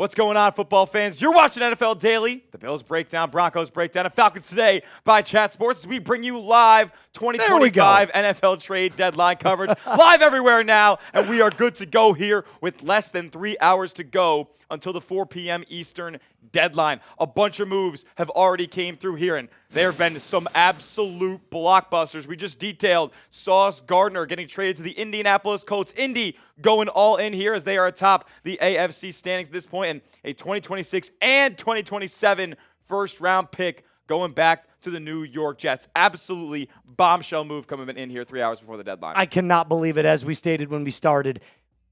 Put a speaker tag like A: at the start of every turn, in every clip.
A: What's going on, football fans? You're watching NFL Daily, the Bills Breakdown, Broncos Breakdown, and Falcons Today by Chat Sports as we bring you live 2025 NFL trade deadline coverage. Live everywhere now, and we are good to go here with less than 3 hours to go until the 4 p.m. Eastern deadline. A bunch of moves have already came through here, and there have been some absolute blockbusters. We just detailed Sauce Gardner getting traded to the Indianapolis Colts. Indy going all in here as they are atop the AFC standings at this point, and a 2026 and 2027 first-round pick going back to the New York Jets. Absolutely bombshell move coming in here 3 hours before the deadline.
B: I cannot believe it, as we stated when we started.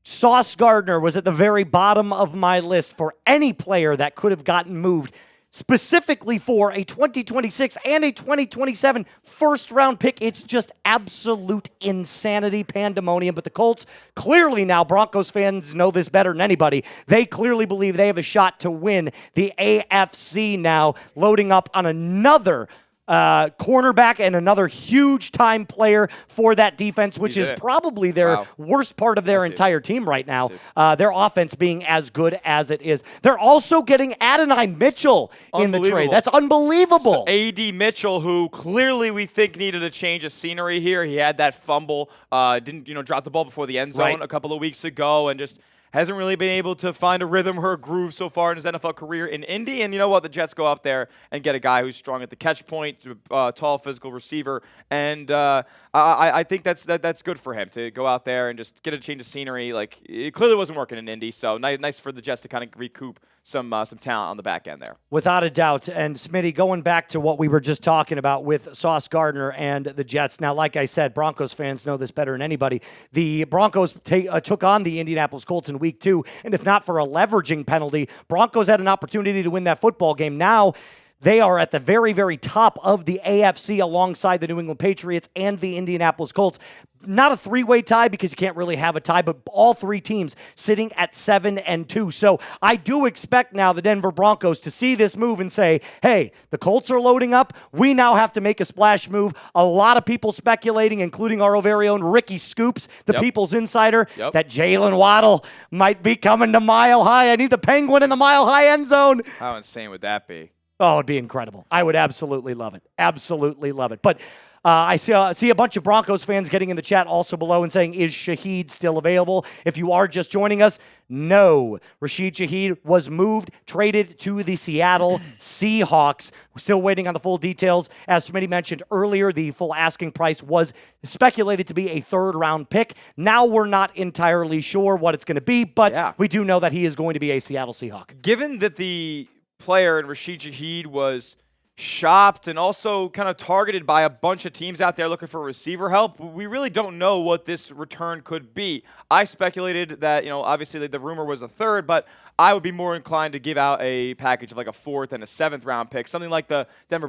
B: Sauce Gardner was at the very bottom of my list for any player that could have gotten moved, specifically for a 2026 and a 2027 first-round pick. It's just absolute insanity, pandemonium. But the Colts, clearly now, Broncos fans know this better than anybody. They clearly believe they have a shot to win the AFC now, loading up on another cornerback and another huge-time player for that defense, which is probably their worst part of their entire team right now, their offense being as good as it is. They're also getting Adonai Mitchell in the trade. That's unbelievable.
A: So A.D. Mitchell, who clearly we think needed a change of scenery here. He had that fumble, didn't drop the ball before the end zone a couple of weeks ago, and just hasn't really been able to find a rhythm or a groove so far in his NFL career in Indy. And you know what? The Jets go out there and get a guy who's strong at the catch point, tall, physical receiver. And I think that's good for him to go out there and just get a change of scenery. Like, it clearly wasn't working in Indy, so nice for the Jets to kind of recoup some talent on the back end there.
B: Without a doubt. And Smitty, going back to what we were just talking about with Sauce Gardner and the Jets. Now, like I said, Broncos fans know this better than anybody. The Broncos took on the Indianapolis Colts in week 2, and if not for a leveraging penalty, Broncos had an opportunity to win that football game. Now, they are at the very, very top of the AFC alongside the New England Patriots and the Indianapolis Colts. Not a three-way tie because you can't really have a tie, but all three teams sitting at 7-2. So I do expect now the Denver Broncos to see this move and say, hey, the Colts are loading up. We now have to make a splash move. A lot of people speculating, including our very own Ricky Scoops, the People's Insider, that Jaylen Waddle might be coming to Mile High. I need the Penguin in the Mile High end zone.
A: How insane would that be?
B: Oh, it'd be incredible. I would absolutely love it. Absolutely love it. But I see a bunch of Broncos fans getting in the chat also below and saying, is Shaheed still available? If you are just joining us, no. Rashid Shaheed was moved, traded to the Seattle Seahawks. We're still waiting on the full details. As Smitty mentioned earlier, the full asking price was speculated to be a third-round pick. Now we're not entirely sure what it's going to be, but we do know that he is going to be a Seattle Seahawk.
A: Given that the player and Rashid Shaheed was shopped and also kind of targeted by a bunch of teams out there looking for receiver help, we really don't know what this return could be. I speculated that, obviously the rumor was a third, but I would be more inclined to give out a package of like a 4th and a 7th round pick, something like the Denver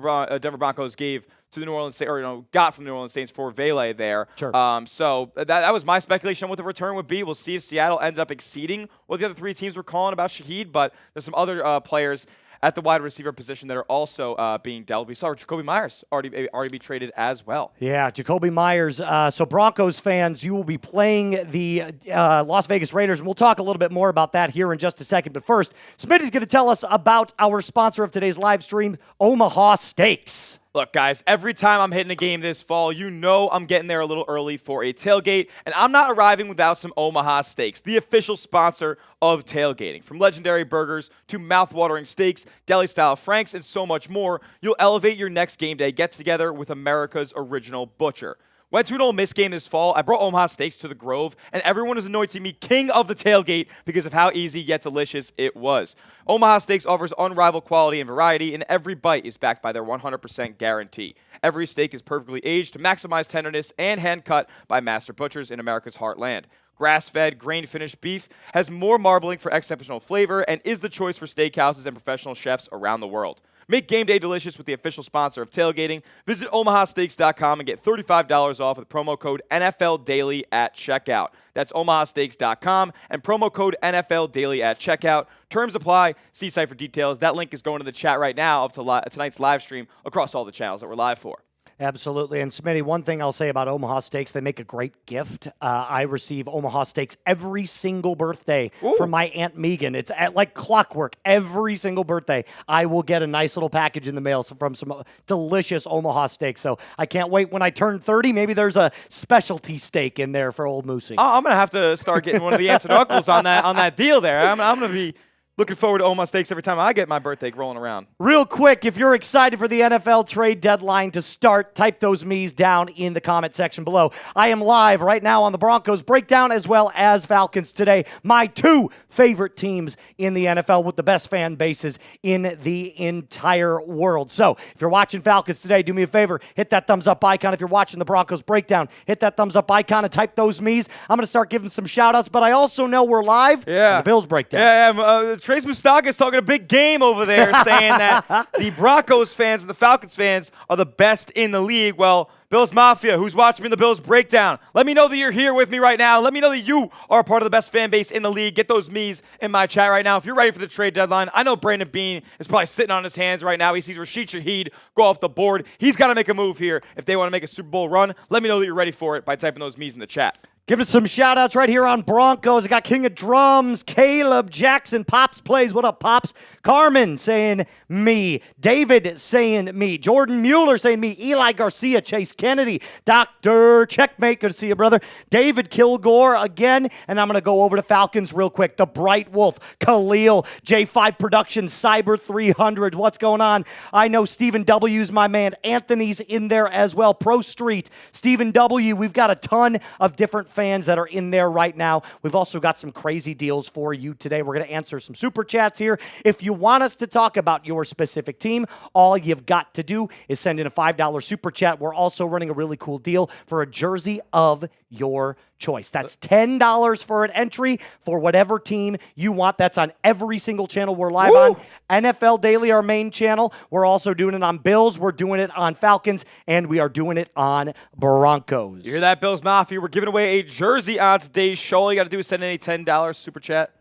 A: Broncos gave to the New Orleans Saints, or got from the New Orleans Saints for Vele there.
B: Sure.
A: So that was my speculation on what the return would be. We'll see if Seattle ended up exceeding what the other three teams were calling about Shaheed, but there's some other players at the wide receiver position that are also being dealt. We saw Jakobi Meyers already be traded as well.
B: Yeah, Jakobi Meyers. So Broncos fans, you will be playing the Las Vegas Raiders, and we'll talk a little bit more about that here in just a second. But first, Smitty's going to tell us about our sponsor of today's live stream, Omaha Steaks.
A: Look, guys, every time I'm hitting a game this fall, I'm getting there a little early for a tailgate, and I'm not arriving without some Omaha Steaks, the official sponsor of tailgating. From legendary burgers to mouth-watering steaks, deli-style franks, and so much more, you'll elevate your next game day get-together with America's original butcher. Went to an Ole Miss game this fall. I brought Omaha Steaks to the Grove, and everyone is anointing me king of the tailgate because of how easy yet delicious it was. Omaha Steaks offers unrivaled quality and variety, and every bite is backed by their 100% guarantee. Every steak is perfectly aged to maximize tenderness and hand-cut by master butchers in America's heartland. Grass-fed, grain-finished beef has more marbling for exceptional flavor and is the choice for steakhouses and professional chefs around the world. Make game day delicious with the official sponsor of tailgating. Visit omahasteaks.com and get $35 off with promo code NFLDaily at checkout. That's omahasteaks.com and promo code NFLDaily at checkout. Terms apply. See site for details. That link is going to the chat right now of tonight's live stream across all the channels that we're live for.
B: Absolutely. And Smitty, one thing I'll say about Omaha Steaks, they make a great gift. I receive Omaha Steaks every single birthday from my Aunt Megan. It's like clockwork. Every single birthday, I will get a nice little package in the mail from some delicious Omaha Steaks. So I can't wait when I turn 30. Maybe there's a specialty steak in there for old Moosey.
A: I'm going to have to start getting one of the aunts and uncles on that deal there. I'm going to be looking forward to Omaha Steaks every time I get my birthday rolling around.
B: Real quick, if you're excited for the NFL trade deadline to start, type those me's down in the comment section below. I am live right now on the Broncos breakdown as well as Falcons today. My two favorite teams in the NFL with the best fan bases in the entire world. So if you're watching Falcons today, do me a favor, hit that thumbs up icon. If you're watching the Broncos breakdown, hit that thumbs up icon and type those me's. I'm going to start giving some shout outs, but I also know we're live on the Bills breakdown.
A: Yeah, Trace Moustakas talking a big game over there, saying that the Broncos fans and the Falcons fans are the best in the league. Well, Bills Mafia, who's watching me in the Bills breakdown, let me know that you're here with me right now. Let me know that you are a part of the best fan base in the league. Get those me's in my chat right now. If you're ready for the trade deadline, I know Brandon Beane is probably sitting on his hands right now. He sees Rashid Shaheed go off the board. He's got to make a move here if they want to make a Super Bowl run. Let me know that you're ready for it by typing those me's in the chat.
B: Give us some shout-outs right here on Broncos. I got King of Drums, Caleb Jackson, Pops Plays. What up, Pops? Carmen saying me. David saying me. Jordan Mueller saying me. Eli Garcia, Chase Kennedy, Dr. Checkmate. Good to see you, brother. David Kilgore again. And I'm going to go over to Falcons real quick. The Bright Wolf, Khalil, J5 Productions, Cyber 300. What's going on? I know Stephen W's my man. Anthony's in there as well. Pro Street, Stephen W. We've got a ton of different fans that are in there right now. We've also got some crazy deals for you today. We're going to answer some super chats here. If you want us to talk about your specific team, all you've got to do is send in a $5 super chat. We're also running a really cool deal for a jersey of your choice. That's $10 for an entry for whatever team you want. That's on every single channel we're live on. NFL Daily, our main channel. We're also doing it on Bills. We're doing it on Falcons. And we are doing it on Broncos.
A: You hear that, Bills Mafia? We're giving away a jersey on today's show. All you got to do is send in a $10 super chat.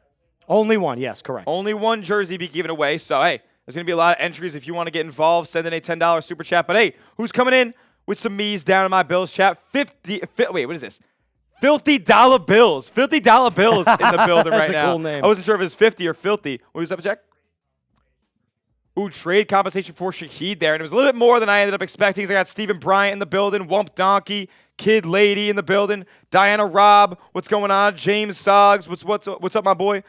B: Only one. Yes, correct.
A: Only one jersey be given away. So, hey, there's going to be a lot of entries. If you want to get involved, send in a $10 super chat. But, hey, who's coming in with some me's down in my Bills chat? Wait, what is this? $50 bills. $50 bills in the building right now.
B: That's a cool name.
A: I wasn't sure if it was 50 or filthy. What was up, Jack? Ooh, trade compensation for Shaheed there. And it was a little bit more than I ended up expecting. I got Stephen Bryant in the building, Wump Donkey, Kid Lady in the building, Diana Robb, what's going on? James Soggs, what's up, my boy?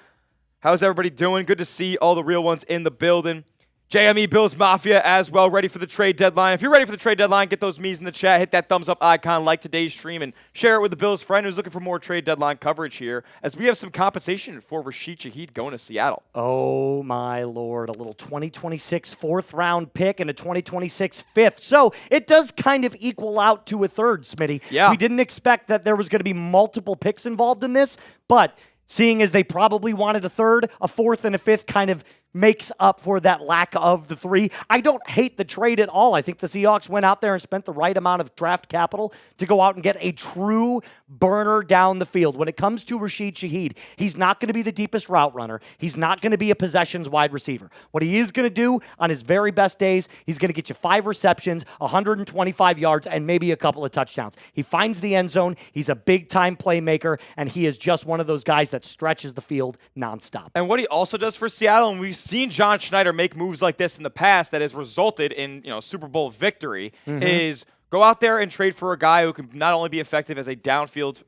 A: How's everybody doing? Good to see all the real ones in the building. JME Bills Mafia as well, ready for the trade deadline. If you're ready for the trade deadline, get those me's in the chat. Hit that thumbs up icon, like today's stream, and share it with the Bills friend who's looking for more trade deadline coverage here, as we have some compensation for Rashid Shaheed going to Seattle.
B: Oh, my Lord. A little 2026 fourth-round pick and a 2026 fifth. So it does kind of equal out to a third, Smitty.
A: Yeah.
B: We didn't expect that there was going to be multiple picks involved in this, but seeing as they probably wanted a third, a fourth, and a fifth kind of makes up for that lack of the three. I don't hate the trade at all. I think the Seahawks went out there and spent the right amount of draft capital to go out and get a true burner down the field. When it comes to Rashid Shaheed, he's not going to be the deepest route runner. He's not going to be a possessions wide receiver. What he is going to do on his very best days, he's going to get you 5 receptions, 125 yards, and maybe a couple of touchdowns. He finds the end zone. He's a big-time playmaker, and he is just one of those guys that stretches the field nonstop.
A: And what he also does for Seattle, and we've seen John Schneider make moves like this in the past that has resulted in, Super Bowl victory, is go out there and trade for a guy who can not only be effective as a downfield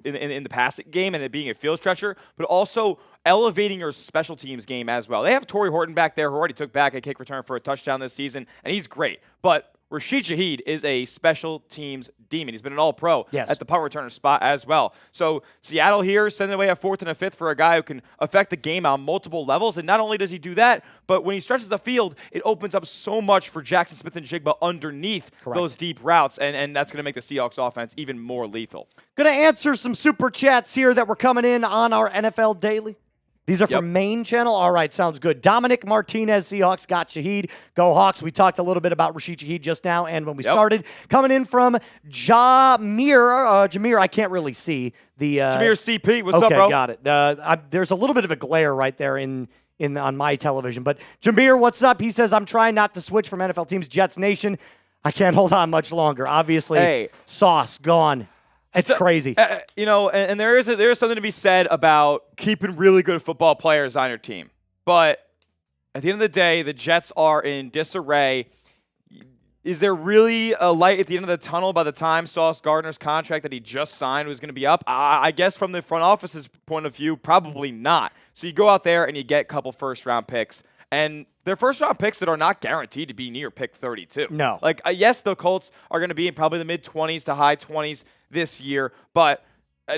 A: in the passing game and it being a field stretcher, but also elevating your special teams game as well. They have Torrey Horton back there who already took back a kick return for a touchdown this season, and he's great. But Rashid Shaheed is a special teams demon. He's been an all-pro at the punt returner spot as well. So Seattle here sending away a fourth and a fifth for a guy who can affect the game on multiple levels. And not only does he do that, but when he stretches the field, it opens up so much for Jackson Smith and Jigba underneath those deep routes. And that's going to make the Seahawks offense even more lethal.
B: Going to answer some super chats here that were coming in on our NFL Daily. These are from main channel. All right, sounds good. Dominic Martinez, Seahawks got Shaheed. Go Hawks. We talked a little bit about Rashid Shaheed just now and when we started. Coming in from Jameer, I can't really see.
A: Jameer CP, what's up, bro?
B: Okay, got it. There's a little bit of a glare right there on my television. But Jameer, what's up? He says, I'm trying not to switch from NFL teams. Jets Nation. I can't hold on much longer. Obviously,
A: Hey.
B: Sauce gone. It's crazy.
A: And there is something to be said about keeping really good football players on your team. But at the end of the day, the Jets are in disarray. Is there really a light at the end of the tunnel by the time Sauce Gardner's contract that he just signed was going to be up? I guess from the front office's point of view, probably not. So you go out there and you get a couple first-round picks. And they're first-round picks that are not guaranteed to be near pick 32.
B: No.
A: Like, yes, the Colts are going to be in probably the mid-20s to high 20s this year, but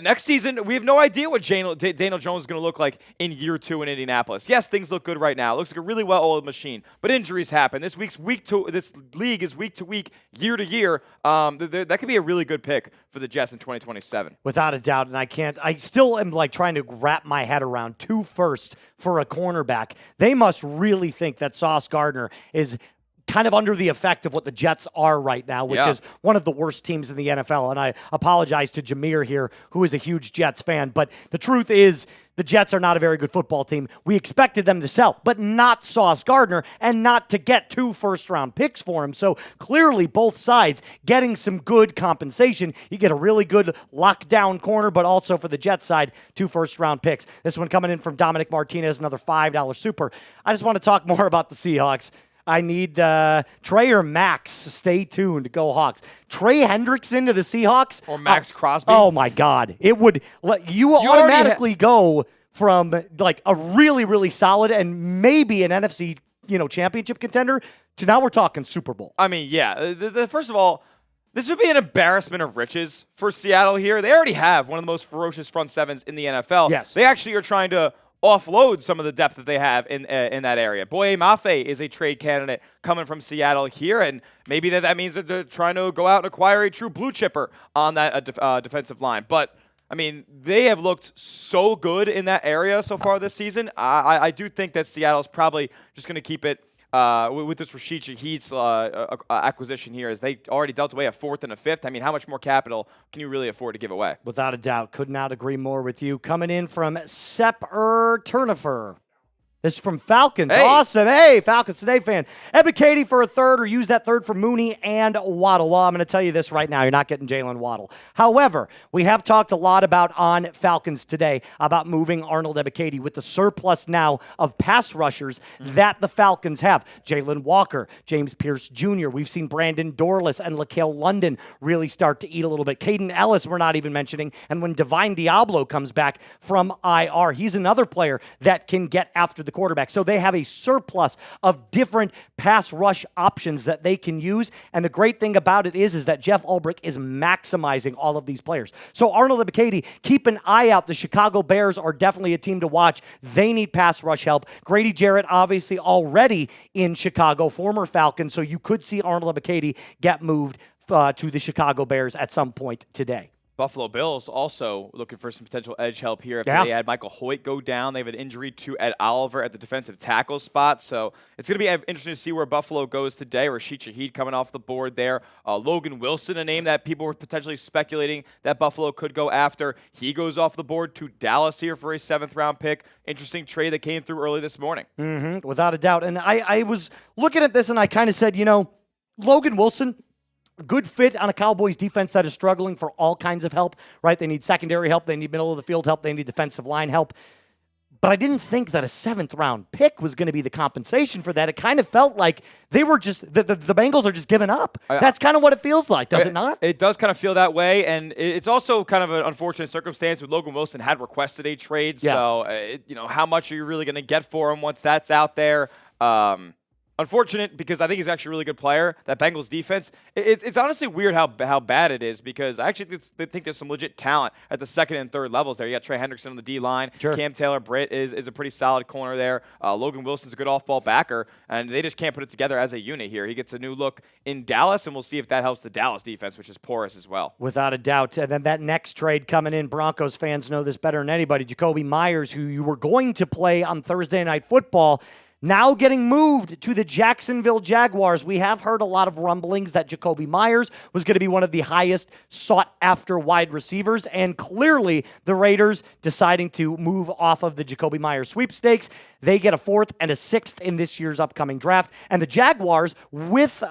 A: next season, we have no idea what Daniel Jones is going to look like in year 2 in Indianapolis. Yes, things look good right now. It looks like a really well-oiled machine, but injuries happen. This league is week to week, year to year. That could be a really good pick for the Jets in 2027.
B: Without a doubt, and I still am like trying to wrap my head around 2 firsts for a cornerback. They must really think that Sauce Gardner is kind of under the effect of what the Jets are right now, which is one of the worst teams in the NFL. And I apologize to Jameer here, who is a huge Jets fan. But the truth is, the Jets are not a very good football team. We expected them to sell, but not Sauce Gardner and not to get 2 first-round picks for him. So clearly both sides getting some good compensation. You get a really good lockdown corner, but also for the Jets side, 2 first-round picks. This one coming in from Dominic Martinez, another $5 super. I just want to talk more about the Seahawks. I need Trey or Max. Stay tuned. Go Hawks. Trey Hendrickson to the Seahawks.
A: Or Max Crosby.
B: Oh, my God. It would let you automatically go from like a really, really solid and maybe an NFC championship contender to now we're talking Super Bowl.
A: I mean, yeah. First of all, this would be an embarrassment of riches for Seattle here. They already have one of the most ferocious front sevens in the NFL.
B: Yes.
A: They actually are trying to offload some of the depth that they have in that area. Boye Mafe is a trade candidate coming from Seattle here, and maybe that means that they're trying to go out and acquire a true blue chipper on that defensive line. But, I mean, they have looked so good in that area so far this season. I do think that Seattle's probably just going to keep it with this Rashid Shaheed's acquisition here, as they already dealt away a 4th and a 5th. I mean, how much more capital can you really afford to give away?
B: Without a doubt. Could not agree more with you. Coming in from Turnifer. This is from Falcons.
A: Hey.
B: Awesome. Hey, Falcons Today fan. Ebikadi for a 3rd, or use that 3rd for Mooney and Waddle. Well, I'm going to tell you this right now. You're not getting Jaylen Waddle. However, we have talked a lot about on Falcons Today about moving Arnold Ebikadi with the surplus now of pass rushers that the Falcons have. Jalen Walker, James Pierce Jr. We've seen Brandon Dorless and LaCale London really start to eat a little bit. Caden Ellis we're not even mentioning. And when Divine Diablo comes back from IR, he's another player that can get after the quarterback. So they have a surplus of different pass rush options that they can use. And the great thing about it is that Jeff Ulbrich is maximizing all of these players. So Arnold Ebikadi, keep an eye out. The Chicago Bears are definitely a team to watch. They need pass rush help. Grady Jarrett, obviously already in Chicago, former Falcon. So you could see Arnold Ebikadi get moved to the Chicago Bears at some point today.
A: Buffalo Bills also looking for some potential edge help here after they had Michael Hoecht go down. They have an injury to Ed Oliver at the defensive tackle spot. So it's going to be interesting to see where Buffalo goes today. Rashid Shaheed coming off the board there. Logan Wilson, a name that people were potentially speculating that Buffalo could go after. He goes off the board to Dallas here for a 7th-round pick. Interesting trade that came through early this morning.
B: Without a doubt. And I was looking at this and I kind of said, Logan Wilson, good fit on a Cowboys defense that is struggling for all kinds of help, right? They need secondary help. They need middle of the field help. They need defensive line help. But I didn't think that a 7th-round pick was going to be the compensation for that. It kind of felt like they were just the Bengals are just giving up. That's kind of what it feels like, does it not?
A: It does kind of feel that way, and it's also kind of an unfortunate circumstance with Logan Wilson had requested a trade.
B: Yeah.
A: So, how much are you really going to get for him once that's out there? Unfortunate, because I think he's actually a really good player. That Bengals defense, it's honestly weird how bad it is, because I actually think there's some legit talent at the 2nd and 3rd levels there. You got Trey Hendrickson on the D-line.
B: Sure.
A: Cam Taylor-Britt is a pretty solid corner there. Logan Wilson's a good off-ball backer, and they just can't put it together as a unit here. He gets a new look in Dallas, and we'll see if that helps the Dallas defense, which is porous as well.
B: Without a doubt. And then that next trade coming in, Broncos fans know this better than anybody. Jakobi Meyers, who you were going to play on Thursday Night Football, now getting moved to the Jacksonville Jaguars. We have heard a lot of rumblings that Jakobi Meyers was going to be one of the highest sought-after wide receivers, and clearly the Raiders deciding to move off of the Jakobi Meyers sweepstakes. They get a 4th and a 6th in this year's upcoming draft, and the Jaguars, with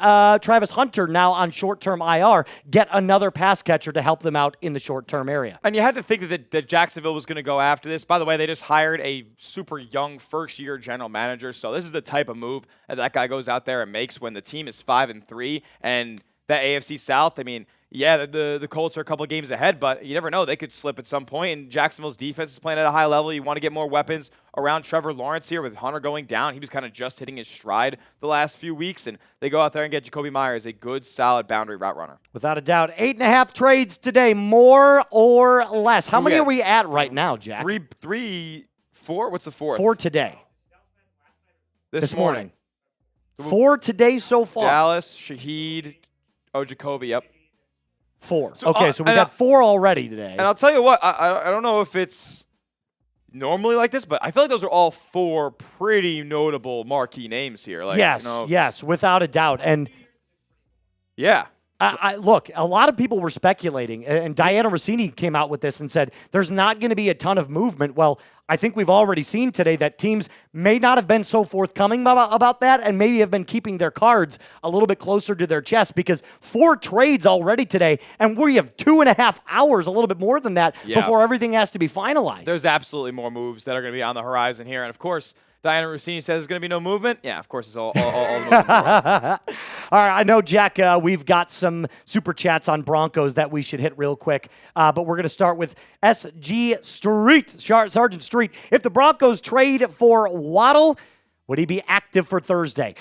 B: Travis Hunter now on short-term IR, get another pass catcher to help them out in the short-term area.
A: And you had to think that Jacksonville was going to go after this. By the way, they just hired a super young first-year general manager. So this is the type of move that guy goes out there and makes when the team is 5-3 and that AFC South. I mean, yeah, the Colts are a couple of games ahead, but you never know. They could slip at some point, and Jacksonville's defense is playing at a high level. You want to get more weapons around Trevor Lawrence here with Hunter going down. He was kind of just hitting his stride the last few weeks, and they go out there and get Jakobi Meyers, a good, solid boundary route runner.
B: Without a doubt. 8.5 trades today, more or less. How many are we at right now, Jack?
A: 4? What's the 4th?
B: 4 today.
A: This morning.
B: 4 today so far.
A: Dallas, Shaheed, Jakobi, yep.
B: 4.
A: So,
B: okay, so we got 4 already today.
A: And I'll tell you what, I don't know if it's normally like this, but I feel like those are all 4 pretty notable marquee names here. Like,
B: yes, yes, without a doubt. And
A: yeah.
B: Look, a lot of people were speculating, and Diana Rossini came out with this and said there's not going to be a ton of movement. Well, I think we've already seen today that teams may not have been so forthcoming about that and maybe have been keeping their cards a little bit closer to their chest, because 4 trades already today, and we have 2.5 hours, a little bit more than that, before everything has to be finalized.
A: There's absolutely more moves that are going to be on the horizon here. And, of course, Diana Rossini says there's going to be no movement. Yeah, of course, it's all movement.
B: All right, I know, Jack, we've got some super chats on Broncos that we should hit real quick, but we're going to start with SG Street, Sergeant Street. If the Broncos trade for Waddle, would he be active for Thursday?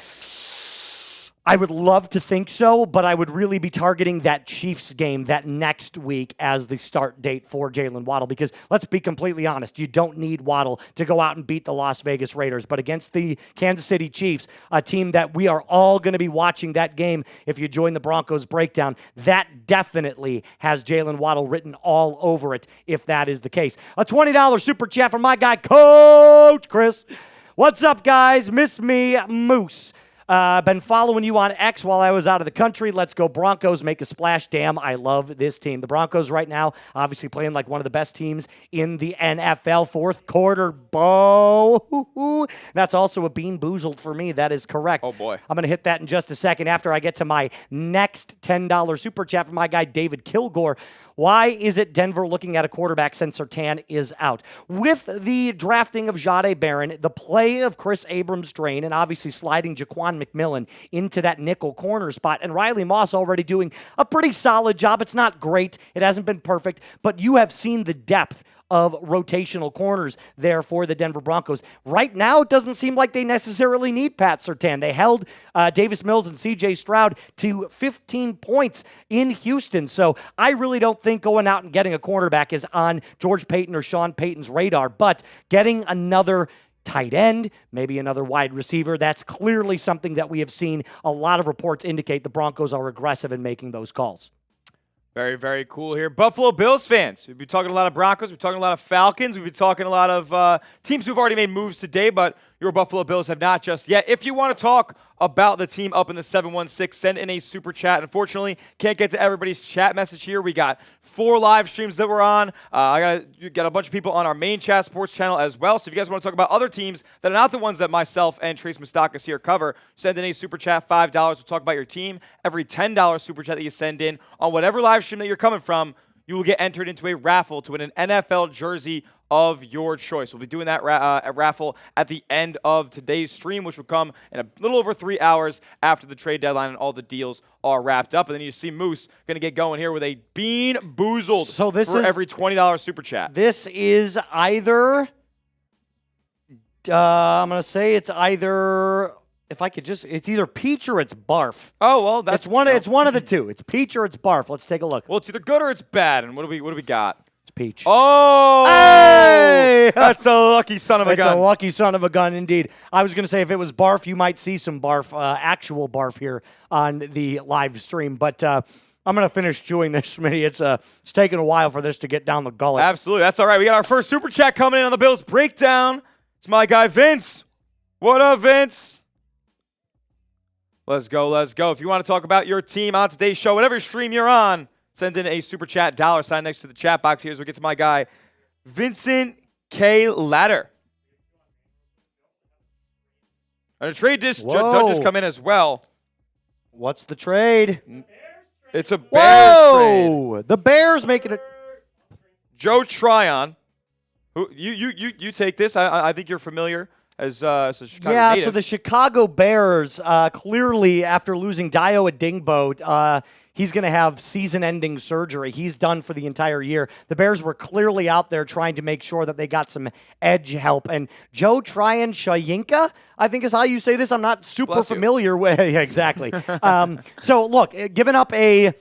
B: I would love to think so, but I would really be targeting that Chiefs game that next week as the start date for Jaylen Waddle, because let's be completely honest, you don't need Waddle to go out and beat the Las Vegas Raiders, but against the Kansas City Chiefs, a team that we are all going to be watching that game if you join the Broncos breakdown, that definitely has Jaylen Waddle written all over it if that is the case. A $20 super chat from my guy, Coach Chris. What's up, guys? Miss me, Moose. Been following you on X while I was out of the country. Let's go Broncos, make a splash. Damn, I love this team. The Broncos right now, obviously playing like one of the best teams in the NFL. 4th quarter, Bo. That's also a bean boozled for me. That is correct.
A: Oh, boy.
B: I'm going to hit that in just a second after I get to my next $10 super chat from my guy, David Kilgore. Why is it Denver looking at a quarterback since Surtain is out? With the drafting of Jahdae Barron, the play of Chris Abrams-Drain, and obviously sliding Jaquan McMillan into that nickel corner spot, and Riley Moss already doing a pretty solid job. It's not great. It hasn't been perfect, but you have seen the depth of rotational corners there for the Denver Broncos. Right now, it doesn't seem like they necessarily need Pat Surtain. They held Davis Mills and C.J. Stroud to 15 points in Houston. So I really don't think going out and getting a cornerback is on George Paton or Sean Payton's radar, but getting another tight end, maybe another wide receiver, that's clearly something that we have seen a lot of reports indicate the Broncos are aggressive in making those calls.
A: Very, very cool here. Buffalo Bills fans. We've been talking a lot of Broncos. We've been talking a lot of Falcons. We've been talking a lot of teams who've already made moves today, but your Buffalo Bills have not just yet. If you want to talk about the team up in the 716, send in a super chat. Unfortunately, can't get to everybody's chat message here. We got 4 live streams that we're on. I got a bunch of people on our main chat sports channel as well. So if you guys want to talk about other teams that are not the ones that myself and Trace Mustakas here cover, send in a super chat, $5. We'll talk about your team. Every $10 super chat that you send in on whatever live stream that you're coming from, you will get entered into a raffle to win an NFL jersey of your choice. We'll be doing that raffle at the end of today's stream, which will come in a little over 3 hours after the trade deadline and all the deals are wrapped up. And then you see Moose going to get going here with a bean boozled for every $20 super chat.
B: This is either, I'm going to say it's either, if I could just, it's either peach or it's barf.
A: Oh, well, that's
B: it's one of the two. It's peach or it's barf. Let's take a look.
A: Well, it's either good or it's bad. And what do we got?
B: It's peach.
A: Oh!
B: Hey!
A: That's a lucky son of a gun.
B: It's a lucky son of a gun, indeed. I was going to say if it was barf, you might see some barf, actual barf here on the live stream. But I'm going to finish chewing this, Smitty. It's taken a while for this to get down the gullet.
A: Absolutely. That's all right. We got our first super chat coming in on the Bills breakdown. It's my guy, Vince. What up, Vince? Let's go, let's go. If you want to talk about your team on today's show, whatever stream you're on, send in a super chat $sign next to the chat box here as we get to my guy, Vincent K. Ladder. And a trade just come in as well.
B: What's the trade?
A: It's a Bears trade.
B: The Bears making it.
A: Joe Tryon. Who you take this? I think you're familiar as a Chicago native.
B: So the Chicago Bears clearly after losing Dio Adingbo, he's going to have season-ending surgery. He's done for the entire year. The Bears were clearly out there trying to make sure that they got some edge help. And Joe Tryon-Shoyinka, I think is how you say this. I'm not super familiar with. Yeah, exactly. So look, giving up a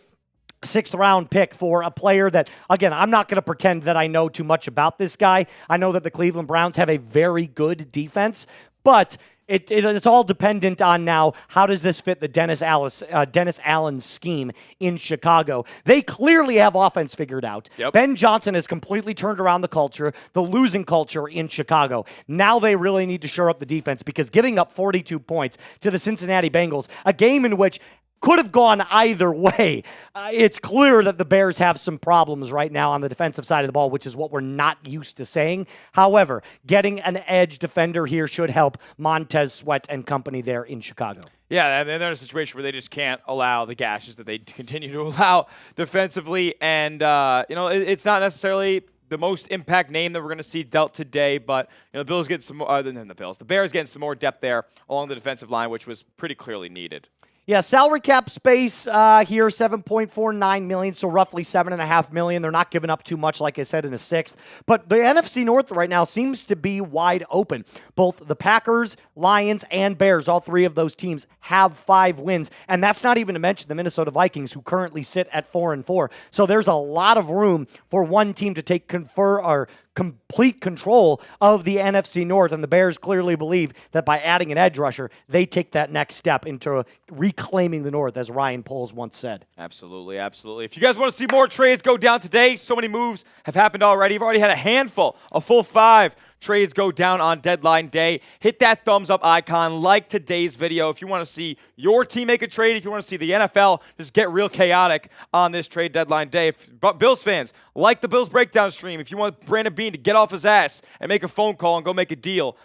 B: 6th-round pick for a player that, again, I'm not going to pretend that I know too much about this guy. I know that the Cleveland Browns have a very good defense, but it's all dependent on now how does this fit the Dennis Allen scheme in Chicago. They clearly have offense figured out.
A: Yep.
B: Ben Johnson has completely turned around the culture, the losing culture in Chicago. Now they really need to shore up the defense because giving up 42 points to the Cincinnati Bengals, a game in which could have gone either way. It's clear that the Bears have some problems right now on the defensive side of the ball, which is what we're not used to saying. However, getting an edge defender here should help Montez Sweat and company there in Chicago.
A: Yeah, they're in a situation where they just can't allow the gashes that they continue to allow defensively. And, it's not necessarily the most impact name that we're going to see dealt today, but the Bills get some more, the Bears getting some more depth there along the defensive line, which was pretty clearly needed.
B: Yeah, salary cap space here, $7.49 million, so roughly $7.5 million. They're not giving up too much, like I said, in a 6th. But the NFC North right now seems to be wide open. Both the Packers, Lions, and Bears, all 3 of those teams have 5 wins. And that's not even to mention the Minnesota Vikings, who currently sit at 4-4. So there's a lot of room for one team to take complete control of the NFC North, and the Bears clearly believe that by adding an edge rusher, they take that next step into reclaiming the North, as Ryan Poles once said.
A: Absolutely, absolutely. If you guys want to see more trades go down today, so many moves have happened already. You've already had a handful, a full 5 trades go down on deadline day. Hit that thumbs up icon, like today's video. If you want to see your team make a trade, if you want to see the NFL just get real chaotic on this trade deadline day. If Bills fans like the Bills breakdown stream, if you want Brandon Beane to get off his ass and make a phone call and go make a deal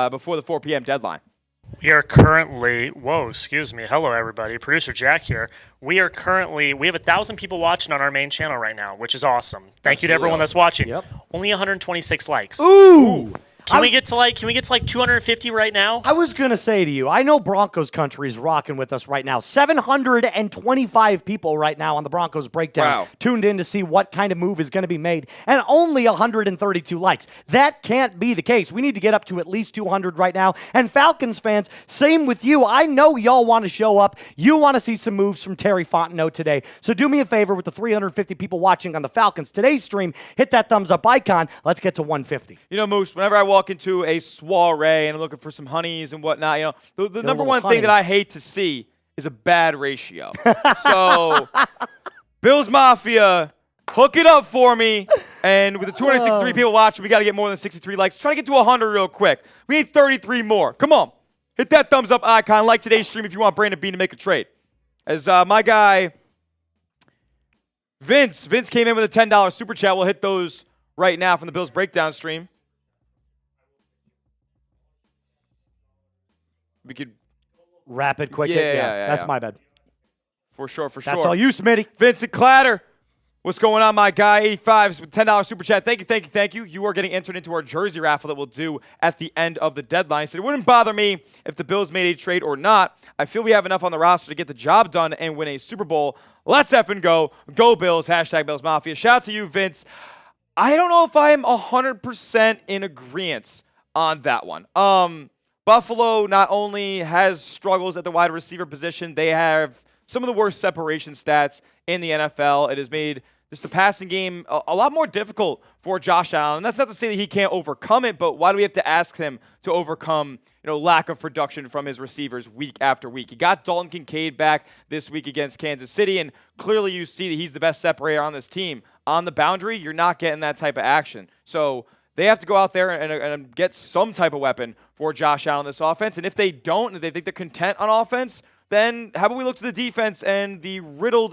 A: before the 4 p.m. deadline.
C: We are currently, hello everybody, producer Jack here. We have 1,000 people watching on our main channel right now, which is awesome. Thank you to everyone that's watching.
B: Yep.
C: Only 126 likes.
B: Ooh!
C: Can we get to like 250 right now?
B: I was going to say to you, I know Broncos country is rocking with us right now. 725 people right now on the Broncos breakdown tuned in to see what kind of move is going to be made, and only 132 likes. That can't be the case. We need to get up to at least 200 right now. And Falcons fans, same with you. I know y'all want to show up. You want to see some moves from Terry Fontenot today. So do me a favor with the 350 people watching on the Falcons today's stream, hit that thumbs up icon. Let's get to 150.
A: Moose, whenever I walk into a soiree and I'm looking for some honeys and whatnot, the number one thing that I hate to see is a bad ratio. So, Bills Mafia, hook it up for me. And with the 263 people watching, we got to get more than 63 likes. Try to get to 100 real quick. We need 33 more. Come on. Hit that thumbs up icon. Like today's stream if you want Brandon Beane to make a trade. As my guy, Vince came in with a $10 super chat. We'll hit those right now from the Bills breakdown stream. We could
B: rapid, quick.
A: Yeah,
B: that's my bad.
A: For sure.
B: That's all you, Smitty.
A: Vincent Clatter. What's going on, my guy? 85 with $10 super chat. Thank you. You are getting entered into our jersey raffle that we'll do at the end of the deadline. He said, it wouldn't bother me if the Bills made a trade or not. I feel we have enough on the roster to get the job done and win a Super Bowl. Let's effing go. Go Bills. Hashtag Bills Mafia. Shout out to you, Vince. I don't know if I am 100% in agreement on that one. Buffalo not only has struggles at the wide receiver position, they have some of the worst separation stats in the NFL. It has made just the passing game a lot more difficult for Josh Allen. And that's not to say that he can't overcome it, but why do we have to ask him to overcome lack of production from his receivers week after week? He got Dalton Kincaid back this week against Kansas City, and clearly you see that he's the best separator on this team. On the boundary, you're not getting that type of action. So they have to go out there and get some type of weapon for Josh Allen in this offense. And if they don't, and they think they're content on offense, then how about we look to the defense and the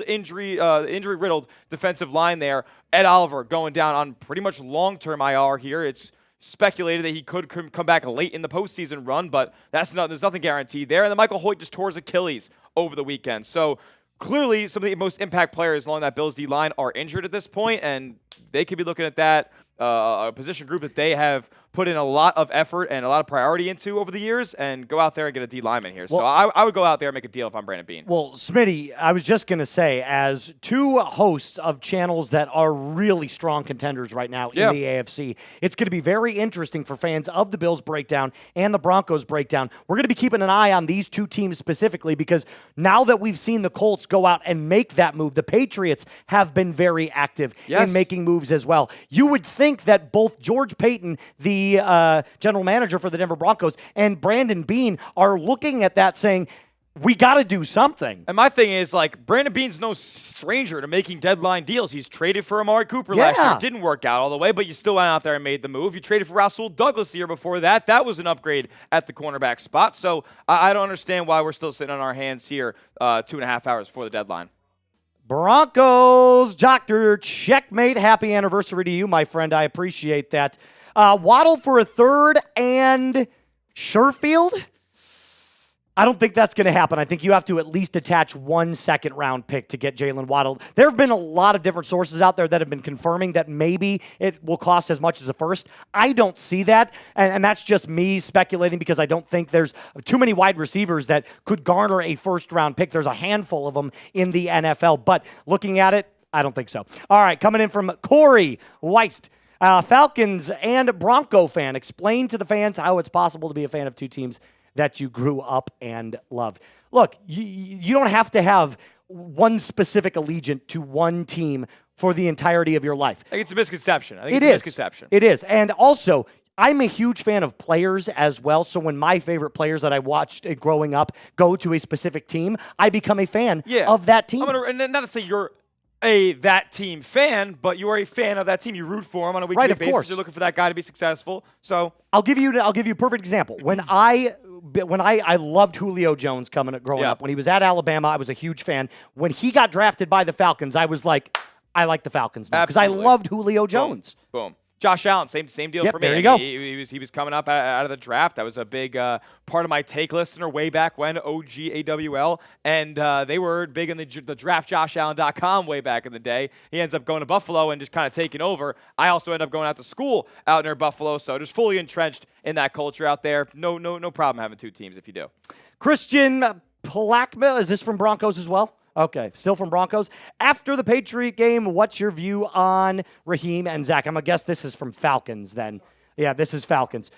A: injury-riddled defensive line there. Ed Oliver going down on pretty much long-term IR here. It's speculated that he could come back late in the postseason run, but there's nothing guaranteed there. And then Michael Hoecht just tore his Achilles over the weekend. So clearly some of the most impact players along that Bills D-line are injured at this point, and they could be looking at that a position group that they have put in a lot of effort and a lot of priority into over the years, and go out there and get a D lineman here. Well, so I would go out there and make a deal if I'm Brandon Beane.
B: Well, Smitty, I was just going to say, as two hosts of channels that are really strong contenders right now in the AFC, it's going to be very interesting for fans of the Bills breakdown and the Broncos breakdown. We're going to be keeping an eye on these two teams specifically, because now that we've seen the Colts go out and make that move, the Patriots have been very active in making moves as well. You would think that both George Paton, the general manager for the Denver Broncos, and Brandon Beane are looking at that saying, we got to do something.
A: And my thing is, like, Brandon Beane's no stranger to making deadline deals. He's traded for Amari Cooper last year. It didn't work out all the way, but you still went out there and made the move. You traded for Rasul Douglas the year before that. That was an upgrade at the cornerback spot. So I don't understand why we're still sitting on our hands here 2.5 hours before the deadline.
B: Broncos, Doctor, checkmate. Happy anniversary to you, my friend. I appreciate that. Waddle for a third and Sherfield? I don't think that's going to happen. I think you have to at least attach 1 second-round pick to get Jaylen Waddle. There have been a lot of different sources out there that have been confirming that maybe it will cost as much as a first. I don't see that, and that's just me speculating, because I don't think there's too many wide receivers that could garner a first-round pick. There's a handful of them in the NFL, but looking at it, I don't think so. All right, coming in from Corey Weist. Falcons and Bronco fan. Explain to the fans how it's possible to be a fan of two teams that you grew up and loved. Look, you don't have to have one specific allegiance to one team for the entirety of your life.
A: I think it's a misconception. It's a misconception.
B: It is. And also, I'm a huge fan of players as well. So when my favorite players that I watched growing up go to a specific team, I become a fan of that team.
A: And not to say you're that team fan, but you are a fan of that team. You root for them on a weekly basis. Course. You're looking for that guy to be successful. So
B: I'll give you a perfect example. When I loved Julio Jones growing up. When he was at Alabama, I was a huge fan. When he got drafted by the Falcons, I was like, I like the Falcons now because I loved Julio Jones.
A: Boom. Josh Allen, same deal for me.
B: There you go.
A: He was coming up out of the draft. That was a big part of my take listener way back when, OGAWL, and they were big in the draftjoshallen.com way back in the day. He ends up going to Buffalo and just kind of taking over. I also end up going out to school out near Buffalo, so just fully entrenched in that culture out there. No problem having two teams if you do.
B: Christian Palakma, is this from Broncos as well? Okay, still from Broncos. After the Patriot game, what's your view on Raheem and Zach? I'm going to guess this is from Falcons then. Yeah, this is Falcons.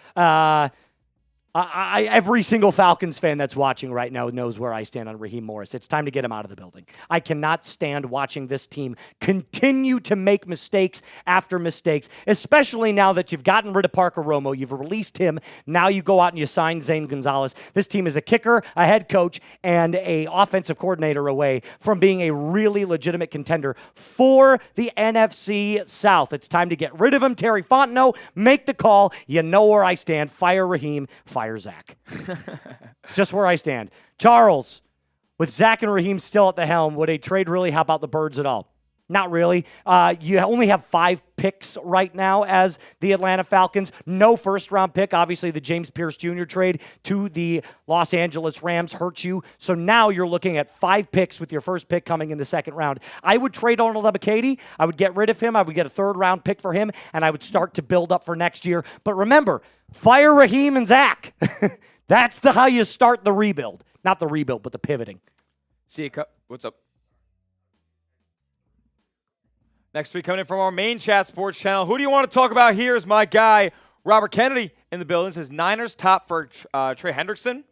B: Every single Falcons fan that's watching right now knows where I stand on Raheem Morris. It's time to get him out of the building. I cannot stand watching this team continue to make mistakes after mistakes, especially now that you've gotten rid of Parker Romo. You've released him. Now you go out and you sign Zane Gonzalez. This team is a kicker, a head coach, and an offensive coordinator away from being a really legitimate contender for the NFC South. It's time to get rid of him. Terry Fontenot, make the call. You know where I stand. Fire Raheem. Fire Zach. It's just where I stand. Charles, with Zach and Raheem still at the helm, would a trade really help out the Birds at all? Not really. You only have 5 picks right now as the Atlanta Falcons. No first-round pick. Obviously, the James Pierce Jr. trade to the Los Angeles Rams hurt you. So now you're looking at 5 picks with your first pick coming in the second round. I would trade Arnold Ebiketie. I would get rid of him. I would get a third-round pick for him, and I would start to build up for next year. But remember, fire Raheem and Zach. That's how you start the rebuild. Not the rebuild, but the pivoting.
A: See you. What's up? Next week, coming in from our main chat sports channel. Who do you want to talk about here is my guy, Robert Kennedy, in the building. Says Niners top for Trey Hendrickson.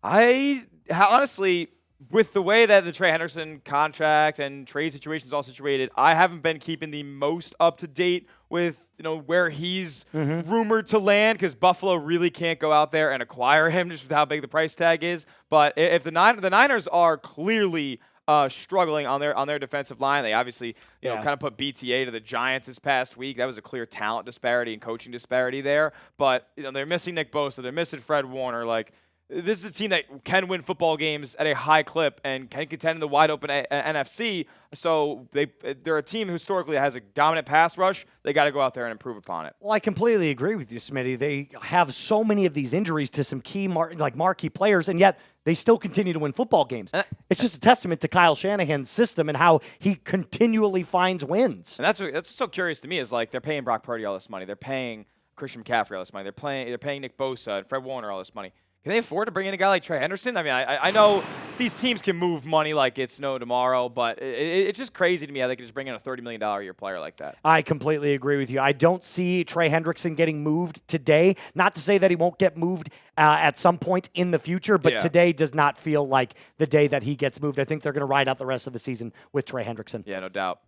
A: Honestly, with the way that the Trey Hendrickson contract and trade situation is all situated, I haven't been keeping the most up to date with where he's rumored to land, because Buffalo really can't go out there and acquire him just with how big the price tag is. But if the Niners are clearly struggling on their defensive line. They obviously kind of put BTA to the Giants this past week. That was a clear talent disparity and coaching disparity there. But they're missing Nick Bosa. They're missing Fred Warner. Like, this is a team that can win football games at a high clip and can contend in the wide open NFC. So they're a team historically that has a dominant pass rush. They got to go out there and improve upon it.
B: Well, I completely agree with you, Smitty. They have so many of these injuries to some key marquee players, and yet they still continue to win football games. It's just a testament to Kyle Shanahan's system and how he continually finds wins.
A: And that's so curious to me is like they're paying Brock Purdy all this money. They're paying Christian McCaffrey all this money. They're paying Nick Bosa and Fred Warner all this money. Can they afford to bring in a guy like Trey Henderson? I mean, I know these teams can move money like it's no tomorrow, but it's just crazy to me how they can just bring in a $30 million a year player like that.
B: I completely agree with you. I don't see Trey Hendrickson getting moved today. Not to say that he won't get moved at some point in the future, but today does not feel like the day that he gets moved. I think they're going to ride out the rest of the season with Trey Hendrickson.
A: Yeah, no doubt.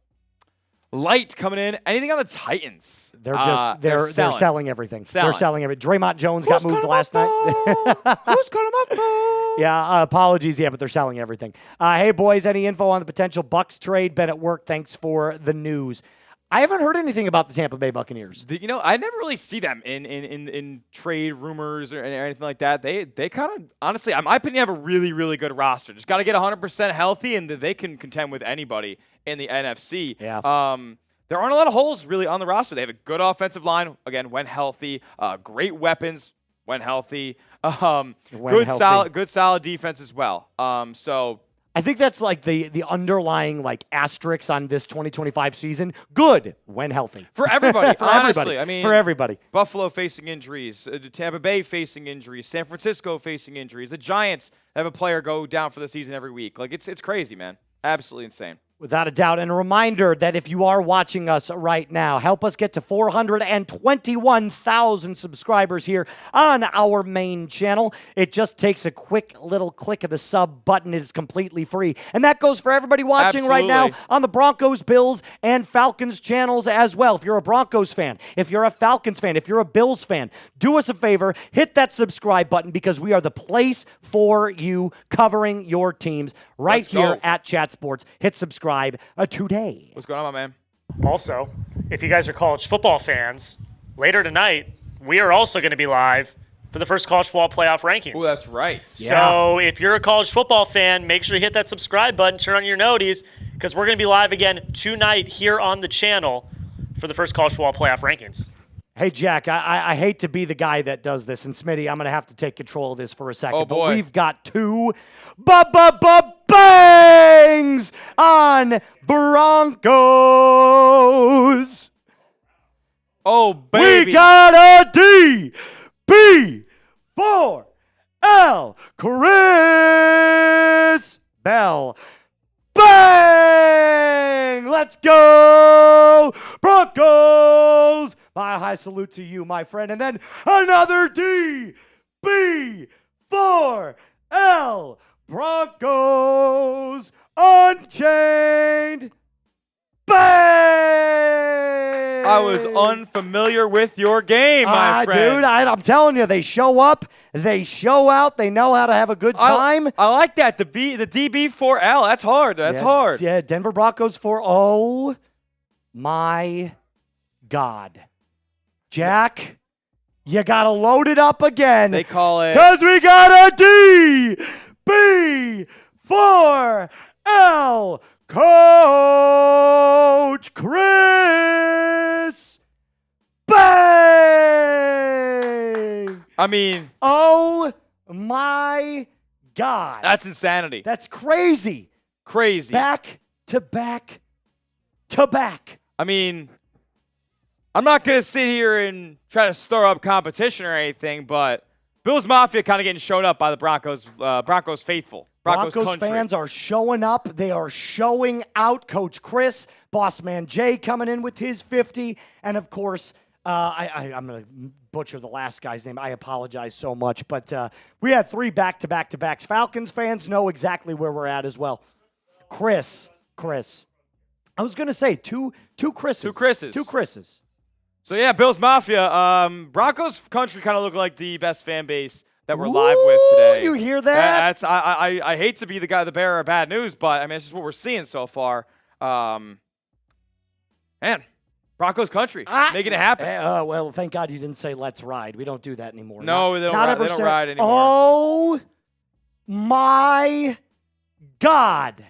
A: Light coming in. Anything on the Titans?
B: They're selling everything. They're selling everything. Draymond Jones got moved last night.
A: Who's calling my phone?
B: Yeah, apologies. Yeah, but they're selling everything. Hey, boys, any info on the potential Bucks trade? Been at work. Thanks for the news. I haven't heard anything about the Tampa Bay Buccaneers.
A: I never really see them in trade rumors or anything like that. They kind of, honestly, in my opinion, have a really, really good roster. Just got to get 100% healthy, and they can contend with anybody in the NFC.
B: Yeah.
A: There aren't a lot of holes really on the roster. They have a good offensive line, again, when healthy. Great weapons when healthy. Good solid defense as well. So
B: I think that's like the underlying like asterisk on this 2025 season. Good when healthy.
A: For everybody. Honestly. I mean,
B: for everybody.
A: Buffalo facing injuries. Tampa Bay facing injuries. San Francisco facing injuries. The Giants have a player go down for the season every week. Like, it's crazy, man. Absolutely insane.
B: Without a doubt. And a reminder that if you are watching us right now, help us get to 421,000 subscribers here on our main channel. It just takes a quick little click of the sub button. It is completely free. And that goes for everybody watching right now on the Broncos, Bills, and Falcons channels as well. If you're a Broncos fan, if you're a Falcons fan, if you're a Bills fan, do us a favor, hit that subscribe button because we are the place for you covering your teams right here at Chat Sports. Hit subscribe today.
A: What's going on, my man?
C: Also, if you guys are college football fans, later tonight, we are also going to be live for the first college football playoff rankings.
A: Oh, that's right.
C: So if you're a college football fan, make sure to hit that subscribe button, turn on your noties, because we're going to be live again tonight here on the channel for the first college football playoff rankings.
B: Hey, Jack, I hate to be the guy that does this, and Smitty, I'm going to have to take control of this for a second.
A: Oh, boy.
B: But we've got two bangs on Broncos.
A: Oh, baby.
B: We got a DB4L Chris Bell. Bang! Let's go, Broncos! My high salute to you, my friend. And then another DB4L Broncos Unchained. Bang!
A: I was unfamiliar with your game, my friend.
B: Dude, I'm telling you, they show up, they show out, they know how to have a good time.
A: I like that. The DB4L, that's hard. That's hard.
B: Yeah, Denver Broncos for, oh my God. Jack, you got to load it up again.
A: They call it.
B: Because we got a DB4L Coach Chris Bang!
A: I mean.
B: Oh my God.
A: That's insanity.
B: That's crazy.
A: Crazy.
B: Back to back to back.
A: I mean, I'm not going to sit here and try to stir up competition or anything, but Bills Mafia kind of getting shown up by the Broncos faithful.
B: Broncos fans are showing up. They are showing out. Coach Chris, Boss Man Jay coming in with his 50. And, of course, I'm going to butcher the last guy's name. I apologize so much. But we had 3 back-to-back-to-backs. Falcons fans know exactly where we're at as well. Chris. I was going to say two Chris's.
A: So, yeah, Bills Mafia. Broncos country kind of look like the best fan base that we're live with today.
B: You hear that?
A: I hate to be the bearer of bad news, but I mean, it's just what we're seeing so far. Man, Broncos country, making it happen.
B: Well, thank God you didn't say let's ride. We don't do that anymore.
A: No, they don't ride anymore.
B: Oh, my God.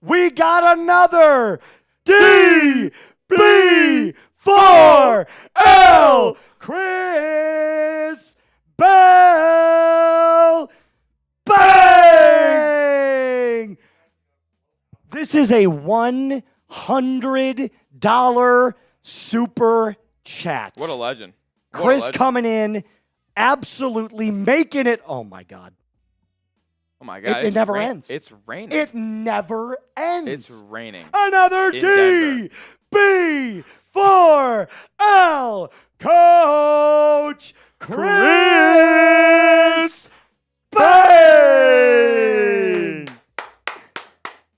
B: We got another DB4L Chris Bell. Bang! This is a $100 super chat.
A: What a legend.
B: Chris coming in, absolutely making it. Oh, my God.
A: Oh, my God.
B: It never ends.
A: It's raining.
B: It never ends.
A: It's raining.
B: Another DB4L Coach Chris Bang!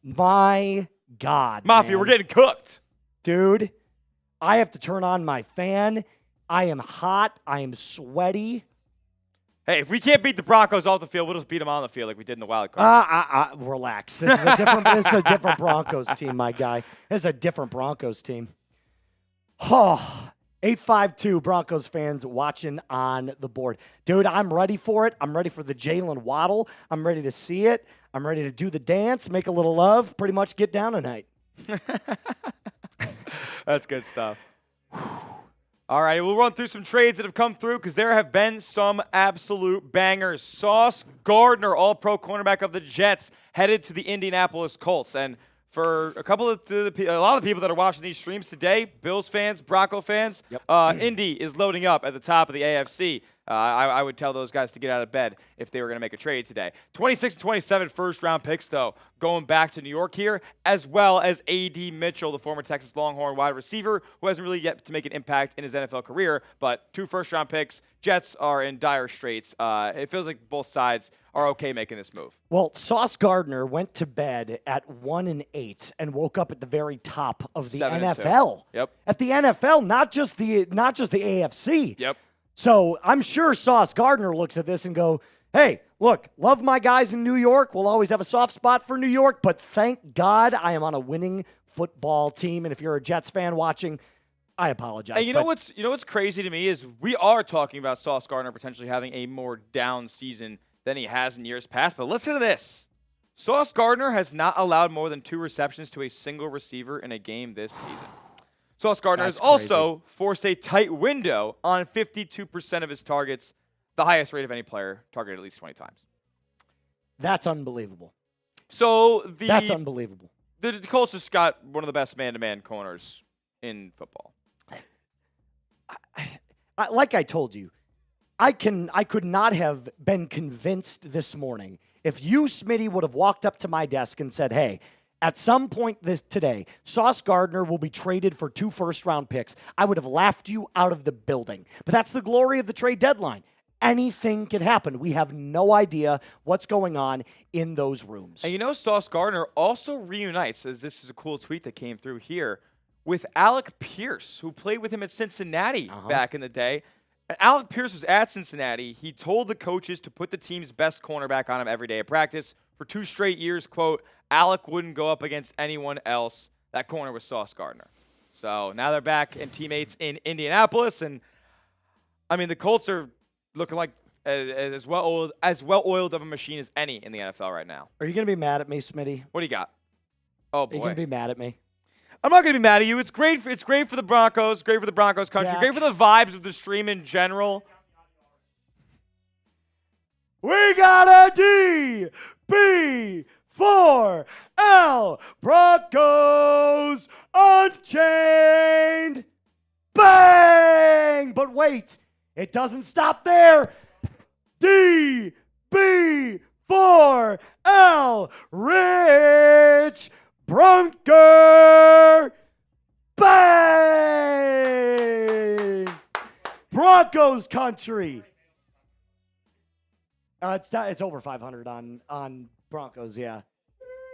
B: My God.
A: Mafia,
B: man.
A: we're getting cooked.
B: Dude, I have to turn on my fan. I am hot. I am sweaty.
A: Hey, if we can't beat the Broncos off the field, we'll just beat them on the field like we did in the wild card.
B: Relax. This is a different Broncos team, my guy. This is a different Broncos team. Oh, 852 Broncos fans watching on the board. Dude, I'm ready for it. I'm ready for the Jaylen Waddle. I'm ready to see it. I'm ready to do the dance, make a little love, pretty much get down tonight.
A: That's good stuff. All right, we'll run through some trades that have come through because there have been some absolute bangers. Sauce Gardner, all-pro cornerback of the Jets, headed to the Indianapolis Colts. And for a lot of the people that are watching these streams today, Bills fans, Bronco fans, Indy is loading up at the top of the AFC. I would tell those guys to get out of bed if they were going to make a trade today. 26 and 27 first-round picks, though, going back to New York here, as well as A.D. Mitchell, the former Texas Longhorn wide receiver, who hasn't really yet to make an impact in his NFL career, but 2 first-round picks. Jets are in dire straits. It feels like both sides are okay making this move.
B: Well, Sauce Gardner went to bed at 1-8 and woke up at the very top of the NFL.
A: Yep.
B: At the NFL, not just the AFC.
A: Yep.
B: So I'm sure Sauce Gardner looks at this and go, hey, look, love my guys in New York. We'll always have a soft spot for New York, but thank God I am on a winning football team. And if you're a Jets fan watching, I apologize.
A: And you know what's crazy to me is we are talking about Sauce Gardner potentially having a more down season than he has in years past. But listen to this. Sauce Gardner has not allowed more than 2 receptions to a single receiver in a game this season. Sauce Gardner has also forced a tight window on 52% of his targets, the highest rate of any player targeted at least 20 times.
B: That's unbelievable.
A: So
B: That's unbelievable.
A: The Colts just got one of the best man-to-man corners in football.
B: Like I told you, I could not have been convinced this morning if you, Smitty, would have walked up to my desk and said, hey, at some point today, Sauce Gardner will be traded for 2 first-round picks. I would have laughed you out of the building. But that's the glory of the trade deadline. Anything can happen. We have no idea what's going on in those rooms.
A: And Sauce Gardner also reunites, as this is a cool tweet that came through here, with Alec Pierce, who played with him at Cincinnati back in the day. And Alec Pierce was at Cincinnati. He told the coaches to put the team's best cornerback on him every day at practice. For 2 straight years, quote, Alec wouldn't go up against anyone else. That corner was Sauce Gardner. So now they're back and teammates in Indianapolis. And, I mean, the Colts are looking like as well-oiled of a machine as any in the NFL right now.
B: Are you going to be mad at me, Smitty?
A: What do you got? Oh, boy.
B: Are you going to be mad at me?
A: I'm not going to be mad at you. It's great for the Broncos. Great for the Broncos country.
B: Jack.
A: Great for the vibes of the stream in general.
B: We got a DB4L Broncos Unchained. Bang! But wait, it doesn't stop there. DB4L Rich Bronker. Bang! Broncos country. It's over 500 on Broncos, yeah.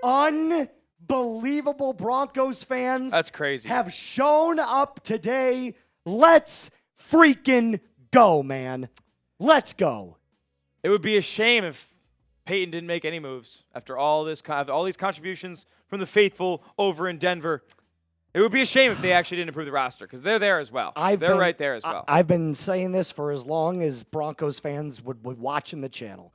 B: Unbelievable Broncos fans.
A: That's crazy.
B: Have shown up today. Let's freaking go, man. Let's go.
A: It would be a shame if Peyton didn't make any moves after all these contributions from the faithful over in Denver. It would be a shame if they actually didn't improve the roster because they're there as well. They're right there as well.
B: I've been saying this for as long as Broncos fans would watch in the channel.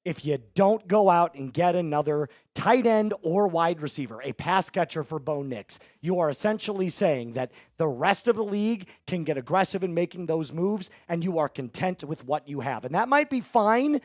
B: If you don't go out and get another tight end or wide receiver, a pass catcher for Bo Nix, you are essentially saying that the rest of the league can get aggressive in making those moves and you are content with what you have. And that might be fine,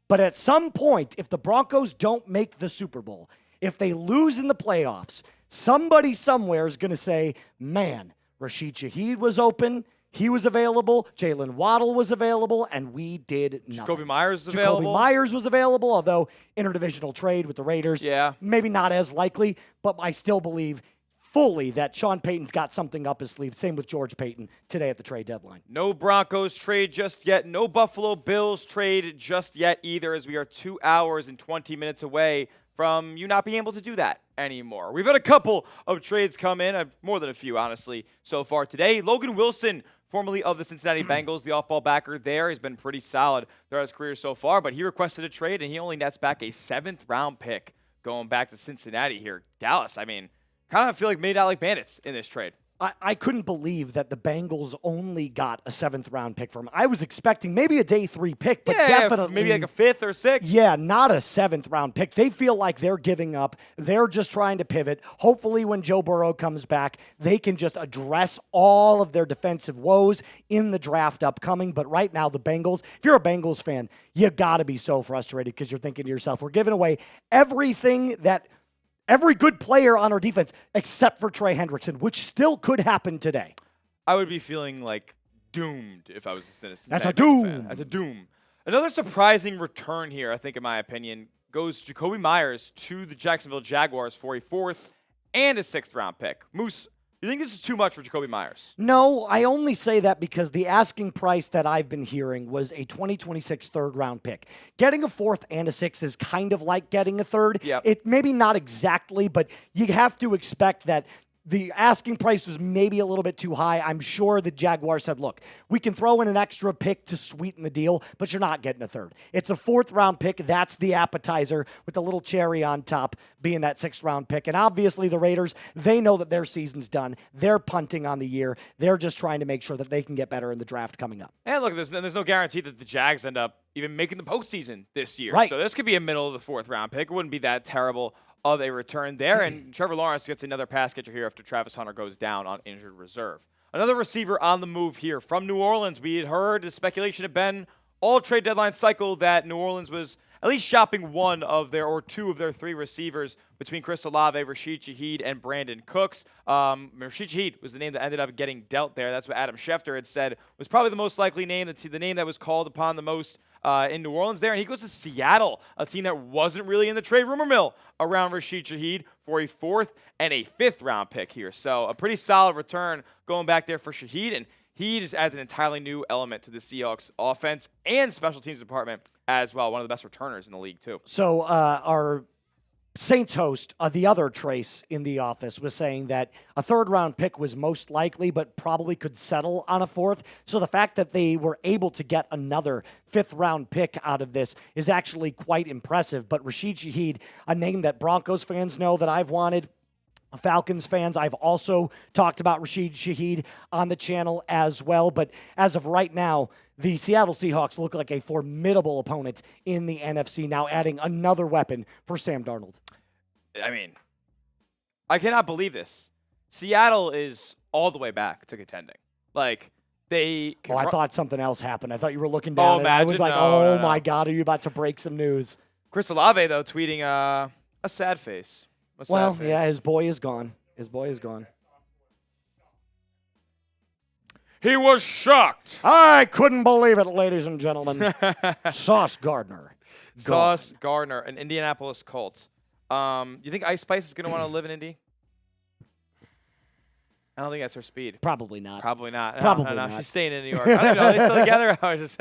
B: but at some point, if the Broncos don't make the Super Bowl, if they lose in the playoffs, somebody somewhere is going to say, man, Rashid Shaheed was open. He was available. Jaylen Waddle was available, and we did nothing.
A: Jakobi Meyers was available.
B: Jakobi Meyers was available, although interdivisional trade with the Raiders, maybe not as likely, but I still believe fully that Sean Payton's got something up his sleeve. Same with George Payton today at the trade deadline.
A: No Broncos trade just yet. No Buffalo Bills trade just yet either, as we are 2 hours and 20 minutes away from you not being able to do that anymore. We've had a couple of trades come in, more than a few, honestly, so far today. Logan Wilson, formerly of the Cincinnati Bengals, the off-ball backer there, has been pretty solid throughout his career so far, but he requested a trade, and he only nets back a 7th-round pick going back to Cincinnati here. Dallas, I mean, kind of feel like made out like bandits in this trade.
B: I couldn't believe that the Bengals only got a 7th-round pick from him. I was expecting maybe a day 3 pick, but definitely
A: maybe like a 5th or 6th.
B: Yeah, not a 7th-round pick. They feel like they're giving up. They're just trying to pivot. Hopefully when Joe Burrow comes back, they can just address all of their defensive woes in the draft upcoming. But right now, the Bengals, if you're a Bengals fan, you got to be so frustrated because you're thinking to yourself, we're giving away everything that every good player on our defense, except for Trey Hendrickson, which still could happen today.
A: I would be feeling like doomed if I was a Cincinnati
B: That's a doom.
A: fan. That's a doom. Another surprising return here, I think, in my opinion, goes Jakobi Meyers to the Jacksonville Jaguars for a 4th and a 6th-round pick. Moose, you think this is too much for Jakobi Meyers?
B: No, I only say that because the asking price that I've been hearing was a 2026 3rd-round pick. Getting a 4th and a 6th is kind of like getting a 3rd.
A: Yep.
B: It maybe not exactly, but you have to expect that the asking price was maybe a little bit too high. I'm sure the Jaguars said, look, we can throw in an extra pick to sweeten the deal, but you're not getting a 3rd. It's a 4th-round pick. That's the appetizer with a little cherry on top being that 6th-round pick. And obviously the Raiders, they know that their season's done. They're punting on the year. They're just trying to make sure that they can get better in the draft coming up.
A: And look, there's no guarantee that the Jags end up even making the postseason this year.
B: Right.
A: So this could be a middle of the 4th-round pick. It wouldn't be that terrible of a return there. And Trevor Lawrence gets another pass catcher here after Travis Hunter goes down on injured reserve. Another receiver on the move here from New Orleans. We had heard the speculation had been all trade deadline cycle that New Orleans was at least shopping one of their or two of their 3 receivers between Chris Olave, Rashid Shaheed, and Brandon Cooks. Rashid Shaheed was the name that ended up getting dealt there. That's what Adam Schefter had said was probably the most likely name, the name that was called upon the most in New Orleans there. And he goes to Seattle, a team that wasn't really in the trade rumor mill around Rashid Shaheed for a 4th and a 5th-round pick here. So a pretty solid return going back there for Shaheed. And he just adds an entirely new element to the Seahawks offense and special teams department as well. One of the best returners in the league, too.
B: So our Saints host, the other Trace in the office, was saying that a 3rd-round pick was most likely, but probably could settle on a 4th. So the fact that they were able to get another 5th-round pick out of this is actually quite impressive. But Rashid Shaheed, a name that Broncos fans know that I've wanted, Falcons fans, I've also talked about Rashid Shaheed on the channel as well. But as of right now, the Seattle Seahawks look like a formidable opponent in the NFC, now adding another weapon for Sam Darnold.
A: I mean, I cannot believe this. Seattle is all the way back to contending. Like, they can
B: I thought something else happened. I thought you were looking down, and I was like, my God, are you about to break some news?
A: Chris Olave, though, tweeting a sad face.
B: Well, yeah, his boy is gone. His boy is gone.
A: He was shocked.
B: I couldn't believe it, ladies and gentlemen. Sauce Gardner.
A: Sauce Gardner, an Indianapolis Colt. You think Ice Spice is going to want to live in Indy? I don't think that's her speed.
B: Probably not.
A: Probably not.
B: Probably
A: no.
B: not.
A: She's staying in New York. I don't know. Are they still together? I was just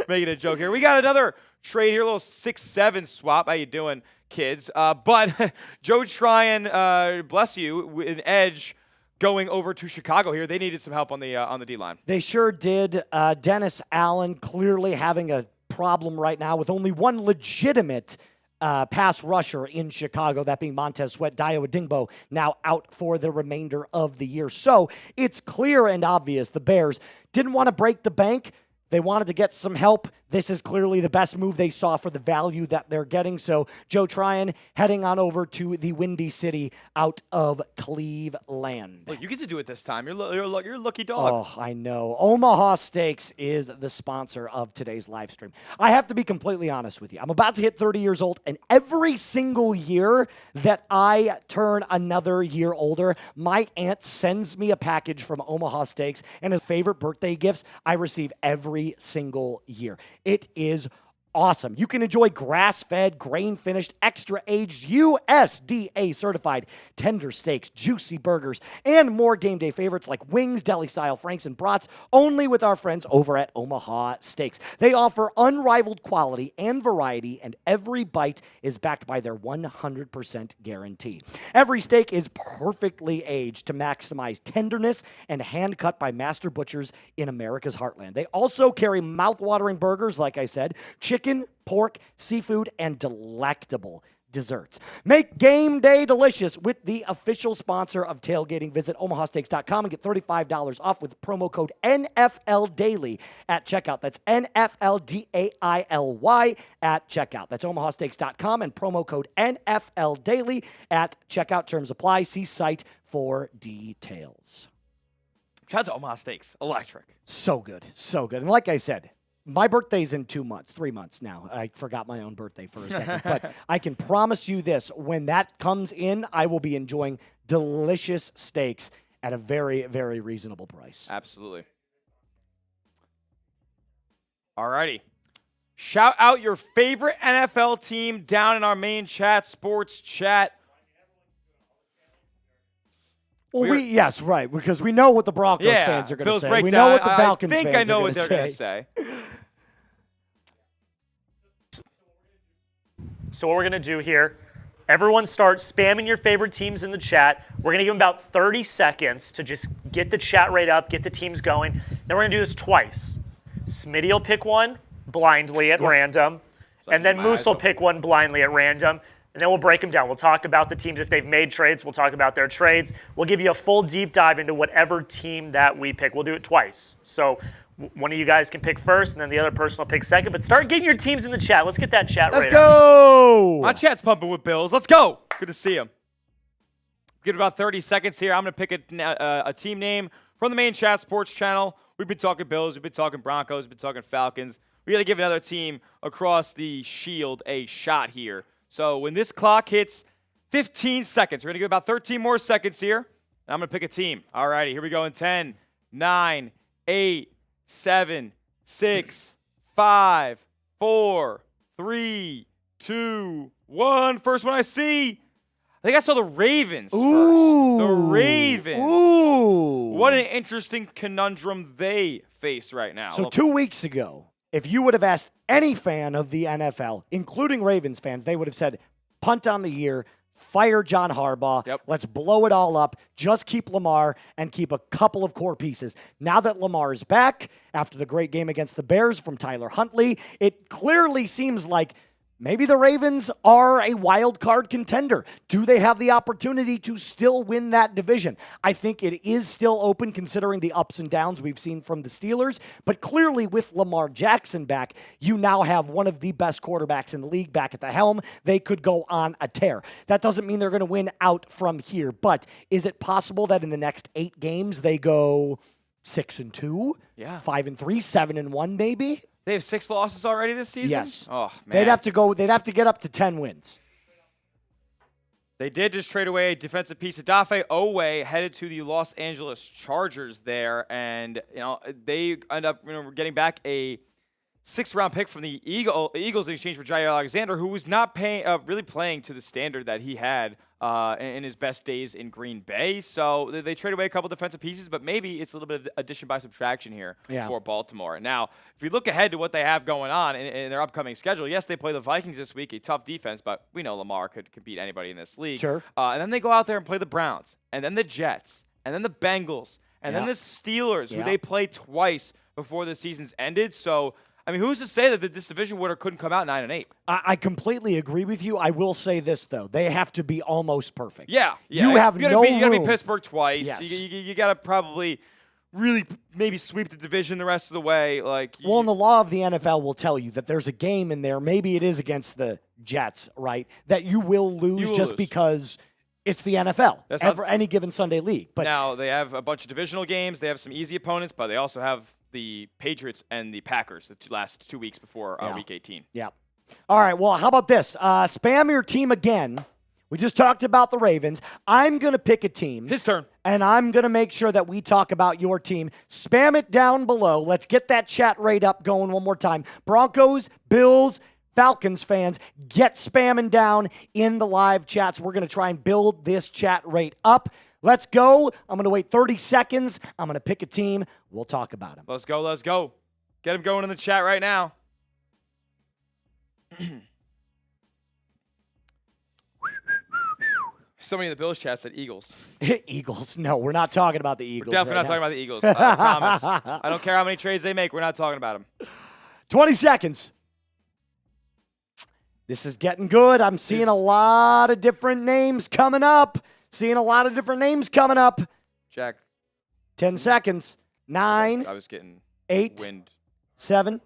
A: making a joke here. We got another trade here, a little 6-7 swap. How you doing, kids? But Joe Tryon, bless you, an edge, going over to Chicago here. They needed some help on the D-line.
B: They sure did. Dennis Allen clearly having a problem right now with only one legitimate pass rusher in Chicago, that being Montez Sweat. Dio Adingbo now out for the remainder of the year. So it's clear and obvious the Bears didn't want to break the bank. They wanted to get some help. This is clearly the best move they saw for the value that they're getting. So Joe Tryon heading on over to the Windy City out of Cleveland.
A: Look, you get to do it this time. You're a lucky dog.
B: Oh, I know. Omaha Steaks is the sponsor of today's live stream. I have to be completely honest with you. I'm about to hit 30 years old, and every single year that I turn another year older, my aunt sends me a package from Omaha Steaks, and his favorite birthday gifts I receive every single year. It is awesome. You can enjoy grass-fed, grain-finished, extra-aged, USDA-certified tender steaks, juicy burgers, and more game day favorites like wings, deli-style franks, and brats, only with our friends over at Omaha Steaks. They offer unrivaled quality and variety, and every bite is backed by their 100% guarantee. Every steak is perfectly aged to maximize tenderness and hand-cut by master butchers in America's heartland. They also carry mouth-watering burgers, like I said, chicken, pork, seafood, and delectable desserts. Make game day delicious with the official sponsor of tailgating. Visit omahasteaks.com and get $35 off with promo code NFLDaily at checkout. That's NFLDAILY at checkout. That's omahasteaks.com and promo code NFLDaily at checkout. Terms apply. See site for details.
A: Shout out to Omaha Steaks. Electric.
B: So good. So good. And like I said, my birthday's in 3 months now. I forgot my own birthday for a second. But I can promise you this. When that comes in, I will be enjoying delicious steaks at a very, very reasonable price.
A: Absolutely. All righty. Shout out your favorite NFL team down in our main chat, sports chat.
B: Well, yes, right, because we know what the Broncos fans are going to say.
A: Breakdown.
B: We know what the Falcons fans are going to say.
A: I think I know what they're going to say.
C: So what we're going to do here, everyone start spamming your favorite teams in the chat. We're going to give them about 30 seconds to just get the chat rate up, get the teams going. Then we're going to do this twice. Smitty will pick one blindly at random, and then Moose will pick one blindly at random. And then we'll break them down. We'll talk about the teams. If they've made trades, we'll talk about their trades. We'll give you a full deep dive into whatever team that we pick. We'll do it twice. So one of you guys can pick first, and then the other person will pick second. But start getting your teams in the chat. Let's get that chat
B: Let's
C: right
B: go!
A: My chat's pumping with Bills. Let's go. Good to see him. Give it about 30 seconds here. I'm going to pick a team name from the main chat sports channel. We've been talking Bills. We've been talking Broncos. We've been talking Falcons. We got to give another team across the shield a shot here. So when this clock hits 15 seconds, we're going to give about 13 more seconds here. And I'm going to pick a team. All righty, here we go in 10, 9, 8, 7, 6, 5, 4, 3, 2, 1. First one I see. I think I saw the Ravens
B: Ooh.
A: first. The Ravens.
B: Ooh.
A: What an interesting conundrum they face right now.
B: So 2 weeks ago, if you would have asked any fan of the NFL, including Ravens fans, they would have said, punt on the year, fire John Harbaugh, let's blow it all up, just keep Lamar and keep a couple of core pieces. Now that Lamar is back, after the great game against the Bears from Tyler Huntley, it clearly seems like maybe the Ravens are a wild card contender. Do they have the opportunity to still win that division? I think it is still open considering the ups and downs we've seen from the Steelers. But clearly with Lamar Jackson back, you now have one of the best quarterbacks in the league back at the helm. They could go on a tear. That doesn't mean they're going to win out from here. But is it possible that in the next 8 games they go 6-2, 5-3, 7-1 maybe?
A: They have 6 losses already this season?
B: Yes.
A: Oh, man.
B: They'd have to get up to 10 wins.
A: They did just trade away a defensive piece. Odafe Owe headed to the Los Angeles Chargers there, and they end up getting back a 6th-round pick from the Eagles in exchange for Jair Alexander, who was not really playing to the standard that he had in his best days in Green Bay. So they trade away a couple defensive pieces, but maybe it's a little bit of addition by subtraction here for Baltimore. Now, if we look ahead to what they have going on in their upcoming schedule, yes, they play the Vikings this week, a tough defense, but we know Lamar could beat anybody in this league.
B: Sure.
A: And then they go out there and play the Browns, and then the Jets, and then the Bengals, and then the Steelers, who they play twice before the season's ended. So, I mean, who's to say that this division winner couldn't come out 9-8?
B: I completely agree with you. I will say this, though. They have to be almost perfect.
A: Yeah.
B: You have no room.
A: You got to be Pittsburgh twice.
B: Yes.
A: You got to probably really maybe sweep the division the rest of the way.
B: Well, and the law of the NFL will tell you that there's a game in there, maybe it is against the Jets, right, that you will lose because it's the NFL for any given Sunday league. But
A: now they have a bunch of divisional games. They have some easy opponents, but they also have the Patriots and the Packers the last 2 weeks before Week 18.
B: Yeah. All right, well, how about this? Spam your team again. We just talked about the Ravens. I'm going to pick a team.
A: His turn.
B: And I'm going to make sure that we talk about your team. Spam it down below. Let's get that chat rate up going one more time. Broncos, Bills, Falcons fans, get spamming down in the live chats. We're going to try and build this chat rate up. Let's go. I'm going to wait 30 seconds. I'm going to pick a team. We'll talk about them.
A: Let's go. Let's go. Get him going in the chat right now. Somebody in the Bills chat said Eagles.
B: Eagles. No, we're not talking about the Eagles.
A: We're definitely not talking about the Eagles. I promise. I don't care how many trades they make. We're not talking about them.
B: 20 seconds. This is getting good. I'm seeing a lot of different names coming up.
A: Jack.
B: 10 seconds. 9.
A: I was getting
B: 8.
A: Wind.
B: 7.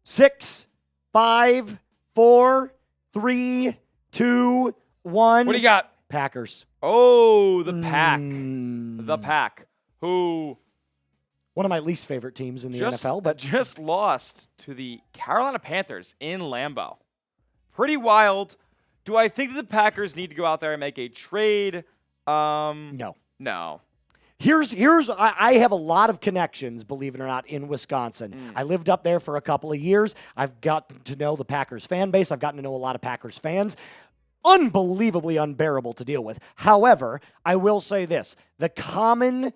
B: 6. 5. 4. 3. 2. 1.
A: What do you got?
B: Packers.
A: Oh, the Pack. The Pack. Who?
B: One of my least favorite teams in the NFL, but
A: just lost to the Carolina Panthers in Lambeau. Pretty wild. Do I think that the Packers need to go out there and make a trade?
B: No. I have a lot of connections, believe it or not, in Wisconsin. I lived up there for a couple of years. I've gotten to know the Packers fan base. I've gotten to know a lot of Packers fans. Unbelievably unbearable to deal with. However, I will say this. The common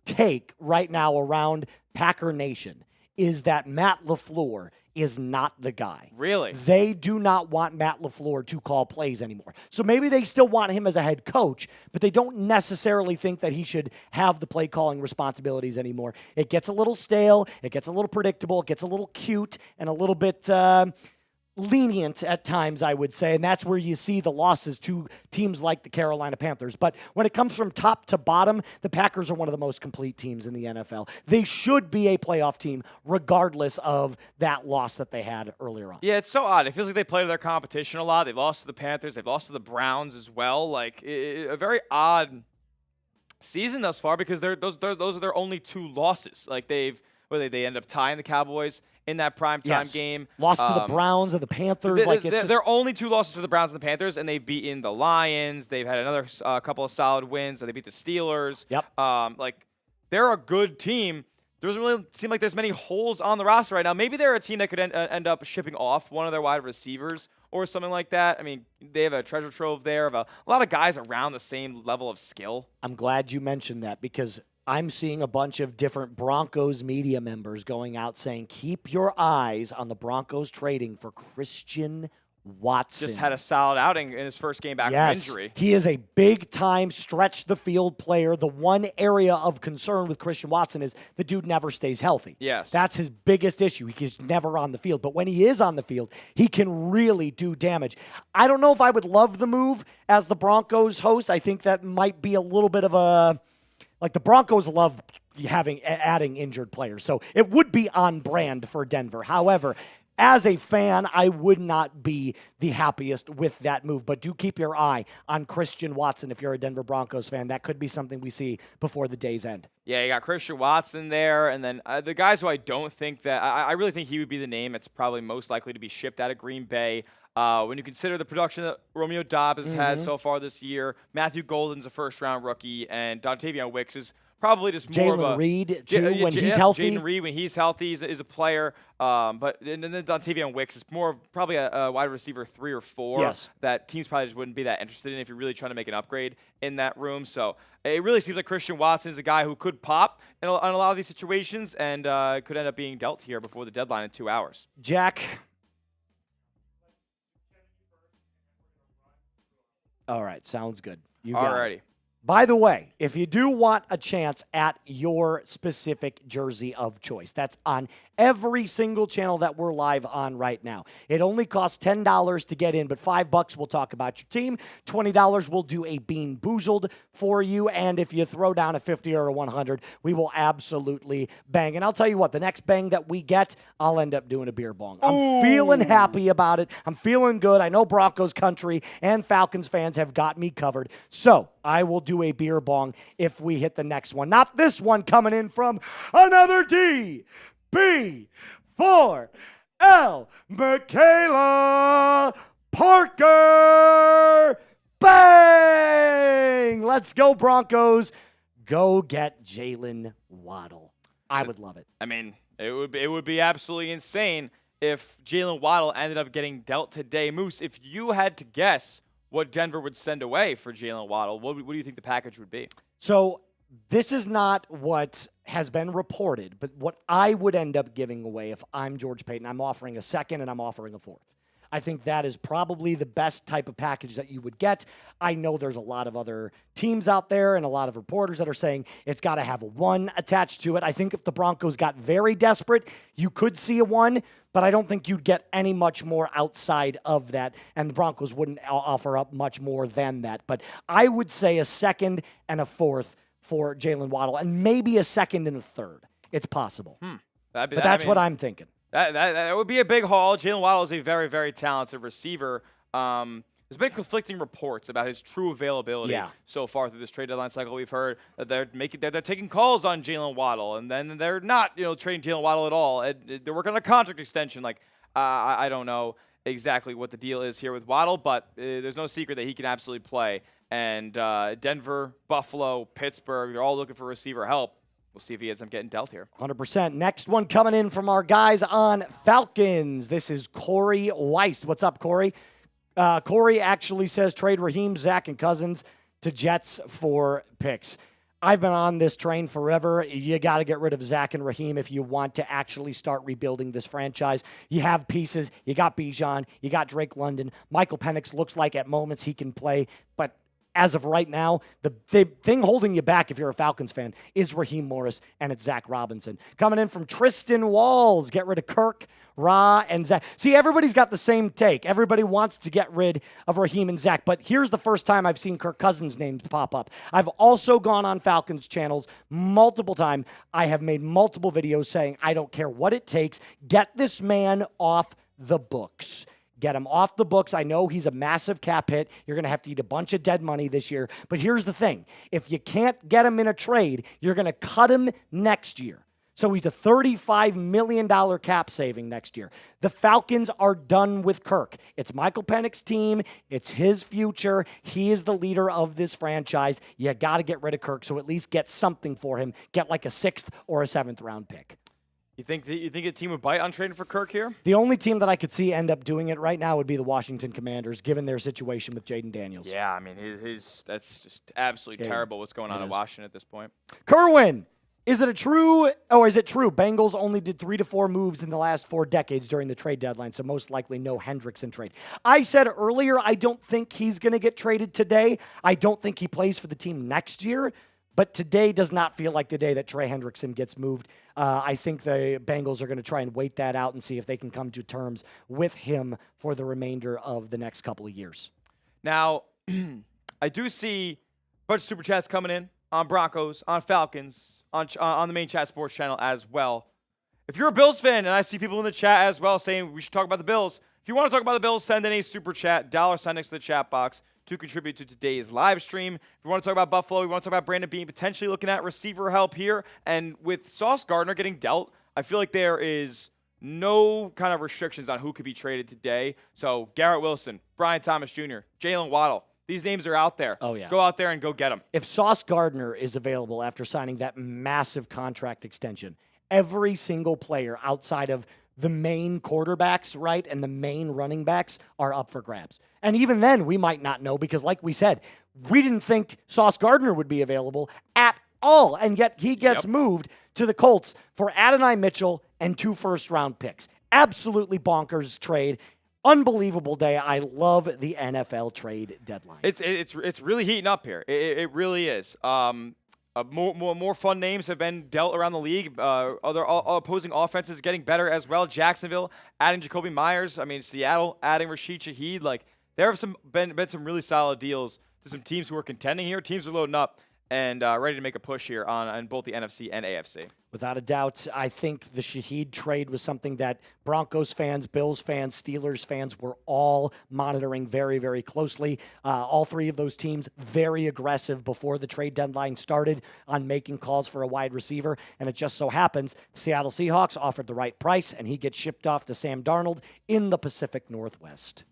B: take right now around Packer Nation is that Matt LaFleur is not the guy.
A: Really?
B: They do not want Matt LaFleur to call plays anymore. So maybe they still want him as a head coach, but they don't necessarily think that he should have the play calling responsibilities anymore. It gets a little stale. It gets a little predictable. It gets a little cute and a little bit lenient at times, I would say, and that's where you see the losses to teams like the Carolina Panthers. But when it comes from top to bottom, the Packers are one of the most complete teams in the NFL. They should be a playoff team regardless of that loss that they had earlier on.
A: Yeah, it's so odd. It feels like they play to their competition a lot. They've lost to the Panthers. They've lost to the Browns as well. Like, a very odd season thus far because those are their only 2 losses. Like, they end up tying the Cowboys in that primetime game.
B: Lost to the Browns and the Panthers.
A: They're only 2 losses to the Browns and the Panthers, and they've beaten the Lions. They've had another couple of solid wins. They beat the Steelers.
B: Yep.
A: They're a good team. There doesn't really seem like there's many holes on the roster right now. Maybe they're a team that could end up shipping off one of their wide receivers or something like that. I mean, they have a treasure trove there of a lot of guys around the same level of skill.
B: I'm glad you mentioned that because I'm seeing a bunch of different Broncos media members going out saying, keep your eyes on the Broncos trading for Christian Watson.
A: Just had a solid outing in his first game back from injury.
B: He is a big-time stretch-the-field player. The one area of concern with Christian Watson is the dude never stays healthy.
A: Yes.
B: That's his biggest issue. He's never on the field. But when he is on the field, he can really do damage. I don't know if I would love the move as the Broncos host. I think that might be a little bit of a... Like, the Broncos love adding injured players, so it would be on brand for Denver. However, as a fan, I would not be the happiest with that move. But do keep your eye on Christian Watson if you're a Denver Broncos fan. That could be something we see before the day's end.
A: Yeah, you got Christian Watson there, and then the guys who I don't think that I really think he would be the name that's probably most likely to be shipped out of Green Bay. When you consider the production that Romeo Doubs has had so far this year, Matthew Golden's a first-round rookie, and Dontavion Wicks is probably just more of a...
B: Jaylen Reed, too, when he's healthy.
A: Jaylen Reed, when he's healthy, is a player. But then Dontavion Wicks is more of probably a wide receiver 3 or 4 that teams probably just wouldn't be that interested in if you're really trying to make an upgrade in that room. So it really seems like Christian Watson is a guy who could pop in a lot of these situations and could end up being dealt here before the deadline in 2 hours.
B: Jack... All right, sounds good. You got
A: Alrighty.
B: By the way, if you do want a chance at your specific jersey of choice, that's on every single channel that we're live on right now. It only costs $10 to get in, but $5 we'll talk about your team. $20 we'll do a Bean Boozled for you, and if you throw down a 50 or a 100, we will absolutely bang. And I'll tell you what, the next bang that we get, I'll end up doing a beer bong. I'm feeling happy about it. I'm feeling good. I know Broncos country and Falcons fans have got me covered, so I will do a beer bong if we hit the next one. Not this one coming in from another DB4L Michaela Parker. Bang! Let's go, Broncos. Go get Jaylen Waddle. I would love it.
A: I mean, it would be absolutely insane if Jaylen Waddle ended up getting dealt today. Moose, if you had to guess what Denver would send away for Jaylen Waddle, what do you think the package would be?
B: So this is not what has been reported, but what I would end up giving away if I'm George Paton. I'm offering a second and I'm offering a fourth. I think that is probably the best type of package that you would get. I know there's a lot of other teams out there and a lot of reporters that are saying it's got to have a 1 attached to it. I think if the Broncos got very desperate, you could see a 1, but I don't think you'd get any much more outside of that, and the Broncos wouldn't offer up much more than that. But I would say a second and a fourth for Jaylen Waddle, and maybe a second and a third. It's possible. But that's what I'm thinking.
A: That would be a big haul. Jaylen Waddle is a very, very talented receiver. There's been conflicting reports about his true availability so far through this trade deadline cycle. We've heard that they're taking calls on Jaylen Waddle, and then they're not, trading Jaylen Waddle at all. They're working on a contract extension. I don't know exactly what the deal is here with Waddle, but there's no secret that he can absolutely play. And Denver, Buffalo, Pittsburgh, they're all looking for receiver help. We'll see if he ends up getting dealt here.
B: 100%. Next one coming in from our guys on Falcons. This is Corey Weist. What's up, Corey? Corey actually says trade Raheem, Zach, and Cousins to Jets for picks. I've been on this train forever. You got to get rid of Zach and Raheem if you want to actually start rebuilding this franchise. You have pieces. You got Bijan. You got Drake London. Michael Penix looks like at moments he can play, but as of right now, the thing holding you back if you're a Falcons fan is Raheem Morris, and it's Zach Robinson. Coming in from Tristan Walls, get rid of Kirk, Ra, and Zach. See, everybody's got the same take. Everybody wants to get rid of Raheem and Zach, but here's the first time I've seen Kirk Cousins' names pop up. I've also gone on Falcons channels multiple times. I have made multiple videos saying, I don't care what it takes, get this man off the books. Get him off the books. I know he's a massive cap hit. You're going to have to eat a bunch of dead money this year. But here's the thing. If you can't get him in a trade, you're going to cut him next year. So he's a $35 million cap saving next year. The Falcons are done with Kirk. It's Michael Penix's team. It's his future. He is the leader of this franchise. You got to get rid of Kirk, so at least get something for him. Get like a 6th or a 7th round pick.
A: You think a team would bite on trading for Kirk here?
B: The only team that I could see end up doing it right now would be the Washington Commanders, given their situation with Jaden Daniels.
A: Yeah, I mean, that's just absolutely terrible what's going on in Washington at this point.
B: Kerwin, is it true Bengals only did 3 to 4 moves in the last 4 decades during the trade deadline, so most likely no Hendrickson trade? I said earlier I don't think he's going to get traded today. I don't think he plays for the team next year. But today does not feel like the day that Trey Hendrickson gets moved. I think the Bengals are going to try and wait that out and see if they can come to terms with him for the remainder of the next couple of years.
A: Now, I do see a bunch of Super Chats coming in on Broncos, on Falcons, on the main chat sports channel as well. If you're a Bills fan, and I see people in the chat as well saying we should talk about the Bills, if you want to talk about the Bills, send in a Super Chat, $sign next to the chat box, to contribute to today's live stream. If you want to talk about Buffalo, we want to talk about Brandon Beane potentially looking at receiver help here. And with Sauce Gardner getting dealt, I feel like there is no kind of restrictions on who could be traded today. So Garrett Wilson, Brian Thomas Jr., Jaylen Waddle, these names are out there.
B: Oh, yeah.
A: Go out there and go get them.
B: If Sauce Gardner is available after signing that massive contract extension, every single player outside of the main quarterbacks, right, and the main running backs are up for grabs. And even then, we might not know because, like we said, we didn't think Sauce Gardner would be available at all, and yet he gets moved to the Colts for Adonai Mitchell and 2 first-round picks. Absolutely bonkers trade. Unbelievable day. I love the NFL trade deadline.
A: It's really heating up here. It really is. More fun names have been dealt around the league. Other opposing offenses getting better as well. Jacksonville adding Jakobi Meyers. I mean, Seattle adding Rashid Shaheed. Like, there have been some really solid deals to some teams who are contending here. Teams are loading up and ready to make a push here on both the NFC and AFC.
B: Without a doubt, I think the Shaheed trade was something that Broncos fans, Bills fans, Steelers fans were all monitoring very, very closely. All three of those teams very aggressive before the trade deadline started on making calls for a wide receiver. And it just so happens the Seattle Seahawks offered the right price, and he gets shipped off to Sam Darnold in the Pacific Northwest.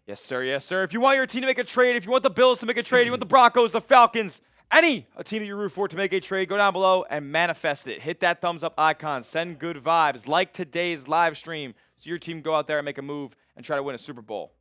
A: Yes, sir. Yes, sir. If you want your team to make a trade, if you want the Bills to make a trade, you want the Broncos, the Falcons, a team that you root for to make a trade, go down below and manifest it. Hit that thumbs up icon. Send good vibes. Like today's live stream so your team go out there and make a move and try to win a Super Bowl.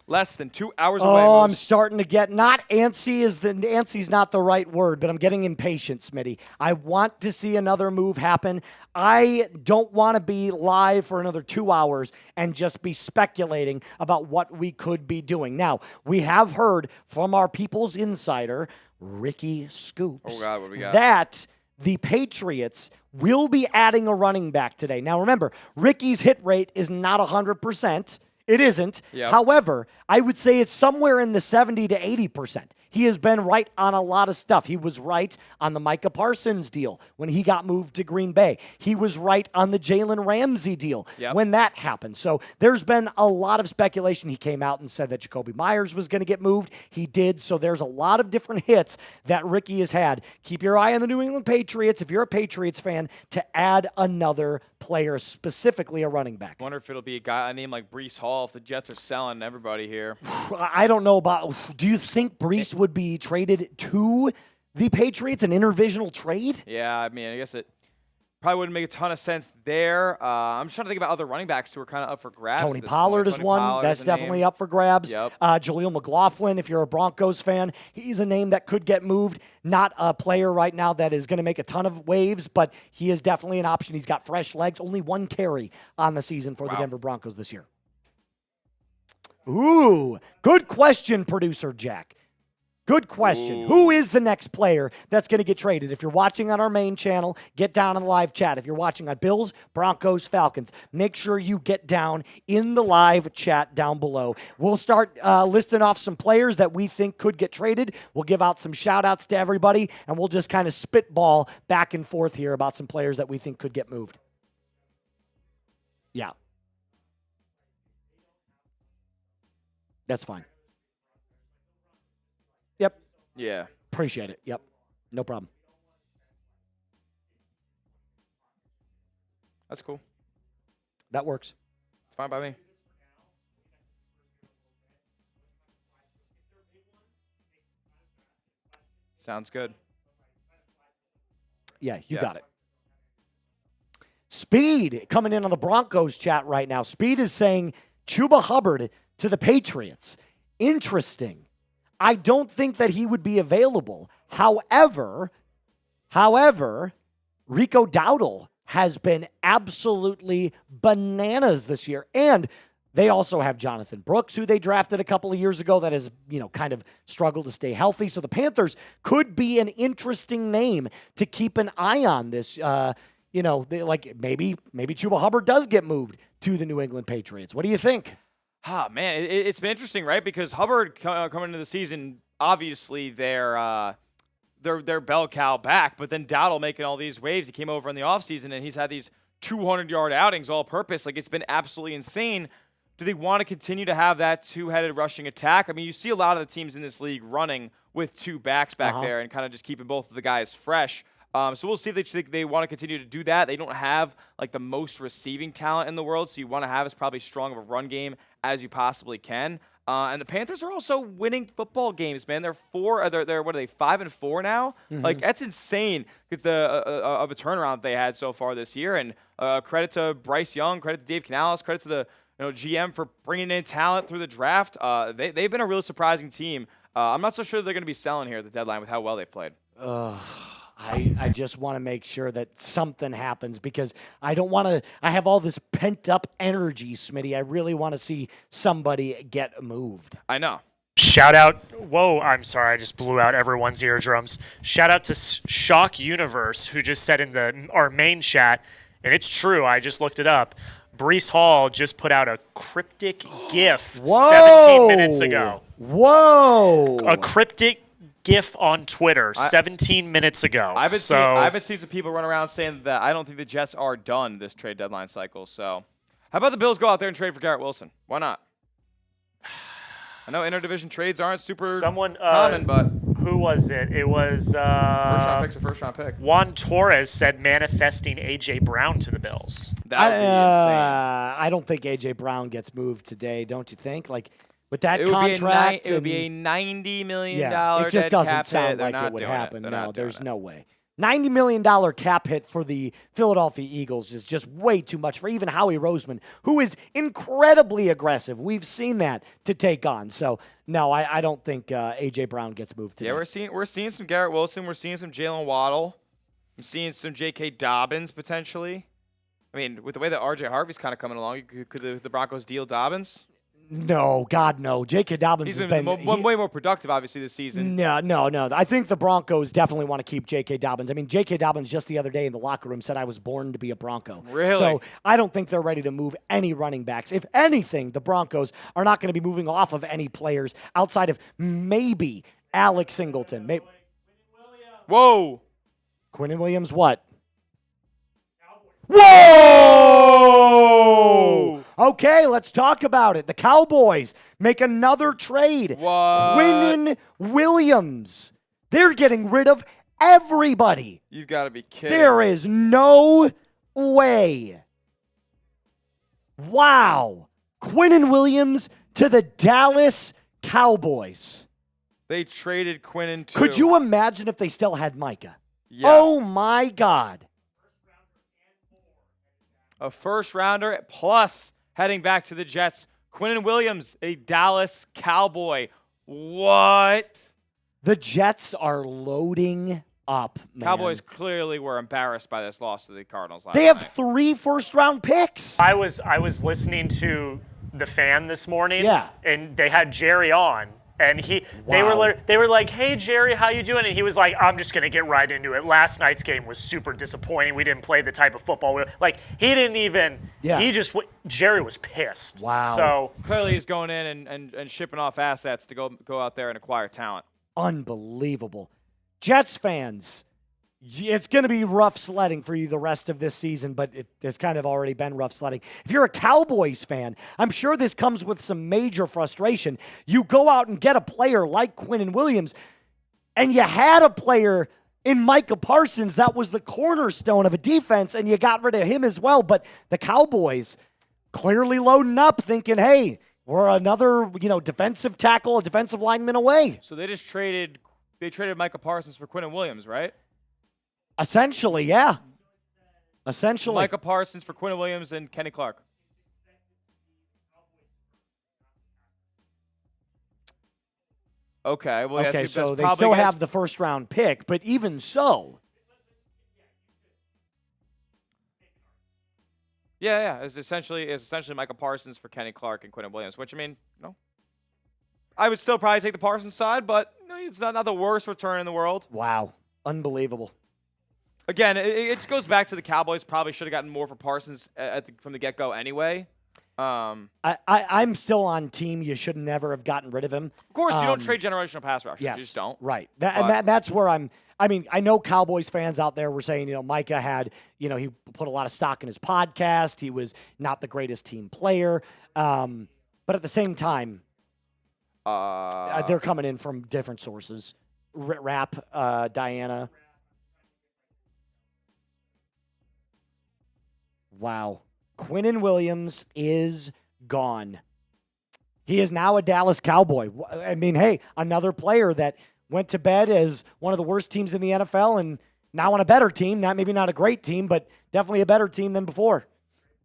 A: Less than 2 hours away.
B: Oh, I'm starting to get not antsy. Antsy's not the right word, but I'm getting impatient, Smitty. I want to see another move happen. I don't want to be live for another 2 hours and just be speculating about what we could be doing. Now, we have heard from our People's Insider, Ricky Scoops,
A: Oh, God, what do we got?
B: that the Patriots will be adding a running back today. Now, remember, Ricky's hit rate is not 100%. It isn't.
A: Yep.
B: However, I would say it's somewhere in the 70 to 80%. He has been right on a lot of stuff. He was right on the Micah Parsons deal when he got moved to Green Bay. He was right on the Jaylen Ramsey deal when that happened. So there's been a lot of speculation. He came out and said that Jakobi Meyers was going to get moved. He did. So there's a lot of different hits that Ricky has had. Keep your eye on the New England Patriots, if you're a Patriots fan, to add another player, specifically a running back.
A: I wonder if it'll be a guy named like Breece Hall if the Jets are selling everybody here.
B: I don't know about. Do you think Breece would be traded to the Patriots, an interdivisional trade?
A: Yeah, I mean, I guess it probably wouldn't make a ton of sense there. I'm just trying to think about other running backs who are kind of up for grabs.
B: Tony Pollard is one that's definitely up for grabs.
A: Yep.
B: Jaleel McLaughlin, if you're a Broncos fan, he's a name that could get moved. Not a player right now that is going to make a ton of waves, but he is definitely an option. He's got fresh legs. Only one carry on the season for the Denver Broncos this year. Ooh, good question, producer Jack. Good question.
A: Ooh.
B: Who is the next player that's going to get traded? If you're watching on our main channel, get down in the live chat. If you're watching on Bills, Broncos, Falcons, make sure you get down in the live chat down below. We'll start listing off some players that we think could get traded. We'll give out some shout-outs to everybody, and we'll just kind of spitball back and forth here about some players that we think could get moved. Yeah. That's fine. Yep.
A: Yeah.
B: Appreciate it. Yep. No problem.
A: That's cool.
B: That works.
A: It's fine by me. Sounds good.
B: Yeah, you got it. Speed coming in on the Broncos chat right now. Speed is saying Chuba Hubbard to the Patriots. Interesting. I don't think that he would be available. However, Rico Dowdle has been absolutely bananas this year. And they also have Jonathan Brooks, who they drafted a couple of years ago that has, kind of struggled to stay healthy. So the Panthers could be an interesting name to keep an eye on this. Maybe Chuba Hubbard does get moved to the New England Patriots. What do you think?
A: Man, it's been interesting, right? Because Hubbard coming into the season, obviously their bell cow back, but then Dowdle making all these waves. He came over in the offseason, and he's had these 200-yard outings all purpose. Like, it's been absolutely insane. Do they want to continue to have that two-headed rushing attack? I mean, you see a lot of the teams in this league running with two backs back there and kind of just keeping both of the guys fresh. So we'll see if they want to continue to do that. They don't have like the most receiving talent in the world, so you want to have as probably strong of a run game as you possibly can. And the Panthers are also winning football games, man. They're 5-4 now?
B: Mm-hmm.
A: Like, that's insane with of a turnaround they had so far this year. And credit to Bryce Young, credit to Dave Canales, credit to the GM for bringing in talent through the draft. They've been a really surprising team. I'm not so sure they're going to be selling here at the deadline with how well they've played.
B: I just want to make sure that something happens because I don't want to. I have all this pent up energy, Smitty. I really want to see somebody get moved.
A: I know.
C: Shout out. Whoa, I'm sorry. I just blew out everyone's eardrums. Shout out to Shock Universe, who just said in our main chat, and it's true, I just looked it up. Brees Hall just put out a cryptic GIF 17 minutes ago.
B: Whoa.
C: A cryptic GIF on Twitter 17 minutes ago.
A: I haven't seen some people run around saying that I don't think the Jets are done this trade deadline cycle. So how about the Bills go out there and trade for Garrett Wilson? Why not? I know interdivision trades aren't super common, but
C: who was it? It was
A: first-round pick's a first-round pick.
C: Juan Torres said manifesting A.J. Brown to the Bills.
A: That would be insane.
B: I don't think A.J. Brown gets moved today, don't you think? Like, with that contract.
A: It would be a $90 million
B: it just
A: dead
B: doesn't
A: cap
B: sound
A: hit. They're
B: like
A: not
B: it would
A: doing
B: happen.
A: They're
B: No,
A: not doing
B: there's
A: it.
B: no way. $90 million cap hit for the Philadelphia Eagles is just way too much for even Howie Roseman, who is incredibly aggressive. We've seen that to take on. So, no, I don't think A.J. Brown gets moved today.
A: Yeah, we're seeing some Garrett Wilson. We're seeing some Jaylen Waddle. I'm seeing some J.K. Dobbins potentially. I mean, with the way that R.J. Harvey's kind of coming along, could the Broncos deal Dobbins?
B: No, God, no. J.K. Dobbins
A: He's
B: has
A: been
B: been
A: way more productive, obviously, this season.
B: No. I think the Broncos definitely want to keep J.K. Dobbins. I mean, J.K. Dobbins just the other day in the locker room said I was born to be a Bronco.
A: Really?
B: So I don't think they're ready to move any running backs. If anything, the Broncos are not going to be moving off of any players outside of maybe Alex Singleton.
A: Whoa.
B: Quinnen Williams what? Whoa! Okay, let's talk about it. The Cowboys make another trade.
A: What?
B: Quinnen Williams. They're getting rid of everybody.
A: You've got to be kidding.
B: There is no way. Wow. Quinnen Williams to the Dallas Cowboys.
A: They traded Quinnen too.
B: Could you imagine if they still had Micah?
A: Yeah.
B: Oh, my God.
A: A first-rounder plus heading back to the Jets. Quinnen Williams, a Dallas Cowboy. What?
B: The Jets are loading up, man.
A: Cowboys clearly were embarrassed by this loss to the Cardinals last
B: They have
A: night.
B: 3 first-round picks.
C: I was listening to The Fan this morning.
B: Yeah.
C: And they had Jerry on. And they
B: Wow.
C: were like, "Hey Jerry, how you doing?" And he was like, "I'm just gonna get right into it. Last night's game was super disappointing. We didn't play the type of football like he didn't even.
B: Yeah.
C: Jerry was pissed.
B: Wow.
C: So
A: Clearly he's going in and shipping off assets to go out there and acquire talent.
B: Unbelievable. Jets fans, it's going to be rough sledding for you the rest of this season, but it's kind of already been rough sledding. If you're a Cowboys fan, I'm sure this comes with some major frustration. You go out and get a player like Quinnen Williams, and you had a player in Micah Parsons that was the cornerstone of a defense, and you got rid of him as well. But the Cowboys clearly loading up, thinking, hey, we're another defensive tackle, a defensive lineman away.
A: So they traded Micah Parsons for Quinnen Williams, right?
B: Essentially, yeah. Essentially.
A: Micah Parsons for Quinnen Williams and Kenny Clark. Okay. Well,
B: okay,
A: that's
B: so they
A: probably
B: still have the first-round pick, but even so.
A: Yeah. It's essentially Micah Parsons for Kenny Clark and Quinnen Williams, which, I mean, I would still probably take the Parsons side, but it's not the worst return in the world.
B: Wow. Unbelievable.
A: Again, it goes back to the Cowboys probably should have gotten more for Parsons from the get-go anyway.
B: I'm still on team. You should never have gotten rid of him.
A: Of course, you don't trade generational pass rushers.
B: Yes,
A: You just don't.
B: Right. That's where I'm. I mean, I know Cowboys fans out there were saying, Micah had, he put a lot of stock in his podcast. He was not the greatest team player. But at the same time, they're coming in from different sources. Rap, Diana. Wow. Quinnen Williams is gone. He is now a Dallas Cowboy. I mean, hey, another player that went to bed as one of the worst teams in the NFL and now on a better team. Maybe not a great team, but definitely a better team than before.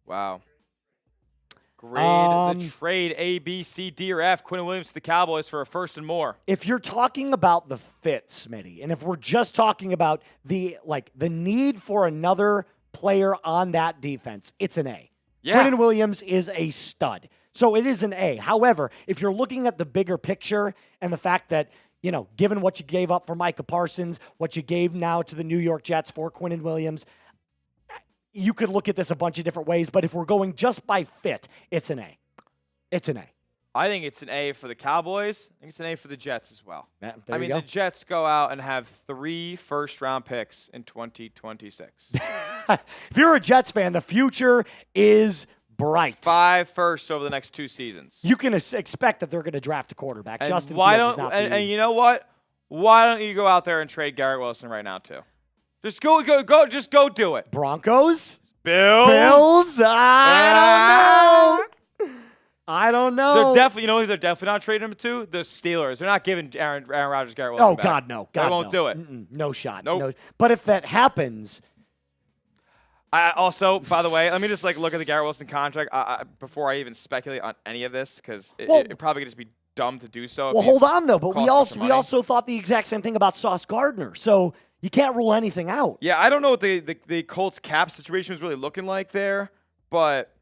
A: Wow. Grade the trade A, B, C, D, or F. Quinnen Williams to the Cowboys for a first and more.
B: If you're talking about the fit, Smitty, and if we're just talking about the need for another player on that defense, it's an A.
A: Yeah.
B: Quinnen Williams is a stud. So it is an A. However, if you're looking at the bigger picture and the fact that, given what you gave up for Micah Parsons, what you gave now to the New York Jets for Quinnen Williams, you could look at this a bunch of different ways, but if we're going just by fit, it's an A. It's an A.
A: I think it's an A for the Cowboys. I think it's an A for the Jets as well.
B: Yeah,
A: the Jets go out and have 3 first-round picks in 2026.
B: If you're a Jets fan, the future is bright.
A: 5 firsts over the next 2 seasons.
B: You can expect that they're going to draft a quarterback.
A: And
B: Justin
A: why
B: Fields is
A: don't
B: not for
A: and
B: you.
A: you know what? Why don't you go out there and trade Garrett Wilson right now too? Just go do it.
B: Broncos?
A: Bills?
B: I don't know.
A: They're definitely, they're definitely not trading him to the Steelers. They're not giving Aaron Rodgers Garrett Wilson back.
B: God, no.
A: They won't do it.
B: No shot.
A: Nope.
B: No. But if that happens,
A: also, by the way, let me just look at the Garrett Wilson contract before I even speculate on any of this, because it probably could just be dumb to do so.
B: Well, hold on though. But we
A: also
B: thought the exact same thing about Sauce Gardner. So you can't rule anything out.
A: Yeah, I don't know what the Colts cap situation is really looking like there, but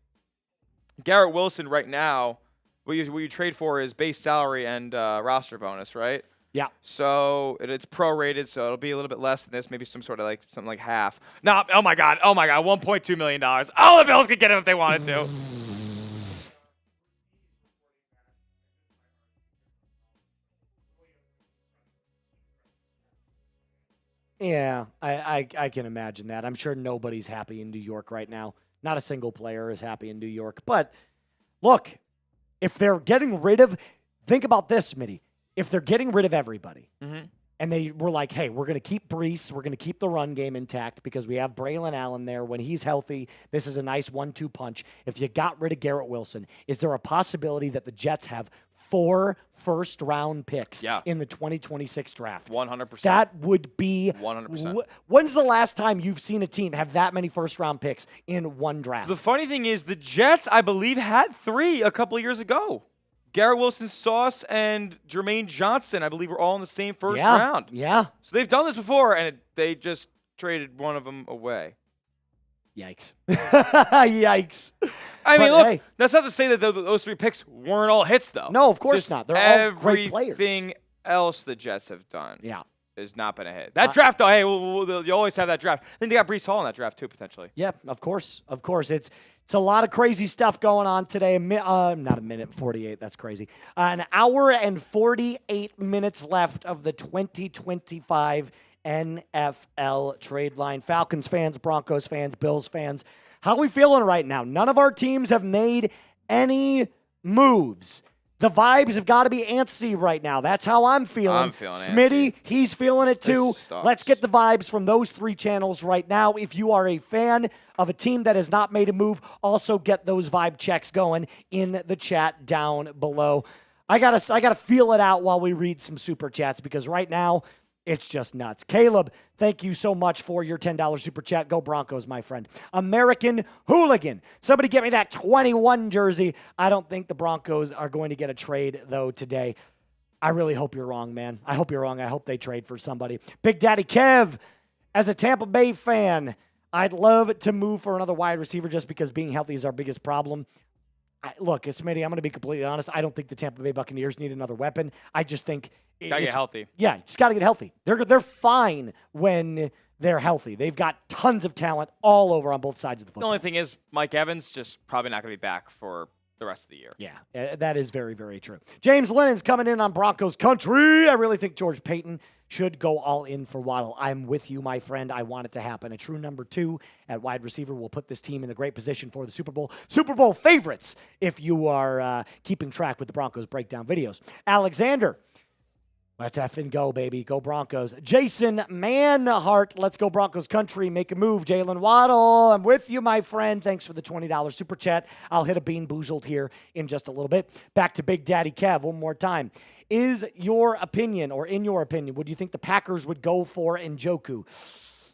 A: Garrett Wilson right now, what you trade for is base salary and roster bonus, right?
B: Yeah.
A: So it's prorated, so it'll be a little bit less than this, maybe something like half. No, oh my God, $1.2 million. Oh, the Bills could get him if they wanted to.
B: Yeah, I can imagine that. I'm sure nobody's happy in New York right now. Not a single player is happy in New York. But look, if they're getting rid of, think about this, Smitty. If they're getting rid of everybody, and they were like, hey, we're going to keep Brees, we're going to keep the run game intact because we have Braylon Allen there. When he's healthy, this is a nice 1-2 punch. If you got rid of Garrett Wilson, is there a possibility that the Jets have 4 first-round picks in the 2026 draft?
A: 100%.
B: That would be
A: 100%.
B: When's the last time you've seen a team have that many first-round picks in one draft?
A: The funny thing is the Jets, I believe, had 3 a couple of years ago. Garrett Wilson, Sauce, and Jermaine Johnson, I believe, were all in the same first round.
B: Yeah.
A: So they've done this before, and they just traded one of them away.
B: Yikes. Yikes.
A: I mean, look, that's not to say that those 3 picks weren't all hits, though.
B: No, of course not. They're all great players.
A: Everything else the Jets have done has not been a hit. That draft, though, hey, you always have that draft. I think they got Brees Hall in that draft, too, potentially.
B: Yeah, of course. Of course. It's a lot of crazy stuff going on today. Not a minute 48. That's crazy. An hour and 48 minutes left of the 2025 NFL trade line. Falcons fans, Broncos fans, Bills fans, how are we feeling right now? None of our teams have made any moves. The vibes have got to be antsy right now. That's how I'm feeling.
A: I'm feeling
B: Smitty,
A: antsy.
B: he's feeling it too. Let's get the vibes from those 3 channels right now. If you are a fan of a team that has not made a move, also get those vibe checks going in the chat down below. I gotta feel it out while we read some super chats because right now it's just nuts. Caleb, thank you so much for your $10 super chat. Go Broncos, my friend. American Hooligan. Somebody get me that 21 jersey. I don't think the Broncos are going to get a trade, though, today. I really hope you're wrong, man. I hope you're wrong. I hope they trade for somebody. Big Daddy Kev, as a Tampa Bay fan, I'd love to move for another wide receiver just because being healthy is our biggest problem. Look, Smitty, I'm going to be completely honest. I don't think the Tampa Bay Buccaneers need another weapon. I just think
A: Gotta get healthy.
B: Yeah, just got to get healthy. They're fine when they're healthy. They've got tons of talent all over on both sides of the football.
A: The only thing is Mike Evans just probably not going to be back for the rest of the year.
B: Yeah, that is very, very true. James Lennon's coming in on Broncos country. I really think George Payton should go all in for Waddle. I'm with you, my friend. I want it to happen. A true number 2 at wide receiver will put this team in a great position for the Super Bowl. Super Bowl favorites if you are keeping track with the Broncos breakdown videos. Alexander, let's effing go, baby. Go Broncos. Jason Manhart, let's go Broncos country. Make a move. Jaylen Waddle, I'm with you, my friend. Thanks for the $20 super chat. I'll hit a bean boozled here in just a little bit. Back to Big Daddy Kev one more time. In your opinion, would you think the Packers would go for Njoku?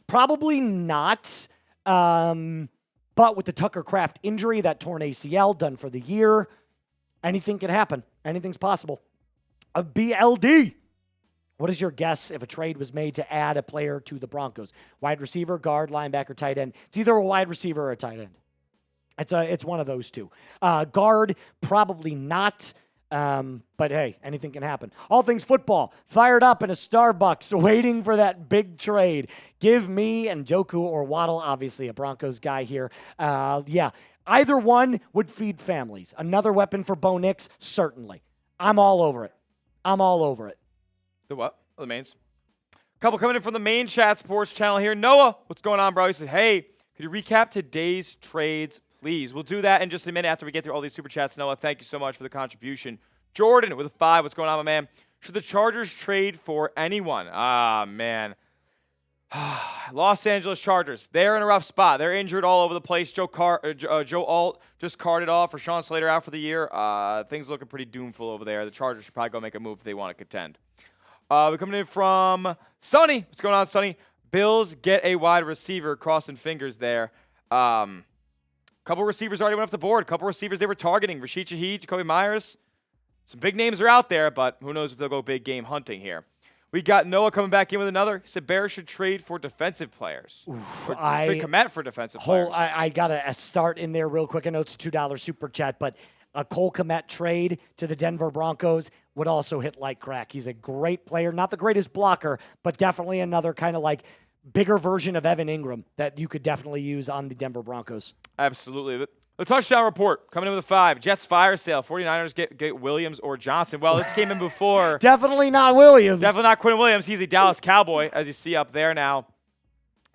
B: Probably not. But with the Tucker Kraft injury, that torn ACL, done for the year, anything can happen. Anything's possible. A BLD. What is your guess if a trade was made to add a player to the Broncos? Wide receiver, guard, linebacker, tight end. It's either a wide receiver or a tight end. It's one of those two. Guard, probably not. But hey, anything can happen. All things football, fired up in a Starbucks, waiting for that big trade. Give me and Joku or Waddle, obviously a Broncos guy here. Yeah, either one would feed families. Another weapon for Bo Nix, certainly. I'm all over it.
A: The what? Oh, the mains. Couple coming in from the main chat sports channel here. Noah, what's going on, bro? He said, hey, could you recap today's trades, please? We'll do that in just a minute after we get through all these super chats. Noah, thank you so much for the contribution. Jordan with a 5. What's going on, my man? Should the Chargers trade for anyone? Ah, man. Los Angeles Chargers. They're in a rough spot. They're injured all over the place. Joe Alt just carted off. Rashawn Slater out for the year. Things looking pretty doomful over there. The Chargers should probably go make a move if they want to contend. We're coming in from Sonny. What's going on, Sonny? Bills get a wide receiver. Crossing fingers there. Couple receivers already went off the board. Couple receivers they were targeting. Rashid Shaheed, Jakobi Meyers. Some big names are out there, but who knows if they'll go big game hunting here. We got Noah coming back in with another. He said Bears should trade for defensive players. Trade Komet for defensive players.
B: I got to start in there real quick. I know it's a $2 super chat, but a Cole Kmet trade to the Denver Broncos would also hit like crack. He's a great player. Not the greatest blocker, but definitely another kind of like bigger version of Evan Ingram that you could definitely use on the Denver Broncos.
A: Absolutely. The touchdown report coming in with a 5. Jets fire sale. 49ers get Williams or Johnson. Well, this came in before.
B: Definitely not Williams.
A: Definitely not Quinnen Williams. He's a Dallas Cowboy, as you see up there now.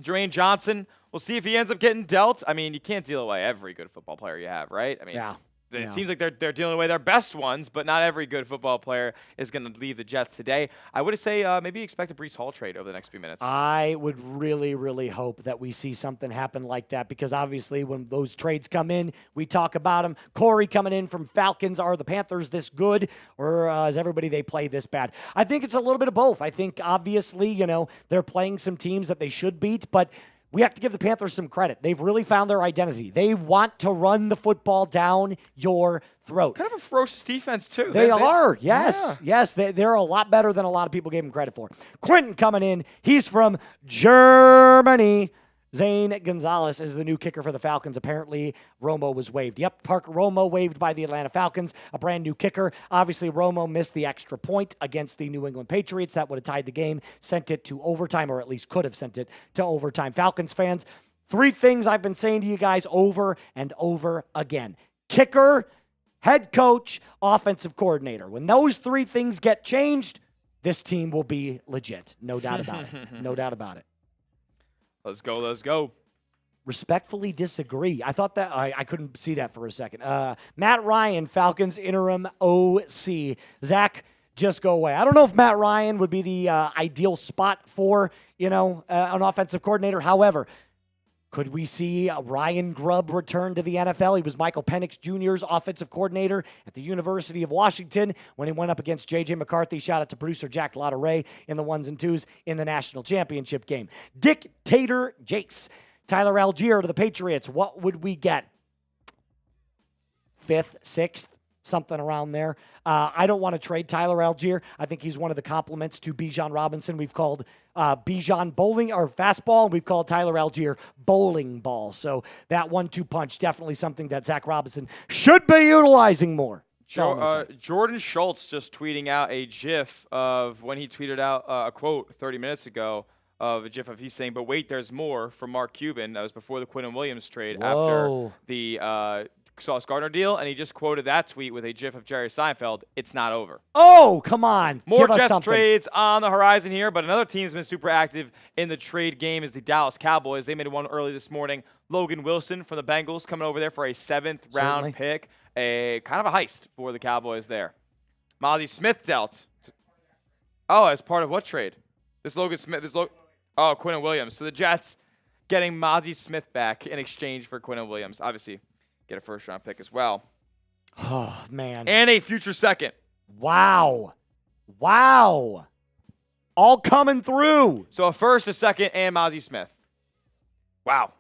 A: Jermaine Johnson, we'll see if he ends up getting dealt. I mean, you can't deal away every good football player you have, right? I mean,
B: yeah.
A: It seems like they're dealing away their best ones, but not every good football player is going to leave the Jets today. I would say maybe expect a Breece Hall trade over the next few minutes.
B: I would really, really hope that we see something happen like that because obviously when those trades come in, we talk about them. Corey coming in from Falcons. Are the Panthers this good or is everybody they play this bad? I think it's a little bit of both. I think obviously, they're playing some teams that they should beat, but we have to give the Panthers some credit. They've really found their identity. They want to run the football down your throat.
A: Kind of a ferocious defense, too.
B: They are, yes. Yeah. Yes, they're a lot better than a lot of people gave them credit for. Quentin coming in. He's from Germany. Zane Gonzalez is the new kicker for the Falcons. Apparently, Romo was waived. Yep, Parker Romo waived by the Atlanta Falcons, a brand new kicker. Obviously, Romo missed the extra point against the New England Patriots. That would have tied the game, sent it to overtime, or at least could have sent it to overtime. Falcons fans, 3 things I've been saying to you guys over and over again. Kicker, head coach, offensive coordinator. When those 3 things get changed, this team will be legit. No doubt about it. No doubt about it.
A: Let's go.
B: Respectfully disagree. I thought that I couldn't see that for a second. Matt Ryan, Falcons interim OC. Zach, just go away. I don't know if Matt Ryan would be the ideal spot for an offensive coordinator. However, could we see Ryan Grubb return to the NFL? He was Michael Penix Jr.'s offensive coordinator at the University of Washington when he went up against J.J. McCarthy. Shout out to producer Jack Lottaray in the 1s and 2s in the national championship game. Dictator Jace. Tyler Algier to the Patriots. What would we get? 5th, 6th? Something around there. I don't want to trade Tyler Algier. I think he's one of the compliments to Bijan Robinson. We've called Bijan bowling or fastball. We've called Tyler Algier bowling ball. So that 1-2 punch, definitely something that Zach Robinson should be utilizing more.
A: Jordan Schultz just tweeting out a GIF of when he tweeted out a quote 30 minutes ago of a GIF of he's saying, but wait, there's more from Mark Cuban. That was before the Quinnen Williams trade after the Sauce Gardner deal, and he just quoted that tweet with a GIF of Jerry Seinfeld. It's not over.
B: Oh, come on.
A: More Jets trades on the horizon here, but another team's been super active in the trade game is the Dallas Cowboys. They made one early this morning. Logan Wilson from the Bengals coming over there for a 7th-round pick. A kind of a heist for the Cowboys there. Mozzie Smith dealt. Oh, as part of what trade? Quinnen Williams. So the Jets getting Mozzie Smith back in exchange for Quinnen Williams. Obviously, get a 1st-round pick as well.
B: Oh, man.
A: And a future 2nd.
B: Wow. All coming through.
A: So a 1st, a 2nd, and Mozzie Smith. Wow.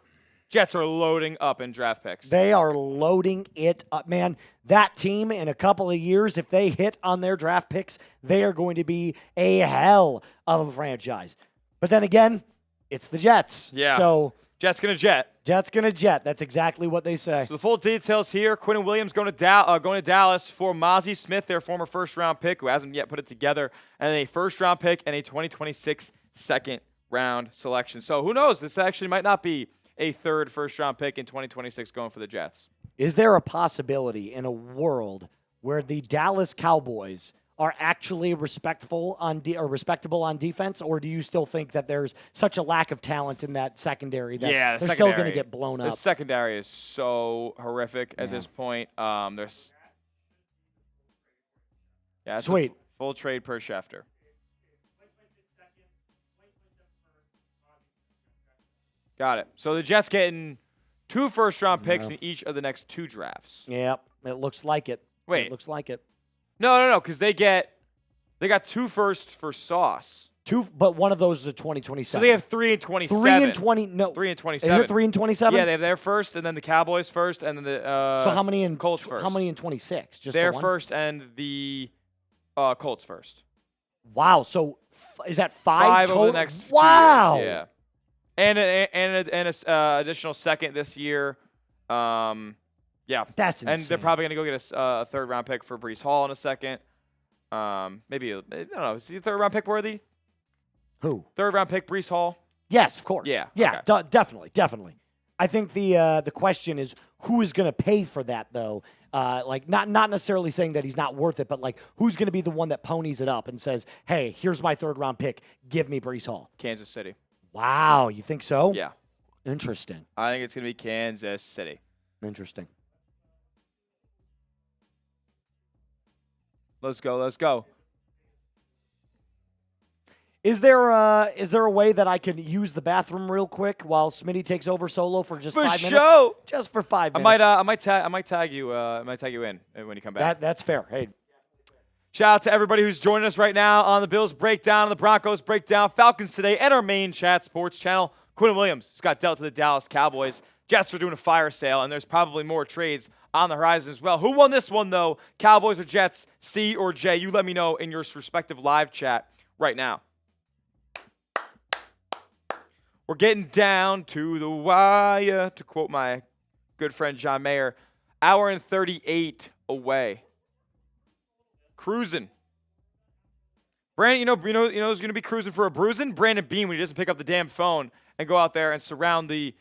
A: Jets are loading up in draft picks.
B: They are loading it up, man. That team in a couple of years, if they hit on their draft picks, they are going to be a hell of a franchise. But then again, it's the Jets.
A: Yeah.
B: So
A: Jets gonna jet.
B: Jets gonna jet. That's exactly what they say.
A: So the full details here: Quinnen Williams going to Dallas for Mozzie Smith, their former first-round pick, who hasn't yet put it together, and a first-round pick and a 2026 second-round selection. So who knows? This actually might not be a third first-round pick in 2026 going for the Jets.
B: Is there a possibility in a world where the Dallas Cowboys are actually respectable on defense, or do you still think that there's such a lack of talent in that secondary that they're still going to get blown up?
A: The secondary is so horrific at this point. There's
B: Sweet.
A: Full trade per Schefter. Got it. So the Jets getting 2 first-round picks in each of the next 2 drafts.
B: Yep, it looks like it.
A: Wait.
B: It looks like it.
A: No, because they got 2 firsts for Sauce.
B: 2, but one of those is a 2027.
A: So they have 3 and 27.
B: 3 and 20. No,
A: 3 and 27.
B: Is it 3 and 27?
A: Yeah, they have their first, and then the Cowboys first, and then the
B: so how many in
A: Colts first?
B: How many in 26? Just
A: their
B: the one?
A: first and the Colts first.
B: Wow. So is that 5
A: 5
B: total?
A: over the next 2
B: wow.
A: years. Yeah. And an additional second this year. Yeah.
B: That's insane.
A: And they're probably going to go get a third-round pick for Breece Hall in a second. Maybe, I don't know. Is he a third-round pick worthy?
B: Who?
A: Third-round pick, Breece Hall?
B: Yes, of course.
A: Yeah.
B: Yeah,
A: Okay.
B: definitely. I think the question is who is going to pay for that, though. Like, not necessarily saying that he's not worth it, but, like, who's going to be the one that ponies it up and says, hey, here's my third-round pick. Give me Breece Hall.
A: Kansas City.
B: Wow, you think so?
A: Yeah.
B: Interesting.
A: I think it's going to be Kansas City.
B: Interesting.
A: Let's go.
B: Is there a way that I can use the bathroom real quick while Smitty takes over solo for just 5 minutes?
A: Show.
B: Just for 5 minutes.
A: I might tag you in when you come back.
B: That's fair. Hey.
A: Shout out to everybody who's joining us right now on the Bills Breakdown, the Broncos Breakdown, Falcons today, and our main chat sports channel. Quinnen Williams just got dealt to the Dallas Cowboys. Jets are doing a fire sale, and there's probably more trades on the horizon as well. Who won this one, though? Cowboys or Jets, C or J? You let me know in your respective live chat right now. We're getting down to the wire, to quote my good friend John Mayer. Hour and 38 away. Cruising. Brandon, you know who's going to be cruising for a bruising? Brandon Bean, when he doesn't pick up the damn phone and go out there and surround the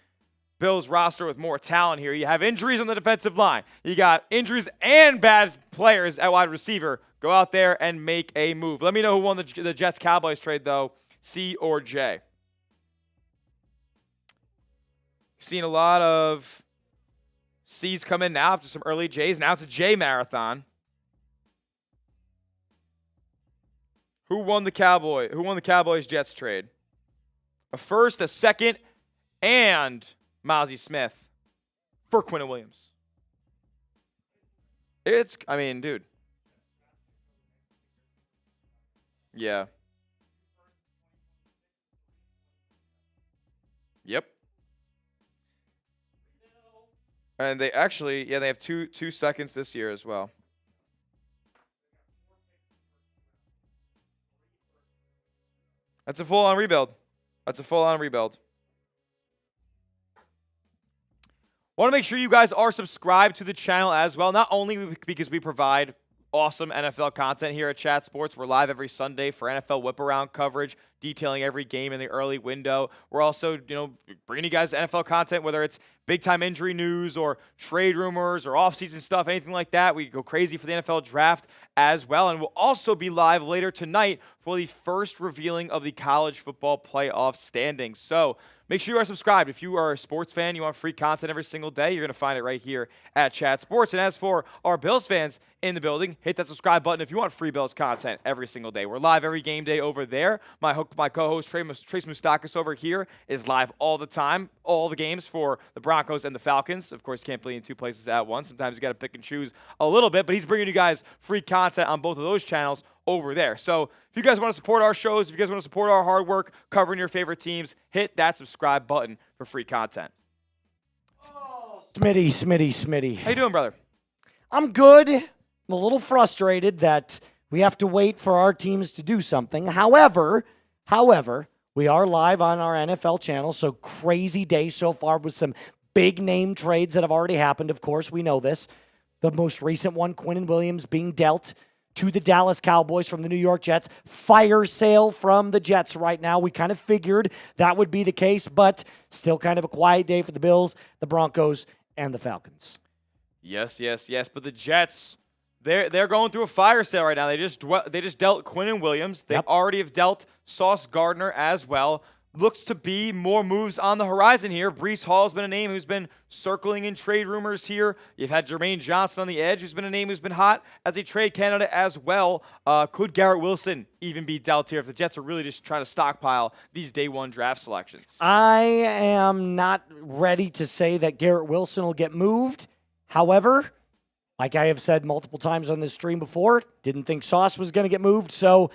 A: Bills roster with more talent here. You have injuries on the defensive line. You got injuries and bad players at wide receiver. Go out there and make a move. Let me know who won the Jets-Cowboys trade, though, C or J. Seen a lot of C's come in now after some early J's. Now it's a J marathon. Who won the Cowboys Jets trade? A first, a second, and Mozzie Smith for Quinnen Williams. Dude. Yeah. Yep. And they actually, they have two seconds this year as well. That's a full-on rebuild. Want to make sure you guys are subscribed to the channel as well, not only because we provide awesome NFL content here at Chat Sports. We're live every Sunday for NFL whip-around coverage, detailing every game in the early window. We're also, bringing you guys NFL content, whether it's big-time injury news or trade rumors or offseason stuff, anything like that. We go crazy for the NFL draft as well. And we'll also be live later tonight for the first revealing of the college football playoff standings. So make sure you are subscribed. If you are a sports fan, you want free content every single day, you're going to find it right here at Chat Sports. And as for our Bills fans in the building, hit that subscribe button if you want free Bills content every single day. We're live every game day over there. My co-host, Trace Moustakis over here, is live all the time, all the games for the Broncos and the Falcons. Of course, can't play in 2 places at once. Sometimes you got to pick and choose a little bit, but he's bringing you guys free content on both of those channels over there. So if you guys want to support our shows, if you guys want to support our hard work covering your favorite teams, hit that subscribe button for free content.
B: Smitty.
A: How you doing, brother?
B: I'm good. I'm a little frustrated that we have to wait for our teams to do something. However, we are live on our NFL channel, so crazy day so far with some big name trades that have already happened. Of course, we know this. The most recent one, Quinnen Williams being dealt to the Dallas Cowboys from the New York Jets. Fire sale from the Jets right now. We kind of figured that would be the case, but still kind of a quiet day for the Bills, the Broncos, and the Falcons.
A: Yes. But the Jets, they're going through a fire sale right now. They just dealt Quinnen Williams. They already have dealt Sauce Gardner as well. Looks to be more moves on the horizon here. Breece Hall's been a name who's been circling in trade rumors here. You've had Jermaine Johnson on the edge, who's been a name who's been hot as a trade candidate as well. Could Garrett Wilson even be dealt here if the Jets are really just trying to stockpile these day one draft selections?
B: I am not ready to say that Garrett Wilson will get moved. However, like I have said multiple times on this stream before, didn't think Sauce was going to get moved, so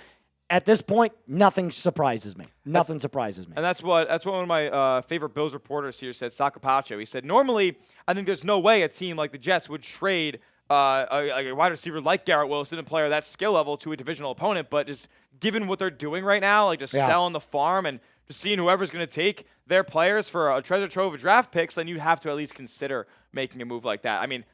B: at this point, nothing surprises me. Nothing surprises me.
A: And that's what one of my favorite Bills reporters here said, Sakapacho. He said, normally, I think there's no way a team like the Jets would trade a wide receiver like Garrett Wilson, a player that skill level, to a divisional opponent. But just given what they're doing right now, like just selling the farm and just seeing whoever's going to take their players for a treasure trove of draft picks, then you have to at least consider making a move like that. I mean,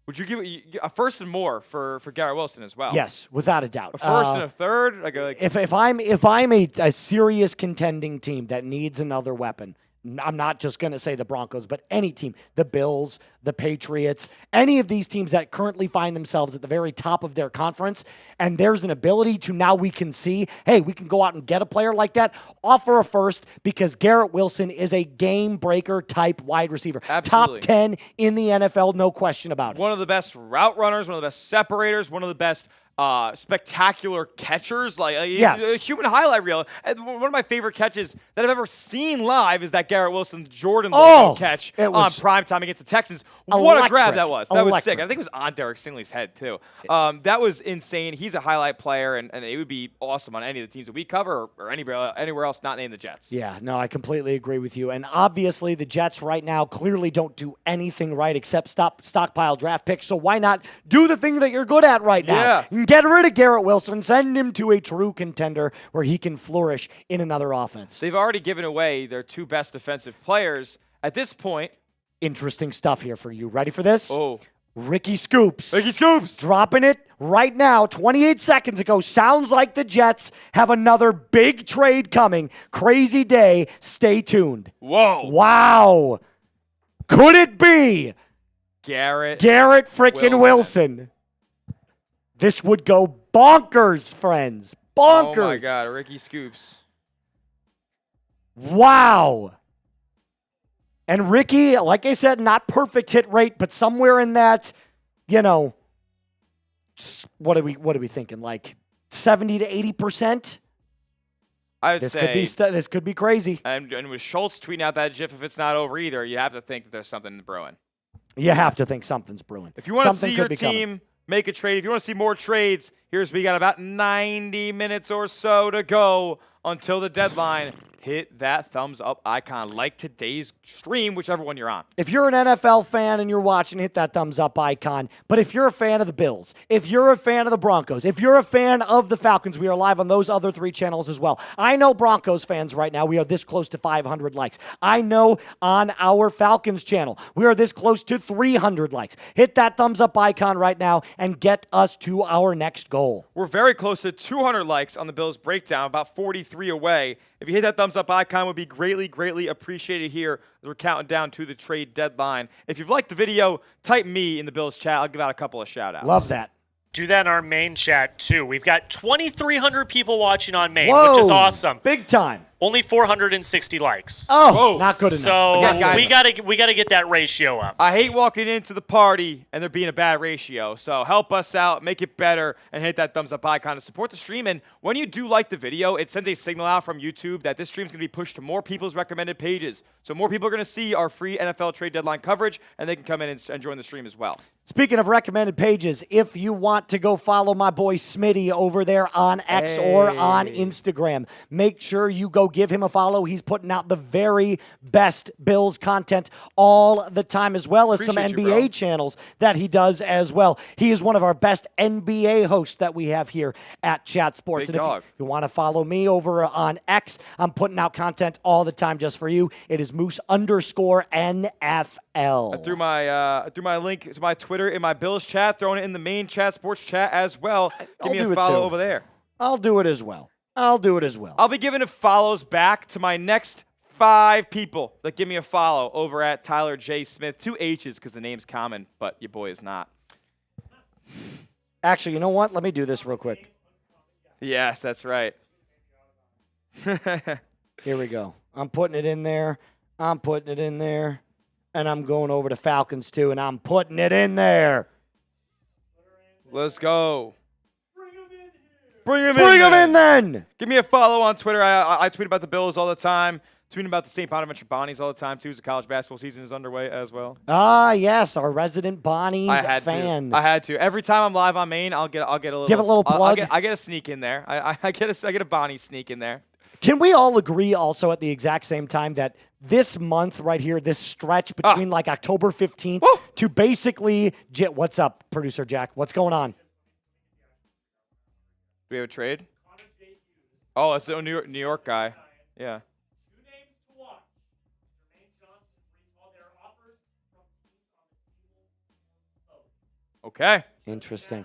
A: would you give a first and more for Garrett Wilson as well?
B: Yes, without a doubt.
A: A first and a third?
B: If I'm a serious contending team that needs another weapon, I'm not just going to say the Broncos, but any team, the Bills, the Patriots, any of these teams that currently find themselves at the very top of their conference, and there's an ability to now we can see, hey, we can go out and get a player like that, offer a first, because Garrett Wilson is a game breaker type wide receiver.
A: Absolutely.
B: Top 10 in the NFL, no question about it.
A: One of the best route runners, one of the best separators, one of the best spectacular catchers, like a human highlight reel. And one of my favorite catches that I've ever seen live is that Garrett Wilson Jordan catch on primetime against the Texans. What a grab that was. That was sick. I think it was on Derek Stingley's head, too. That was insane. He's a highlight player, and it would be awesome on any of the teams that we cover or anywhere else not named the Jets.
B: Yeah, no, I completely agree with you. And obviously, the Jets right now clearly don't do anything right except stockpile draft picks. So why not do the thing that you're good at right now?
A: Yeah.
B: Get rid of Garrett Wilson, send him to a true contender where he can flourish in another offense.
A: They've already given away their two best defensive players. At this point,
B: interesting stuff here for you. Ready for this?
A: Oh.
B: Ricky Scoops.
A: Ricky Scoops.
B: Dropping it right now, 28 seconds ago. Sounds like the Jets have another big trade coming. Crazy day. Stay tuned.
A: Whoa.
B: Wow. Could it be
A: Garrett
B: frickin' Wilson? This would go bonkers, friends. Bonkers.
A: Oh, my God. Ricky Scoops.
B: Wow. And Ricky, like I said, not perfect hit rate, but somewhere in that, what are we thinking? Like 70 to 80%? This could be crazy.
A: And with Schultz tweeting out that GIF, if it's not over either, you have to think that there's something brewing.
B: You have to think something's brewing.
A: If you want to see your team make a trade, if you want to see more trades, we got about 90 minutes or so to go until the deadline. Hit that thumbs up icon, like today's stream, whichever one you're on.
B: If you're an NFL fan and you're watching, hit that thumbs up icon. But if you're a fan of the Bills, if you're a fan of the Broncos, if you're a fan of the Falcons, we are live on those other three channels as well. I know Broncos fans right now, we are this close to 500 likes. I know on our Falcons channel, we are this close to 300 likes. Hit that thumbs up icon right now and get us to our next goal.
A: We're very close to 200 likes on the Bills breakdown, about 43 away. If you hit that thumbs up icon, would be greatly, greatly appreciated here as we're counting down to the trade deadline. If you've liked the video, type me in the Bills chat. I'll give out a couple of shout-outs.
B: Love that.
C: Do that in our main chat, too. We've got 2,300 people watching on main,
B: Whoa,
C: which is awesome.
B: Big time.
C: Only 460 likes.
B: Oh, not good enough.
C: So
A: Again, guys,
C: we gotta get that ratio up.
A: I hate walking into the party and there being a bad ratio. So help us out, make it better, and hit that thumbs up icon to support the stream. And when you do like the video, it sends a signal out from YouTube that this stream is going to be pushed to more people's recommended pages. So more people are going to see our free NFL trade deadline coverage, and they can come in and join the stream as well.
B: Speaking of recommended pages, if you want to go follow my boy Smitty over there on X or on Instagram, make sure you go give him a follow. He's putting out the very best Bills content all the time, as well as some NBA channels that he does as well. He is one of our best NBA hosts that we have here at Chat Sports.
A: Big
B: and
A: dog.
B: if you want to follow me over on X, I'm putting out content all the time just for you. It is Moose_NFL.
A: I threw my link to my Twitter in my Bills chat, throwing it in the main Chat Sports chat as well. Give me a follow over there.
B: I'll do it as well. I'll be giving
A: follows back to my next 5 people that give me a follow over at Tyler J. Smith. 2 H's because the name's common, but your boy is not.
B: Actually, you know what? Let me do this real quick.
A: Yes, that's right.
B: Here we go. I'm putting it in there. And I'm going over to Falcons too, and I'm putting it in there.
A: Let's go.
B: Bring him in then.
A: Give me a follow on Twitter. I tweet about the Bills all the time. Tweeting about the St. Bonaventure Bonnies all the time, too. The college basketball season is underway as well.
B: Ah, yes, our resident Bonnies fan.
A: I had to. Every time I'm live on Maine, I'll get a little.
B: Give a little plug.
A: I get a sneak in there. I get a Bonnie sneak in there.
B: Can we all agree also at the exact same time that this month right here, this stretch between like October 15th to basically, what's up, producer Jack? What's going on?
A: Do we have a trade? Oh, it's the New York guy. Yeah. Okay.
B: Interesting.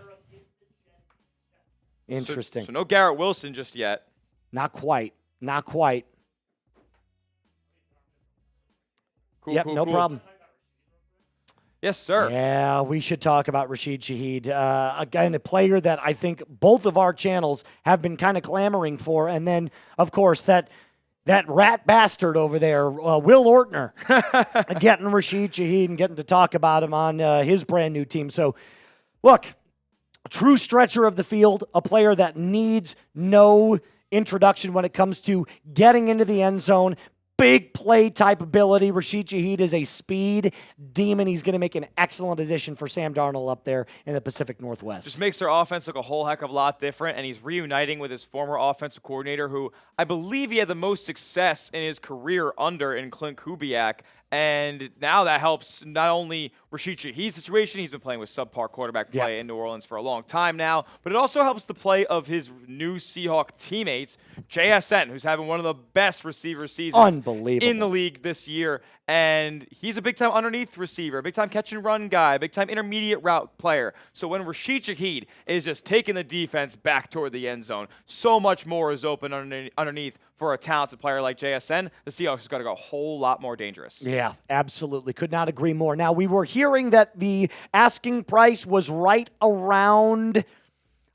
A: So no Garrett Wilson just yet.
B: Not quite.
A: Cool,
B: yep, no problem.
A: Yes, sir.
B: Yeah, we should talk about Rashid Shaheed. Again, a player that I think both of our channels have been kind of clamoring for. And then, of course, that rat bastard over there, Will Ortner, getting Rashid Shaheed and getting to talk about him on his brand new team. So, look, a true stretcher of the field, a player that needs no introduction when it comes to getting into the end zone. Big play type ability. Rashid Shaheed is a speed demon. He's going to make an excellent addition for Sam Darnold up there in the Pacific Northwest.
A: Just makes their offense look a whole heck of a lot different, and he's reuniting with his former offensive coordinator, who I believe he had the most success in his career under in Clint Kubiak. And now that helps not only Rashid Shaheed's situation, he's been playing with subpar quarterback play in New Orleans for a long time now, but it also helps the play of his new Seahawk teammates, JSN, who's having one of the best receiver seasons in the league this year. And he's a big-time underneath receiver, a big-time catch-and-run guy, a big-time intermediate route player. So when Rashid Shaheed is just taking the defense back toward the end zone, so much more is open underneath for a talented player like JSN. The Seahawks has got to go a whole lot more dangerous.
B: Yeah, absolutely. Could not agree more. Now, we were hearing that the asking price was right around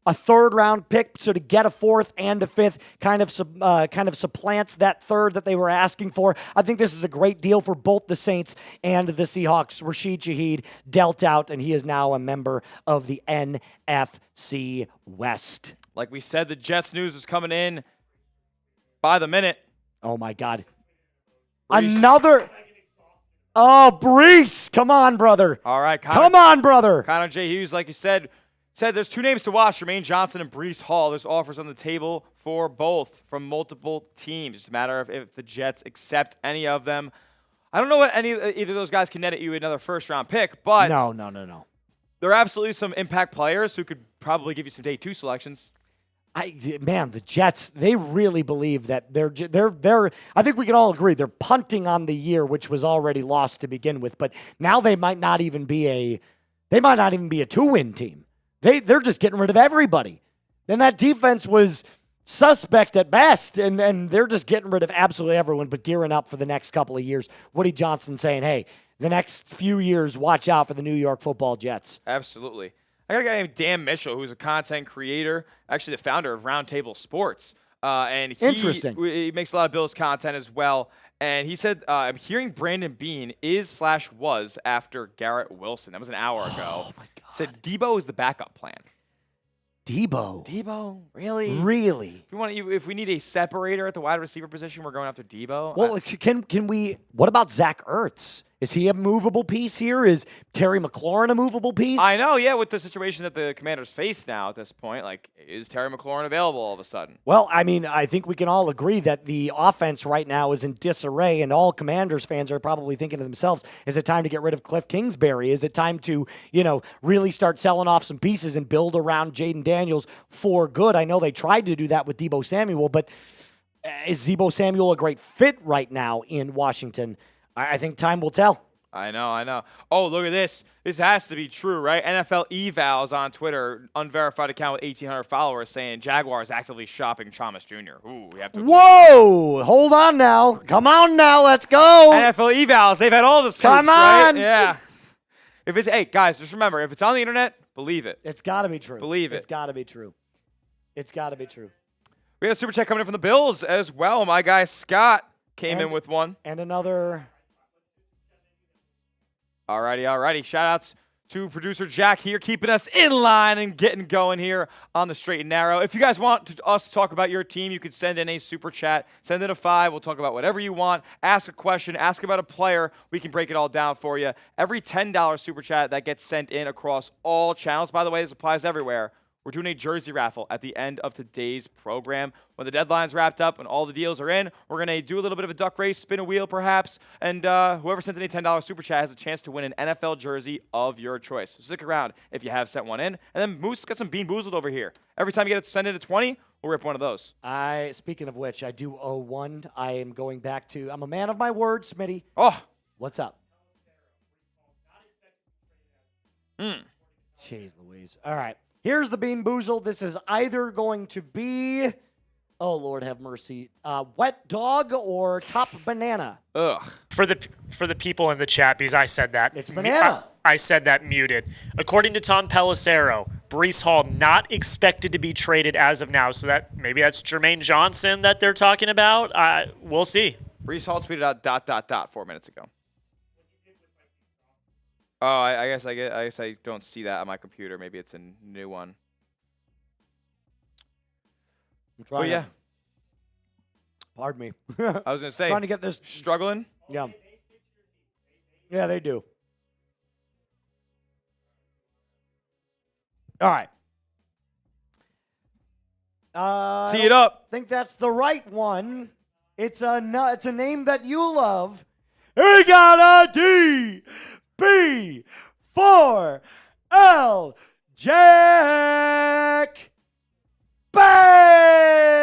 B: a third-round pick, so to get a fourth and a fifth kind of supplants that third that they were asking for. I think this is a great deal for both the Saints and the Seahawks. Rashid Shaheed dealt out, and he is now a member of the NFC West.
A: Like we said, the Jets news is coming in by the minute.
B: Oh, my God. Another... Oh, Brees. Come on, brother.
A: All right.
B: Come on, brother.
A: Connor J. Hughes, like you said there's 2 names to watch, Jermaine Johnson and Brees Hall. There's offers on the table for both from multiple teams. It's a matter of if the Jets accept any of them. I don't know what either of those guys can net at you another first-round pick, but
B: No.
A: There are absolutely some impact players who could probably give you some day 2 selections.
B: The Jets, they really believe that they're I think we can all agree they're punting on the year, which was already lost to begin with, but now they might not even be a 2-win team. They're just getting rid of everybody. And that defense was suspect at best, and they're just getting rid of absolutely everyone, but gearing up for the next couple of years. Woody Johnson saying, hey, the next few years, watch out for the New York Football Jets.
A: Absolutely. I got a guy named Dan Mitchell, who's a content creator, actually the founder of Roundtable Sports. And he makes a lot of Bills content as well. And he said, I'm hearing Brandon Beane is/was after Garrett Wilson. That was an hour ago.
B: Oh, my God.
A: Said Deebo is the backup plan.
B: Deebo?
A: Really?
B: Really?
A: If we need a separator at the wide receiver position, we're going after Deebo.
B: Well, can we – what about Zach Ertz? Is he a movable piece here? Is Terry McLaurin a movable piece?
A: I know, yeah, with the situation that the Commanders face now at this point, like, is Terry McLaurin available all of a sudden?
B: Well, I mean, I think we can all agree that the offense right now is in disarray, and all Commanders fans are probably thinking to themselves, is it time to get rid of Cliff Kingsbury? Is it time to, really start selling off some pieces and build around Jaden Daniels for good? I know they tried to do that with Deebo Samuel, but is Deebo Samuel a great fit right now in Washington? I think time will tell.
A: I know. Oh, look at this. This has to be true, right? NFL evals on Twitter, unverified account with 1,800 followers saying Jaguars actively shopping Thomas Jr. Ooh, we have to.
B: Whoa! Hold on now. Come on now. Let's go.
A: NFL evals. They've had all the scoops,
B: Come on.
A: right? Yeah. Hey, guys, just remember, if it's on the internet, believe it.
B: It's got to be true.
A: Believe it.
B: It's got to be true. It's got to be true.
A: We got a super chat coming in from the Bills as well. My guy Scott came in with one.
B: And another.
A: Alrighty. Shout-outs to producer Jack here, keeping us in line and getting going here on the straight and narrow. If you guys want us to talk about your team, you can send in a super chat. Send in a $5. We'll talk about whatever you want. Ask a question. Ask about a player. We can break it all down for you. Every $10 super chat that gets sent in across all channels, by the way, this applies everywhere. We're doing a jersey raffle at the end of today's program. When the deadline's wrapped up and all the deals are in, we're going to do a little bit of a duck race, spin a wheel perhaps, and whoever sent in a $10 super chat has a chance to win an NFL jersey of your choice. So stick around if you have sent one in. And then Moose got some Bean Boozled over here. Every time you get to send in a 20, we'll rip one of those.
B: Speaking of which, I do owe one. I am going back to, I'm a man of my word, Smitty.
A: Oh.
B: What's up?
A: Jeez
B: Louise. All right. Here's the Bean Boozled. This is either going to be, oh, Lord have mercy, wet dog or top banana.
A: Ugh.
C: For the people in the chat, because I said that.
B: It's banana.
C: I said that muted. According to Tom Pelissero, Breece Hall not expected to be traded as of now. So that maybe that's Jermaine Johnson that they're talking about. We'll see.
A: Breece Hall tweeted out ... 4 minutes ago. Oh, I guess I don't see that on my computer. Maybe it's a new one. But yeah.
B: Pardon me.
A: I was going to say.
B: Trying to get this.
A: Struggling?
B: Yeah. Yeah, they do. All right.
A: Tee it up.
B: I think that's the right one. It's a name that you love. He got a D. B4L Jack Bang!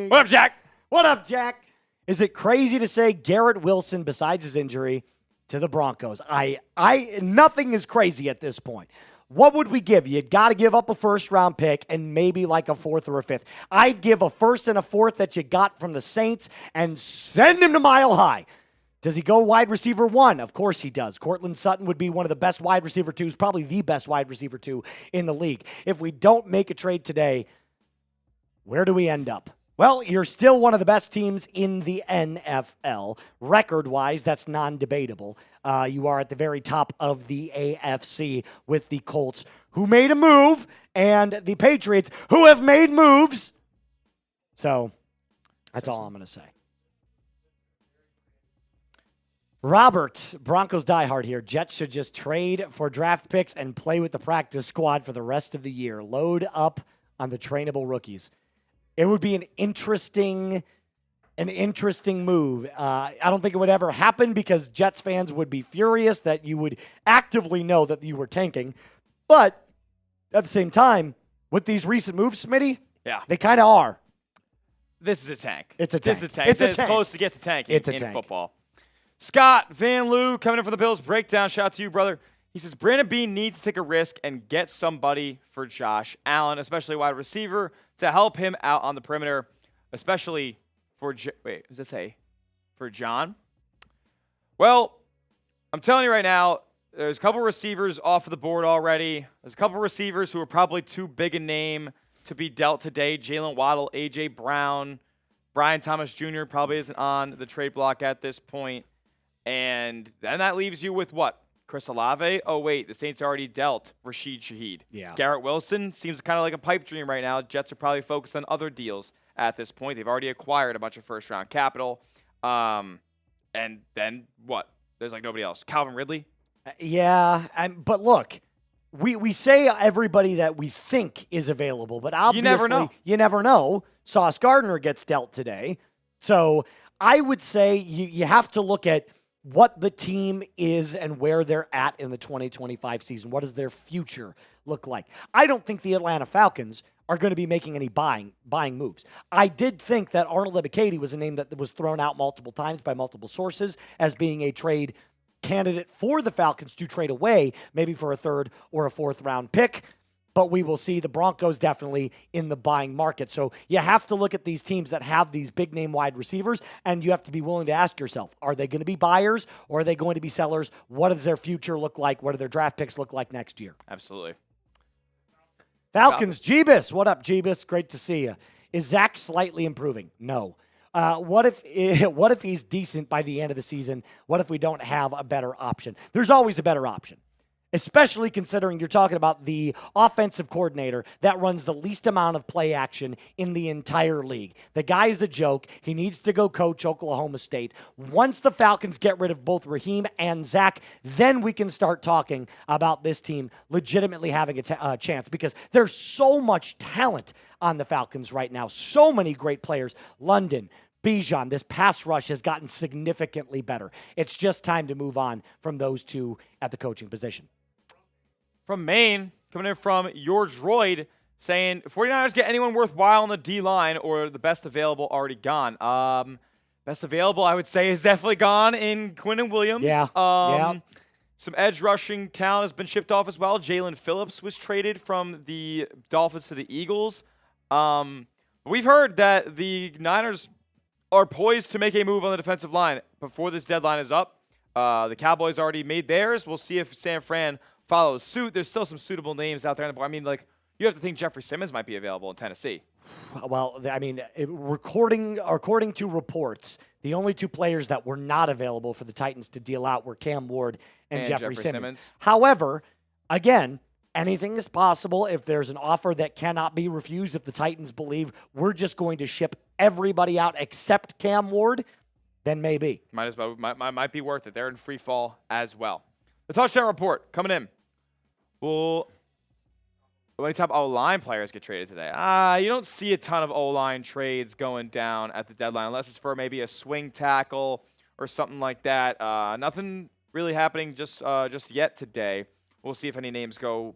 A: What up, Jack?
B: What up, Jack? Is it crazy to say Garrett Wilson, besides his injury, to the Broncos? Nothing is crazy at this point. What would we give? You'd got to give up a first-round pick and maybe like a fourth or a fifth. I'd give a first and a fourth that you got from the Saints and send him to Mile High. Does he go wide receiver 1? Of course he does. Courtland Sutton would be one of the best wide receiver 2s, probably the best wide receiver 2 in the league. If we don't make a trade today, where do we end up? Well, you're still one of the best teams in the NFL. Record-wise, that's non-debatable. You are at the very top of the AFC with the Colts, who made a move, and the Patriots, who have made moves. So that's all I'm going to say. Robert, Broncos diehard here. Jets should just trade for draft picks and play with the practice squad for the rest of the year. Load up on the trainable rookies. It would be an interesting move. I don't think it would ever happen because Jets fans would be furious that you would actively know that you were tanking. But at the same time, with these recent moves, Smitty,
A: yeah,
B: they kind of are.
A: This is a tank.
B: It's a tank.
A: This is a tank.
B: It's a
A: tank.
B: tank.
A: Close to get to tanking
B: It's a
A: in
B: tank.
A: Football. Scott Van Loo coming in for the Bills breakdown. Shout out to you, brother. He says Brandon Beane needs to take a risk and get somebody for Josh Allen, especially wide receiver, to help him out on the perimeter, especially for wait, does it say for John? Well, I'm telling you right now, there's a couple receivers off of the board already. There's a couple receivers who are probably too big a name to be dealt today. Jaylen Waddle, A.J. Brown, Brian Thomas Jr. probably isn't on the trade block at this point. And then that leaves you with what? Chris Olave? Oh, wait, the Saints already dealt Rashid Shaheed.
B: Yeah.
A: Garrett Wilson seems kind of like a pipe dream right now. Jets are probably focused on other deals at this point. They've already acquired a bunch of first-round capital. And then what? There's like nobody else. Calvin Ridley.
B: Yeah, but look, we say everybody that we think is available, but obviously you never know. Sauce Gardner gets dealt today. So I would say you have to look at what the team is and where they're at in the 2025 season. What does their future look like? I don't think the Atlanta Falcons are going to be making any buying moves. I did think that Arnold Ebiketie was a name that was thrown out multiple times by multiple sources as being a trade candidate for the Falcons to trade away, maybe for a third or a fourth round pick. But we will see. The Broncos definitely in the buying market. So you have to look at these teams that have these big name wide receivers, and you have to be willing to ask yourself, are they going to be buyers or are they going to be sellers? What does their future look like? What do their draft picks look like next year?
A: Absolutely.
B: Falcons, Jeebus. What up, Jeebus? Great to see you. Is Zach slightly improving? No. What if he's decent by the end of the season? What if we don't have a better option? There's always a better option, especially considering you're talking about the offensive coordinator that runs the least amount of play action in the entire league. The guy is a joke. He needs to go coach Oklahoma State. Once the Falcons get rid of both Raheem and Zach, then we can start talking about this team legitimately having a chance, because there's so much talent on the Falcons right now. So many great players. London, Bijan, this pass rush has gotten significantly better. It's just time to move on from those two at the coaching position.
A: From Maine, coming in from your droid, saying 49ers get anyone worthwhile on the D-line, or the best available already gone? Best available, I would say, is definitely gone in Quinnen Williams.
B: Yeah.
A: Some edge rushing talent has been shipped off as well. Jaylen Phillips was traded from the Dolphins to the Eagles. We've heard that the Niners are poised to make a move on the defensive line before this deadline is up. The Cowboys already made theirs. We'll see if San Fran follows suit. There's still some suitable names out there. I mean, like, you have to think Jeffrey Simmons might be available in Tennessee.
B: Well, I mean, according to reports, the only two players that were not available for the Titans to deal out were Cam Ward and Jeffrey Simmons. However, again, anything is possible. If there's an offer that cannot be refused, if the Titans believe we're just going to ship everybody out except Cam Ward, then maybe.
A: Might as well. Might be worth it. They're in free fall as well. The touchdown report coming in. Well, how many top O-line players get traded today? You don't see a ton of O-line trades going down at the deadline, unless it's for maybe a swing tackle or something like that. Nothing really happening just yet today. We'll see if any names go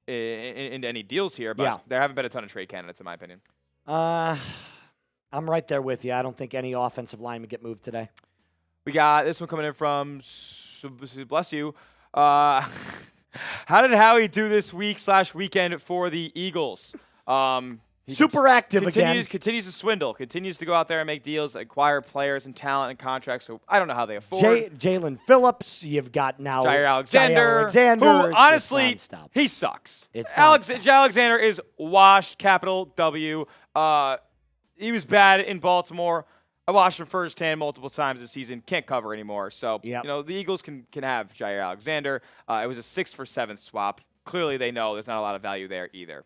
A: into any deals here, but there haven't been a ton of trade candidates, in my opinion.
B: I'm right there with you. I don't think any offensive linemen get moved today.
A: We got this one coming in from, bless you. How did Howie do this week/weekend for the Eagles?
B: Super active again.
A: Continues to swindle. Continues to go out there and make deals, acquire players and talent and contracts. So I don't know how they afford.
B: Jaylen Phillips. You've got now
A: Jair Alexander. Who, honestly, he sucks. Jair Alexander is washed. Capital W. He was bad in Baltimore. I watched him firsthand multiple times this season. Can't cover anymore. So, the Eagles can have Jair Alexander. It was a 6-for-7 swap. Clearly, they know there's not a lot of value there either.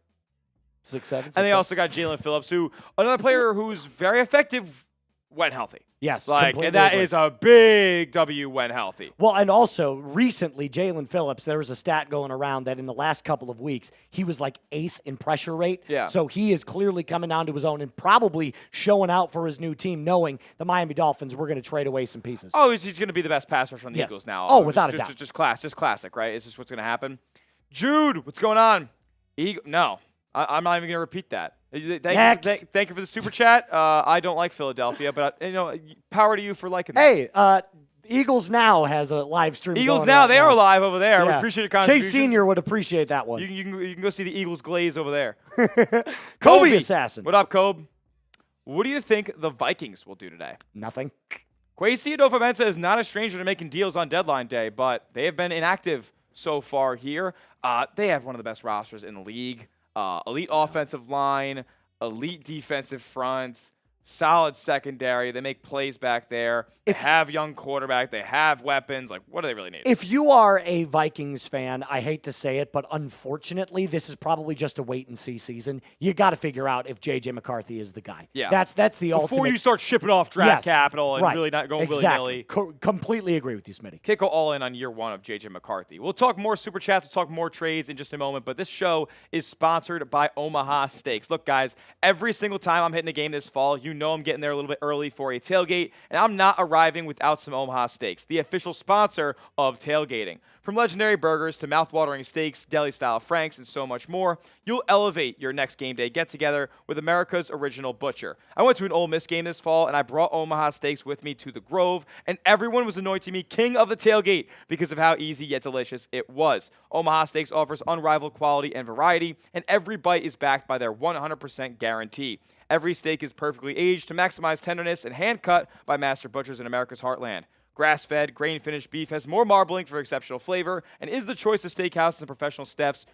B: 6-7.
A: And they also got Jaylen Phillips, who another player who's very effective when healthy.
B: Yes,
A: and that is a big W when healthy.
B: Well, and also recently, Jaylen Phillips, there was a stat going around that in the last couple of weeks, he was like 8th in pressure rate.
A: Yeah.
B: So he is clearly coming down to his own and probably showing out for his new team, knowing the Miami Dolphins were going to trade away some pieces.
A: Oh, he's going to be the best pass rusher on the Eagles now.
B: Oh, without a doubt.
A: Just classic, right? Is this what's going to happen? Jude, what's going on? No, I'm not even going to repeat that. Thank you for the super chat. I don't like Philadelphia, but power to you for liking that.
B: Hey, Eagles Now has a live stream.
A: Eagles Now, they are live over there. We appreciate your contributions.
B: Chase Senior would appreciate that one.
A: You can go see the Eagles glaze over there.
B: Kobe Assassin.
A: What up, Kobe? What do you think the Vikings will do today?
B: Nothing.
A: Kwesi Adofo-Mensah is not a stranger to making deals on deadline day, but they have been inactive so far here. They have one of the best rosters in the league. Elite offensive line, elite defensive front, solid secondary. They make plays back there. They have young quarterback. They have weapons. Like, what do they really need?
B: If you are a Vikings fan, I hate to say it, but unfortunately, this is probably just a wait-and-see season. You got to figure out if J.J. McCarthy is the guy.
A: Yeah.
B: That's the ultimate.
A: Before you start shipping off draft capital and really not going willy-nilly.
B: Completely agree with you, Smitty.
A: Can't go all in on year one of J.J. McCarthy. We'll talk more Super Chats. We'll talk more trades in just a moment, but this show is sponsored by Omaha Steaks. Look, guys, every single time I'm hitting a game this fall, you know I'm getting there a little bit early for a tailgate, and I'm not arriving without some Omaha Steaks, the official sponsor of tailgating. From legendary burgers to mouth-watering steaks, deli-style franks, and so much more, you'll elevate your next game day get-together with America's original butcher. I went to an Ole Miss game this fall, and I brought Omaha Steaks with me to the Grove, and everyone was anointing me king of the tailgate because of how easy yet delicious it was. Omaha Steaks offers unrivaled quality and variety, and every bite is backed by their 100% guarantee. Every steak is perfectly aged to maximize tenderness and hand-cut by master butchers in America's heartland. Grass-fed, grain-finished beef has more marbling for exceptional flavor and is the choice of steakhouses and professional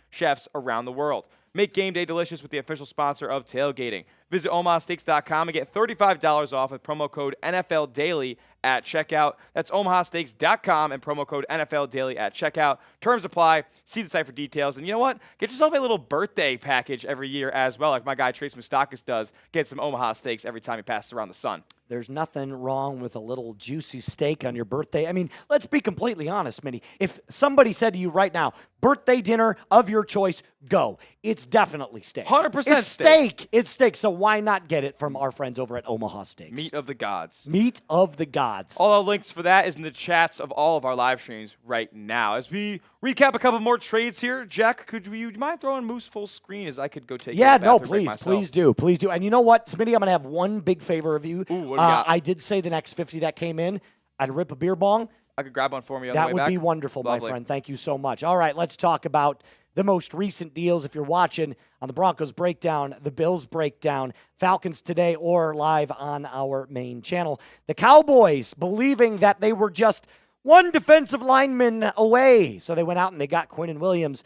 A: chefs around the world. Make game day delicious with the official sponsor of tailgating. Visit omahasteaks.com and get $35 off with promo code NFL Daily at checkout. That's omahasteaks.com and promo code NFL Daily at checkout. Terms apply. See the site for details. And you know what? Get yourself a little birthday package every year as well, like my guy Trace Moustakis does. Get some Omaha Steaks every time he passes around the sun.
B: There's nothing wrong with a little juicy steak on your birthday. I mean, let's be completely honest, Minnie. If somebody said to you right now, birthday dinner of your choice, go. It's definitely steak.
A: 100%
B: it's steak. It's steak. So why not get it from our friends over at Omaha Steaks?
A: Meat of the gods.
B: Meat of the gods.
A: All our links for that is in the chats of all of our live streams right now. As we recap a couple more trades here, Jack, would you mind throwing Moose full screen as I could go take
B: Yeah, no, please do. And you know what, Smitty, I'm going to have one big favor of you.
A: Ooh, what do you got?
B: I did say the next 50 that came in, I'd rip a beer bong.
A: I could grab one for me on
B: that
A: the way back.
B: That would be wonderful,
A: Lovely.
B: my friend. Thank you so much. All right, let's talk about the most recent deals. If you're watching on the Broncos Breakdown, the Bills Breakdown, Falcons Today, or live on our main channel. The Cowboys believing that they were just one defensive lineman away. So they went out and they got Quinnen Williams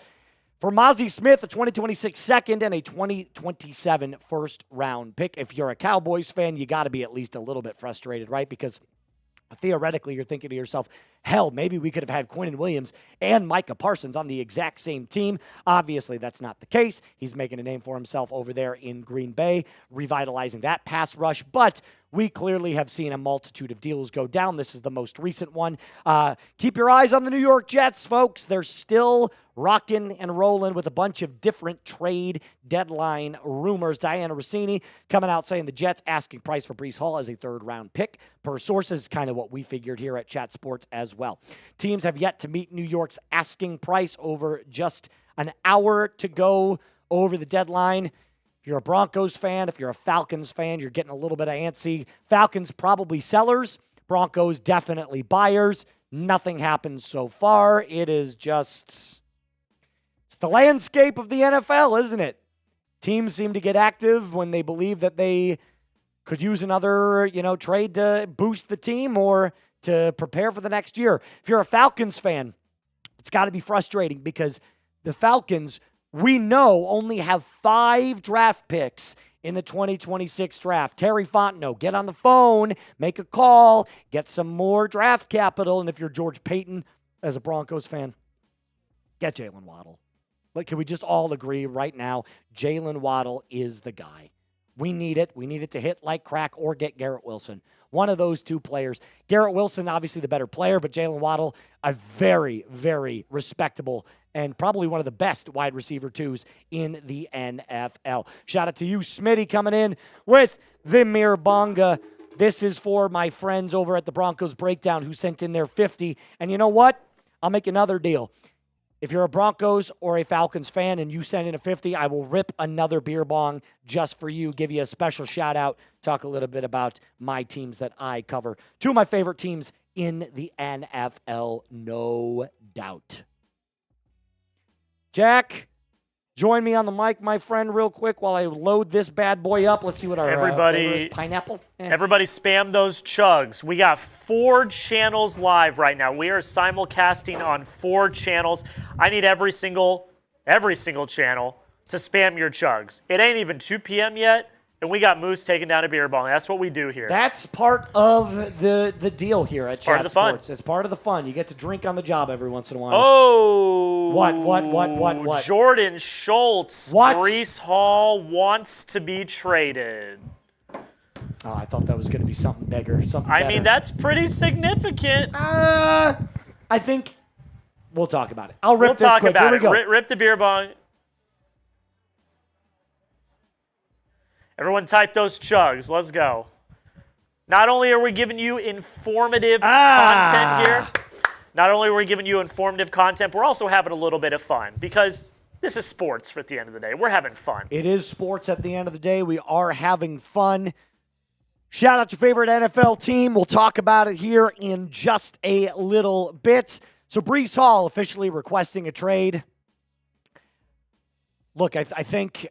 B: for Mozzie Smith, a 2026 second and a 2027 first-round pick. If you're a Cowboys fan, you got to be at least a little bit frustrated, right? Because theoretically, you're thinking to yourself, hell, maybe we could have had Quinnen Williams and Micah Parsons on the exact same team. Obviously, that's not the case. He's making a name for himself over there in Green Bay, revitalizing that pass rush. But we clearly have seen a multitude of deals go down. This is the most recent one. Keep your eyes on the New York Jets, folks. They're still rocking and rolling with a bunch of different trade deadline rumors. Diana Rossini coming out saying the Jets asking price for Breece Hall as a third-round pick. Per sources, kind of what we figured here at Chat Sports as well. Teams have yet to meet New York's asking price over just an hour to go over the deadline. If you're a Broncos fan, if you're a Falcons fan, you're getting a little bit of antsy. Falcons probably sellers. Broncos definitely buyers. Nothing happens so far. It is just... it's the landscape of the NFL, isn't it? Teams seem to get active when they believe that they could use another, trade to boost the team or to prepare for the next year. If you're a Falcons fan, it's got to be frustrating because the Falcons, we know, only have 5 draft picks in the 2026 draft. Terry Fontenot, get on the phone, make a call, get some more draft capital. And if you're George Payton as a Broncos fan, get Jaylen Waddle. Can we just all agree right now, Jaylen Waddle is the guy. We need it. We need it to hit like crack or get Garrett Wilson. One of those two players. Garrett Wilson, obviously the better player, but Jaylen Waddle, a very, very respectable and probably one of the best wide receiver twos in the NFL. Shout out to you, Smitty, coming in with the Mirbonga. This is for my friends over at the Broncos Breakdown who sent in their 50. And you know what? I'll make another deal. If you're a Broncos or a Falcons fan and you send in a 50, I will rip another beer bong just for you, give you a special shout out, talk a little bit about my teams that I cover. 2 of my favorite teams in the NFL, no doubt. Jack, join me on the mic, my friend, real quick while I load this bad boy up. Let's see what our flavor is. Pineapple.
C: Everybody spam those chugs. We got 4 channels live right now. We are simulcasting on 4 channels. I need every single channel to spam your chugs. It ain't even 2 p.m. yet, And we got Moose taking down a beer bong. That's what we do here.
B: That's part of the deal here at
C: part of
B: Chat
C: the fun.
B: Sports. It's part of the fun. You get to drink on the job every once in a while.
C: Oh.
B: What?
C: Jordan Schultz.
B: What?
C: Breece Hall wants to be traded.
B: Oh, I thought that was going to be something bigger, something better.
C: I mean, that's pretty significant.
B: I think we'll talk about it. I'll rip this
C: talk
B: quick.
C: about
B: Here we
C: it.
B: go.
C: Rip the beer bong. Everyone type those chugs. Let's go. Not only are we giving you informative content here, not only are we giving you informative content, we're also having a little bit of fun because this is sports at the end of the day. We're having fun.
B: It is sports at the end of the day. We are having fun. Shout out your favorite NFL team. We'll talk about it here in just a little bit. So Breece Hall officially requesting a trade. Look, I think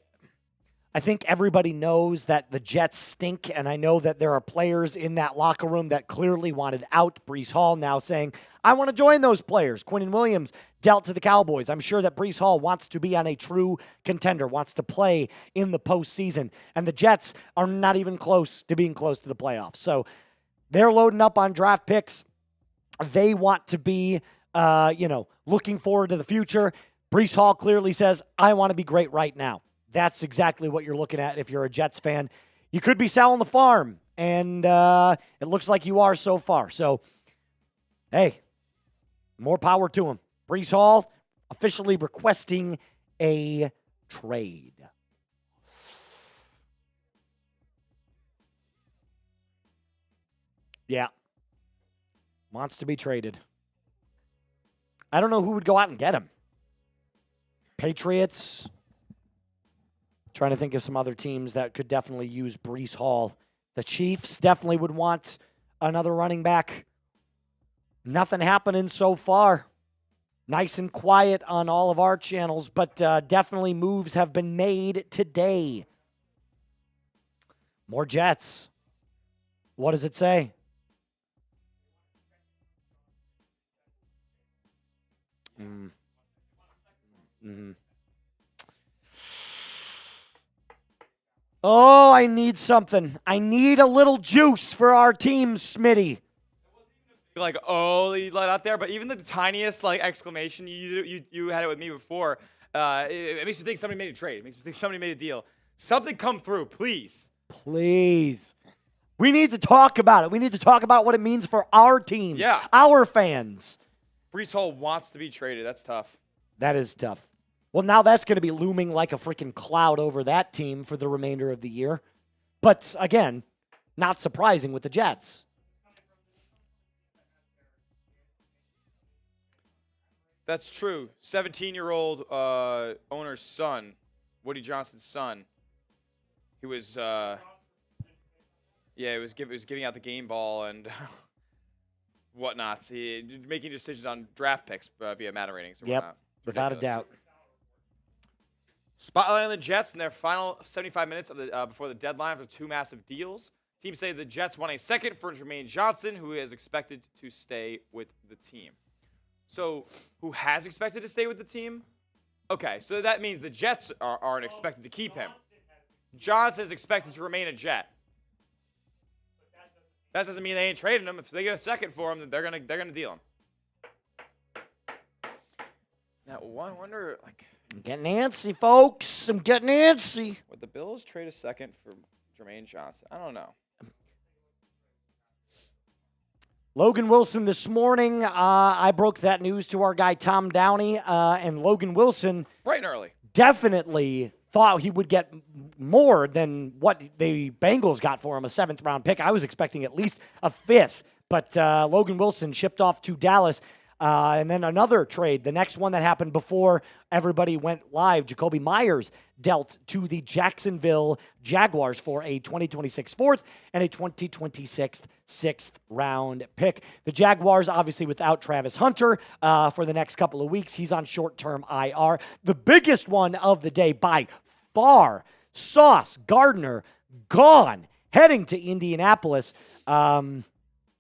B: everybody knows that the Jets stink, and I know that there are players in that locker room that clearly wanted out. Breece Hall now saying, I want to join those players. Quinnen Williams dealt to the Cowboys. I'm sure that Breece Hall wants to be on a true contender, wants to play in the postseason, and the Jets are not even close to being close to the playoffs. So they're loading up on draft picks. They want to be, looking forward to the future. Breece Hall clearly says, I want to be great right now. That's exactly what you're looking at if you're a Jets fan. You could be selling the farm, and it looks like you are so far. So, hey, more power to him. Breece Hall officially requesting a trade. Yeah. Wants to be traded. I don't know who would go out and get him. Patriots. Trying to think of some other teams that could definitely use Breece Hall. The Chiefs definitely would want another running back. Nothing happening so far. Nice and quiet on all of our channels, but definitely moves have been made today. More Jets. What does it say? Oh, I need something. I need a little juice for our team, Smitty.
A: Like, oh, you let out there, but even the tiniest exclamation, you had it with me before. It makes me think somebody made a trade. It makes me think somebody made a deal. Something come through, please.
B: Please. We need to talk about it. We need to talk about what it means for our teams, our fans.
A: Breece Hall wants to be traded. That's tough.
B: That is tough. Well, now that's going to be looming like a freaking cloud over that team for the remainder of the year. But again, not surprising with the Jets.
A: That's true. 17-year-old owner's son, Woody Johnson's son. He was, he was giving out the game ball and whatnot. He making decisions on draft picks via Madden ratings. And whatnot.
B: Without a doubt.
A: Spotlight on the Jets in their final 75 minutes of the before the deadline for two massive deals. Teams say the Jets want a second for Jermaine Johnson, who is expected to stay with the team. So, who has expected to stay with the team? Okay, so that means the Jets aren't expected to keep him. Johnson is expected to remain a Jet. That doesn't mean they ain't trading him. If they get a second for him, then they're gonna deal him. Now, I wonder,
B: I'm getting antsy, folks. I'm getting antsy.
A: would the Bills trade a second for Jermaine Johnson? I don't know.
B: Logan Wilson this morning, I broke that news to our guy Tom Downey, and Logan Wilson
A: Bright and early.
B: definitely thought he would get more than what the Bengals got for him, a 7th-round pick. I was expecting at least a 5th, but Logan Wilson shipped off to Dallas. And then another trade, the next one that happened before everybody went live, Jakobi Meyers dealt to the Jacksonville Jaguars for a 2026 4th and a 2026 6th-round pick. The Jaguars, obviously without Travis Hunter for the next couple of weeks. He's on short-term IR. The biggest one of the day by far, Sauce Gardner, gone, heading to Indianapolis.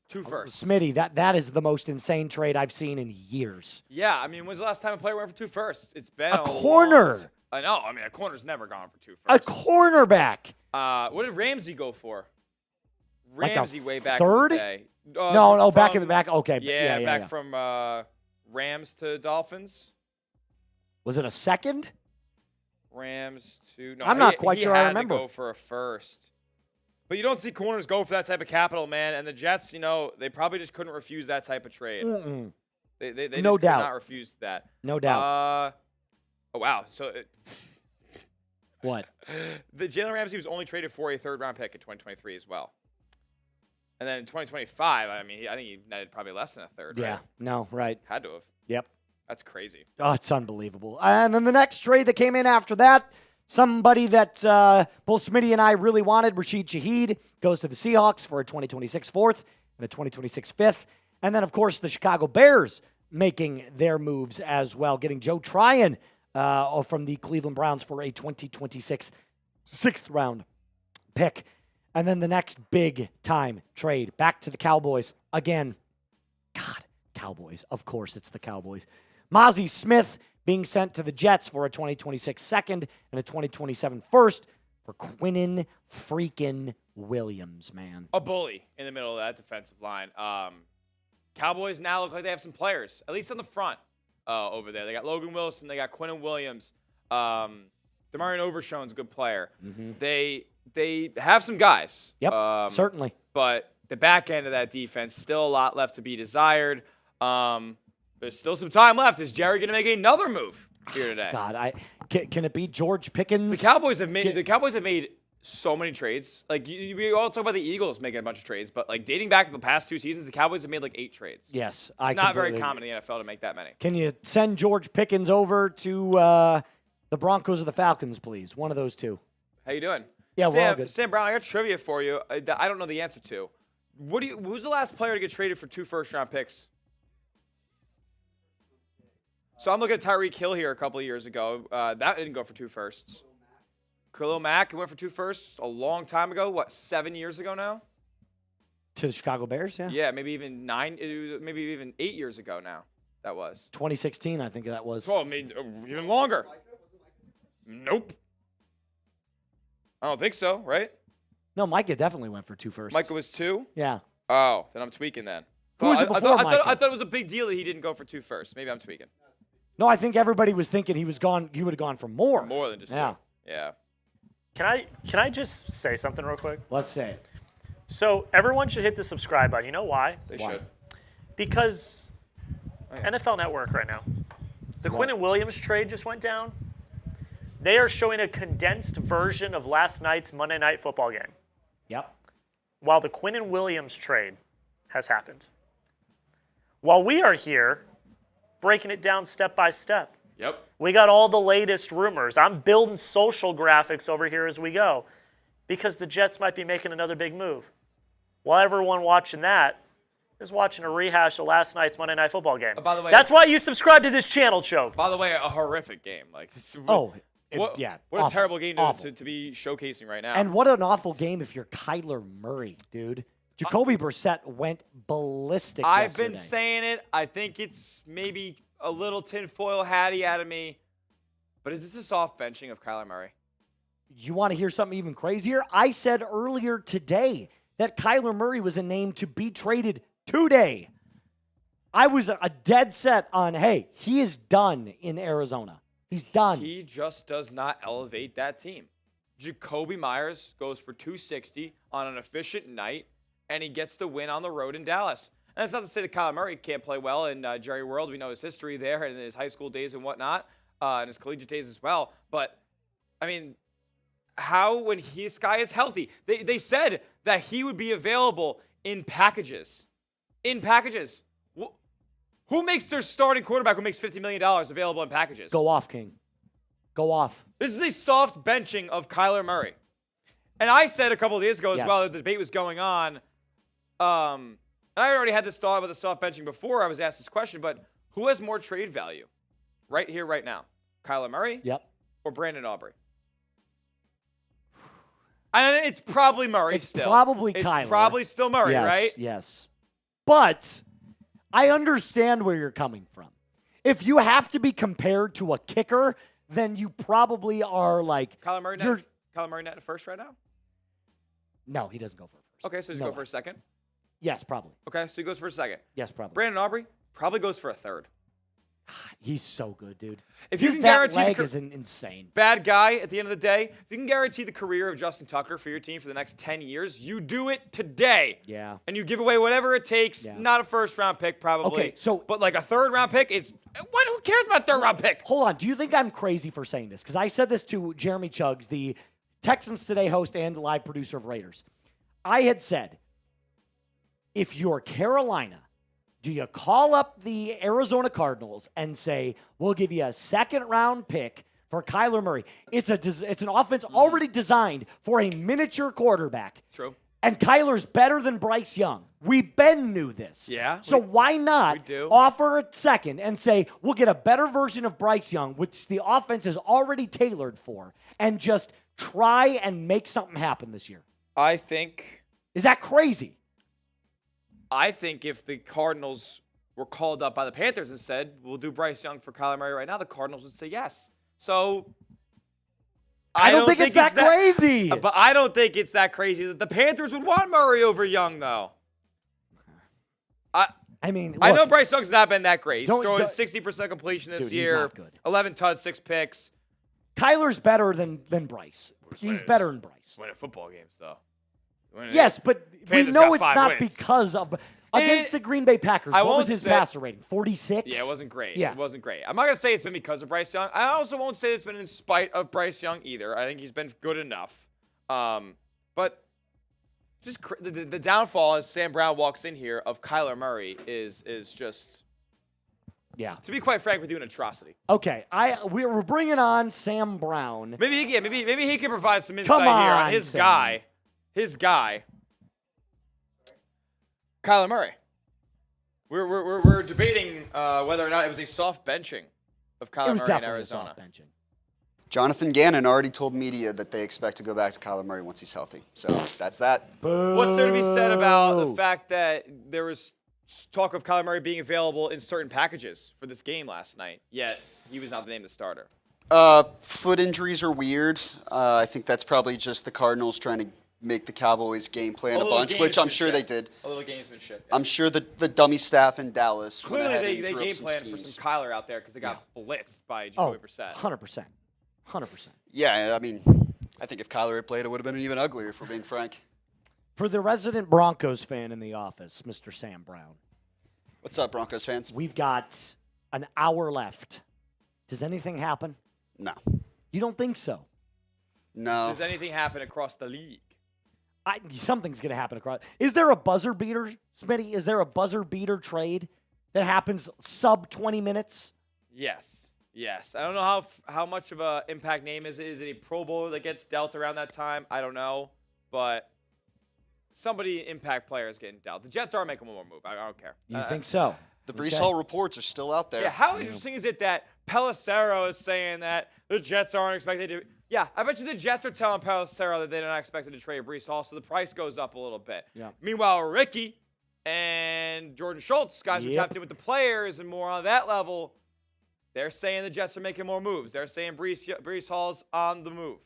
A: 2 firsts.
B: Smitty, that is the most insane trade I've seen in years.
A: Yeah, I mean, when's the last time a player went for 2 firsts? It's been
B: A corner.
A: I know. I mean, a corner's never gone for 2
B: A
A: firsts.
B: cornerback.
A: What did Ramsey go for?
B: Like a
A: Ramsey way back
B: third?
A: in the day.
B: No, back in the back. Okay.
A: Yeah,
B: yeah.
A: back from Rams to Dolphins.
B: Was it a second?
A: Rams to. No,
B: I'm not quite sure I
A: He had
B: remember.
A: to go for a first. But you don't see corners go for that type of capital, man. And the Jets, they probably just couldn't refuse that type of trade.
B: Mm-mm.
A: They
B: No
A: just
B: doubt.
A: could not refuse that.
B: No doubt.
A: Oh, wow. So
B: What?
A: the Jaylen Ramsey was only traded for a third-round pick in 2023 as well. And then in 2025, I think he netted probably less than a third,
B: Yeah.
A: right?
B: No, right.
A: Had to have.
B: Yep.
A: That's crazy.
B: Oh, it's unbelievable. And then the next trade that came in after that, somebody that both Smitty and I really wanted, Rashid Shaheed, goes to the Seahawks for a 2026 fourth and a 2026 fifth. And then, of course, the Chicago Bears making their moves as well, getting Joe Tryon from the Cleveland Browns for a 2026 sixth-round pick. And then the next big-time trade, back to the Cowboys again. God, Cowboys. Of course, it's the Cowboys. Mozzie Smith being sent to the Jets for a 2026 second and a 2027 first for Quinnen freaking Williams, man.
A: A bully in the middle of that defensive line. Cowboys now look like they have some players, at least on the front over there. They got Logan Wilson. They got Quinnen Williams. Demarion Overshown's a good player.
B: Mm-hmm.
A: They have some guys.
B: Yep, certainly.
A: But the back end of that defense, still a lot left to be desired. There's still some time left. Is Jerry going to make another move here today?
B: God, can it be George Pickens?
A: The Cowboys have made so many trades. Like we all talk about the Eagles making a bunch of trades, but like dating back to the past 2 seasons, the Cowboys have made like 8 trades.
B: Yes,
A: It's not very common in the NFL to make that many.
B: Can you send George Pickens over to the Broncos or the Falcons, please? One of those two.
A: How you doing?
B: Yeah, we're all good.
A: Sam Brown, I got trivia for you. I don't know the answer to. Who's the last player to get traded for 2 first-round picks? So I'm looking at Tyreek Hill here a couple of years ago. That didn't go for 2 firsts. Khalil Mack went for 2 firsts a long time ago. What, 7 years ago now?
B: To the Chicago Bears, yeah.
A: Yeah, maybe even 8 years ago now. That was
B: 2016, I think that was.
A: Oh, even longer. Nope. I don't think so, right?
B: No, Micah definitely went for 2 firsts.
A: Micah was 2?
B: Yeah.
A: Oh, then I'm tweaking then.
B: Who was it before Micah?
A: I thought it was a big deal that he didn't go for 2 firsts. Maybe I'm tweaking.
B: No, I think everybody was thinking he would have gone for more.
A: More than just 2. Yeah.
C: Can I just say something real quick?
B: Let's say it.
C: So everyone should hit the subscribe button. You know why?
A: They
B: Why?
A: should.
C: Because NFL Network right now. The Quinnen Williams trade just went down. They are showing a condensed version of last night's Monday Night Football game,
B: Yep.
C: while the Quinnen Williams trade has happened. While we are here breaking it down step by step.
A: Yep.
C: We got all the latest rumors. I'm building social graphics over here as we go because the Jets might be making another big move. While everyone watching that is watching a rehash of last night's Monday Night Football game.
A: By the way,
C: that's why you subscribe to this channel, Choke.
A: By the way, a horrific game. Like, what
B: awful,
A: a terrible game
B: awful.
A: to be showcasing right now.
B: And what an awful game if you're Kyler Murray, dude. Jakobi Brissett went ballistic
A: I've been
B: yesterday.
A: saying it. I think it's maybe a little tinfoil hatty out of me. But is this a soft benching of Kyler Murray?
B: You want to hear something even crazier? I said earlier today that Kyler Murray was a name to be traded today. I was a dead set on, hey, he is done in Arizona. He's done.
A: He just does not elevate that team. Jakobi Meyers goes for 260 on an efficient night, and he gets the win on the road in Dallas. And that's not to say that Kyler Murray can't play well in Jerry World. We know his history there and his high school days and whatnot, and his collegiate days as well. But, I mean, how when this guy is healthy? They said that he would be available in packages. In packages. Who makes their starting quarterback who makes $50 million available in packages?
B: Go off, King. Go off.
A: This is a soft benching of Kyler Murray. And I said a couple of days ago as
B: Yes.
A: well that the debate was going on. And I already had this thought about the soft benching before I was asked this question, but who has more trade value right here, right now? Kyler Murray
B: Yep.
A: or Brandon Aubrey? And it's probably Murray
B: It's
A: still.
B: probably
A: It's
B: Kyler.
A: probably still Murray,
B: yes,
A: right?
B: Yes. But I understand where you're coming from. If you have to be compared to a kicker, then you probably are like
A: Kyler Murray not in the first right now?
B: No, he doesn't go for a first.
A: Okay, so he's
B: No
A: go for
B: way.
A: a second.
B: Yes, probably.
A: Okay, so he goes for a second.
B: Yes, probably.
A: Brandon Aubrey probably goes for a third.
B: He's so good, dude.
A: If you
B: His
A: can
B: that
A: guarantee
B: leg
A: the
B: is insane.
A: bad guy at the end of the day, if you can guarantee the career of Justin Tucker for your team for the next 10 years, you do it today.
B: Yeah.
A: And you give away whatever it takes.
B: Yeah.
A: Not a first-round pick, probably.
B: Okay, so
A: but like a third-round pick, who cares about a third-round pick?
B: hold on. Do you think I'm crazy for saying this? Because I said this to Jeremy Chuggs, the Texans Today host and live producer of Raiders. I had said, if you're Carolina, do you call up the Arizona Cardinals and say, we'll give you a second-round pick for Kyler Murray? It's an offense already designed for a miniature quarterback.
A: True.
B: And Kyler's better than Bryce Young. Ben knew this.
A: Yeah.
B: So why not offer a second and say, we'll get a better version of Bryce Young, which the offense is already tailored for, and just try and make something happen this year?
A: I think
B: Is that crazy?
A: if the Cardinals were called up by the Panthers and said, we'll do Bryce Young for Kyler Murray right now, the Cardinals would say yes. So
B: I don't think it's that crazy.
A: But I don't think it's that crazy that the Panthers would want Murray over Young, though.
B: I mean, look,
A: I know Bryce Young's not been that great. He's
B: Don't-
A: throwing
B: don't-
A: 60% completion this
B: Dude, he's
A: year.
B: not good.
A: 11 touchdowns, 6 picks.
B: Kyler's better than Bryce. He's better than Bryce.
A: Winning football games, though.
B: Yes, but we
A: Panthers
B: know
A: got
B: it's
A: 5
B: not
A: wins.
B: because of against the Green Bay Packers.
A: I
B: What was
A: won't
B: his
A: say-
B: passer rating? 46?
A: Yeah, it wasn't great.
B: Yeah.
A: It wasn't great. I'm not going to say it's been because of Bryce Young. I also won't say it's been in spite of Bryce Young either. I think he's been good enough. But just the downfall as Sam Brown walks in here of Kyler Murray is just,
B: Yeah.
A: to be quite frank with you, an atrocity.
B: Okay, we're bringing on Sam Brown.
A: Maybe he can provide some insight
B: Come
A: here
B: on,
A: on his
B: Sam.
A: guy, Kyler Murray. We're debating whether or not it was a soft benching of
B: It
A: Kyler
B: was
A: Murray in
B: definitely a
A: Arizona.
B: soft benching.
D: Jonathan Gannon already told media that they expect to go back to Kyler Murray once he's healthy. So that's that.
A: What's there to be said about the fact that there was talk of Kyler Murray being available in certain packages for this game last night, yet he was not named the starter?
D: Foot injuries are weird. I think that's probably just the Cardinals trying to make the Cowboys game plan a bunch, which I'm sure they did.
A: A little gamesmanship.
D: I'm sure the dummy staff in Dallas went ahead
A: Clearly,
D: and
A: they
D: drew up
A: game
D: some
A: planned for
D: schemes.
A: some Kyler out there because they got blitzed by
B: Oh,
A: Jakobi Brissett.
B: 100%. 100%.
D: Yeah, I mean, I think if Kyler had played, it would have been even uglier, if we're being frank.
B: For the resident Broncos fan in the office, Mr. Sam Brown,
D: What's up, Broncos fans?
B: we've got an hour left. Does anything happen?
D: No.
B: You don't think so?
D: No.
A: Does anything happen across the league?
B: Something's going to happen across. Is there a buzzer beater, Smitty? Is there a buzzer beater trade that happens sub 20 minutes?
A: Yes. I don't know how much of a impact name is it. Is it a Pro Bowler that gets dealt around that time? I don't know, but somebody impact player is getting dealt. The Jets are making one more move. I don't care.
B: You think so?
D: The Brees Hall reports are still out there.
A: Yeah, how interesting is it that Pelissero is saying that the Jets aren't expected to? Yeah, I bet you the Jets are telling Pelissero that they're not expected to trade Brees Hall, so the price goes up a little bit.
B: Yeah.
A: Meanwhile, Ricky and Jordan Schultz, guys who tapped in with the players and more on that level, they're saying the Jets are making more moves. They're saying Brees Hall's on the move.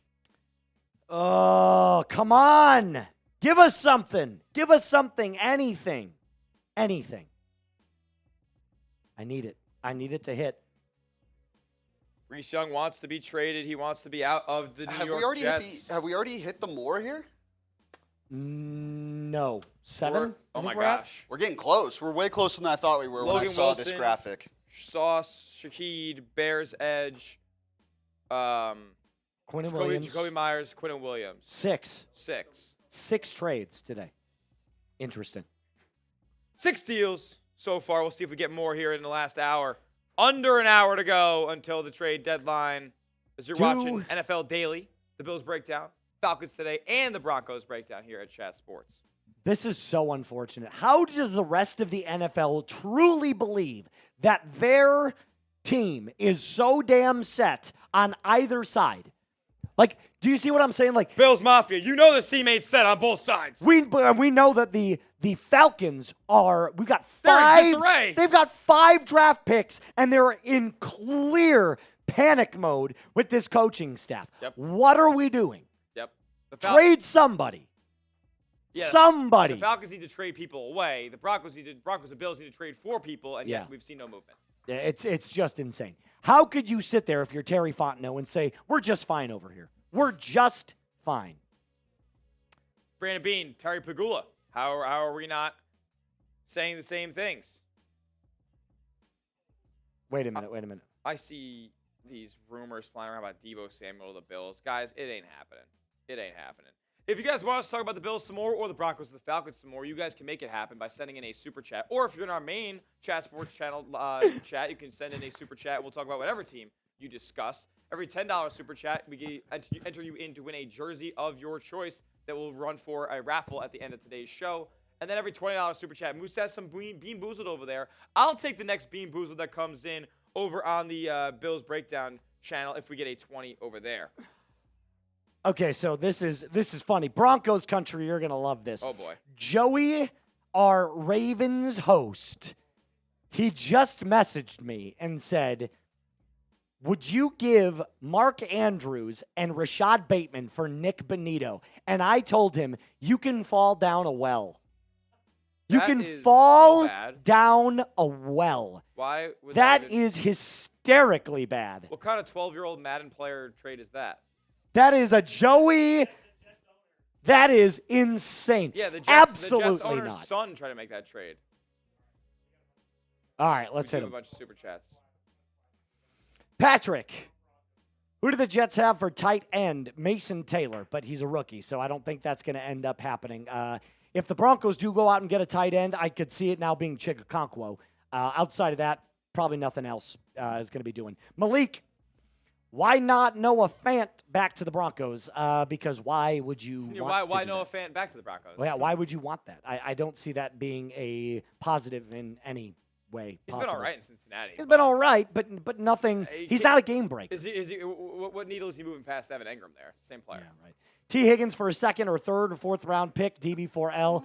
B: Oh, come on. Give us something. Give us something. Anything. Anything. I need it. I need it to hit.
A: Brees Young wants to be traded. He wants to be out of the New
D: Have
A: York
D: we already
A: Jets.
D: have we already hit the more here?
B: No. 7?
A: Oh
B: I
A: my
B: think we're at?
A: gosh.
D: We're getting close. We're way closer than I thought we were when I
A: Logan
D: saw this
A: Wilson.
D: graphic.
A: Sauce, Shaheed, Bears Edge,
B: Quinnen Williams.
A: Jakobi Meyers, Quinnen Williams.
B: 6.
A: 6
B: trades today. Interesting.
A: 6 deals so far. We'll see if we get more here in the last hour. Under an hour to go until the trade deadline. As you're watching NFL Daily, the Bills breakdown, Falcons today, and the Broncos breakdown here at Chat Sports.
B: This is so unfortunate. How does the rest of the NFL truly believe that their team is so damn set on either side? Like, do you see what I'm saying? Like,
A: Bills Mafia, you know this team ain't set on both sides.
B: we know that the Falcons are. We've got
A: They're in
B: 5.
A: disarray.
B: They've got 5 draft picks, and they're in clear panic mode with this coaching staff.
A: Yep.
B: What are we doing?
A: Yep.
B: Trade somebody.
A: Yeah,
B: Somebody.
A: The Falcons need to trade people away. The Broncos and Bills need to trade 4 people, and yet we've seen no movement.
B: It's just insane. How could you sit there if you're Terry Fontenot and say, we're just fine over here? We're just fine.
A: Brandon Bean, Terry Pagula. How are we not saying the same things?
B: Wait a minute.
A: I see these rumors flying around about Deebo Samuel to the Bills. Guys, it ain't happening. It ain't happening. If you guys want us to talk about the Bills some more or the Broncos or the Falcons some more, you guys can make it happen by sending in a super chat. Or if you're in our main Chat Sports channel chat, you can send in a super chat. We'll talk about whatever team you discuss. Every $10 super chat, we enter you in to win a jersey of your choice that will run for a raffle at the end of today's show. And then every $20 super chat, Moose has some Bean Boozled over there. I'll take the next Bean Boozled that comes in over on the Bills Breakdown channel if we get a 20 over there.
B: Okay, so this is funny. Broncos country, you're going to love this.
A: Oh, boy.
B: Joey, our Ravens host, he just messaged me and said, would you give Mark Andrews and Rashad Bateman for Nick Bonito? And I told him, you can fall down a well. You can fall down a well.
A: Why?
B: That is hysterically bad.
A: What kind of 12-year-old Madden player trade is that?
B: That is a Joey. That is insane.
A: Yeah, the Jets,
B: absolutely
A: the Jets owner's
B: not.
A: son tried to make that trade.
B: All right, let's hit
A: a
B: him.
A: bunch of super chats.
B: Patrick, who do the Jets have for tight end? Mason Taylor, but he's a rookie, so I don't think that's going to end up happening. If the Broncos do go out and get a tight end, I could see it now being Chikakonkwo. Outside of that, probably nothing else is going to be doing. Malik, why not Noah Fant back to the Broncos? Because why would you
A: why Noah Fant back to the Broncos?
B: Well, yeah, why would you want that? I don't see that being a positive in any way.
A: He's been all right in Cincinnati.
B: He's been all right, but nothing. He's not a game breaker.
A: Is he? What needle is he moving past Evan Engram there? Same player.
B: Yeah, right. T. Higgins for a second or third or fourth round pick. DB4L.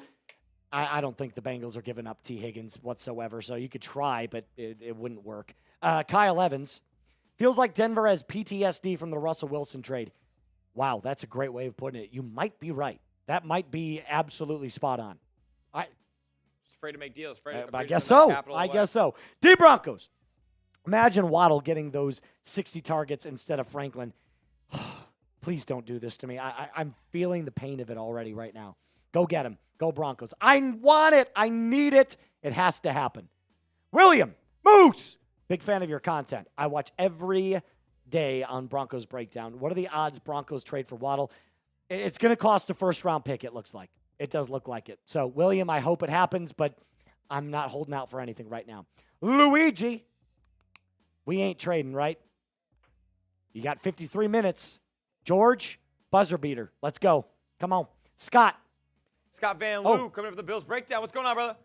B: I don't think the Bengals are giving up T. Higgins whatsoever. So you could try, but it wouldn't work. Kyle Evans. Feels like Denver has PTSD from the Russell Wilson trade. Wow, that's a great way of putting it. You might be right. That might be absolutely spot on.
A: Just afraid to make deals.
B: I guess so. I guess so. D Broncos. Imagine Waddle getting those 60 targets instead of Franklin. Please don't do this to me. I'm feeling the pain of it already right now. Go get him. Go Broncos. I want it. I need it. It has to happen. William Moose. Big fan of your content. I watch every day on Broncos Breakdown. What are the odds Broncos trade for Waddle? It's going to cost a first-round pick, it looks like. It does look like it. So, William, I hope it happens, but I'm not holding out for anything right now. Luigi, we ain't trading, right? You got 53 minutes. George, buzzer beater. Let's go. Come on. Scott
A: Van Loo coming up for the Bills Breakdown. What's going on, brother?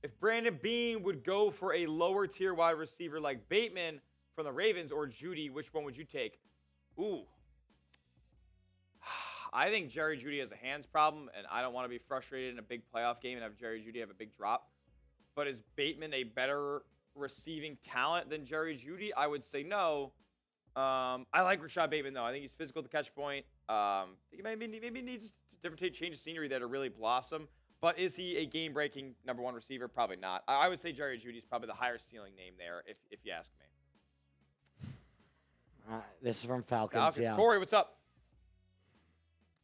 A: If Brandon Bean would go for a lower-tier wide receiver like Bateman from the Ravens or Jeudy, which one would you take? Ooh. I think Jerry Jeudy has a hands problem, and I don't want to be frustrated in a big playoff game and have Jerry Jeudy have a big drop. But is Bateman a better receiving talent than Jerry Jeudy? I would say no. I like Rashad Bateman, though. I think he's physical at the catch point. He maybe needs a different change of scenery there to really blossom. But is he a game-breaking number one receiver? Probably not. I would say Jerry Jeudy is probably the higher ceiling name there, if you ask me.
B: This is from Falcons. Yeah.
A: Corey, what's up?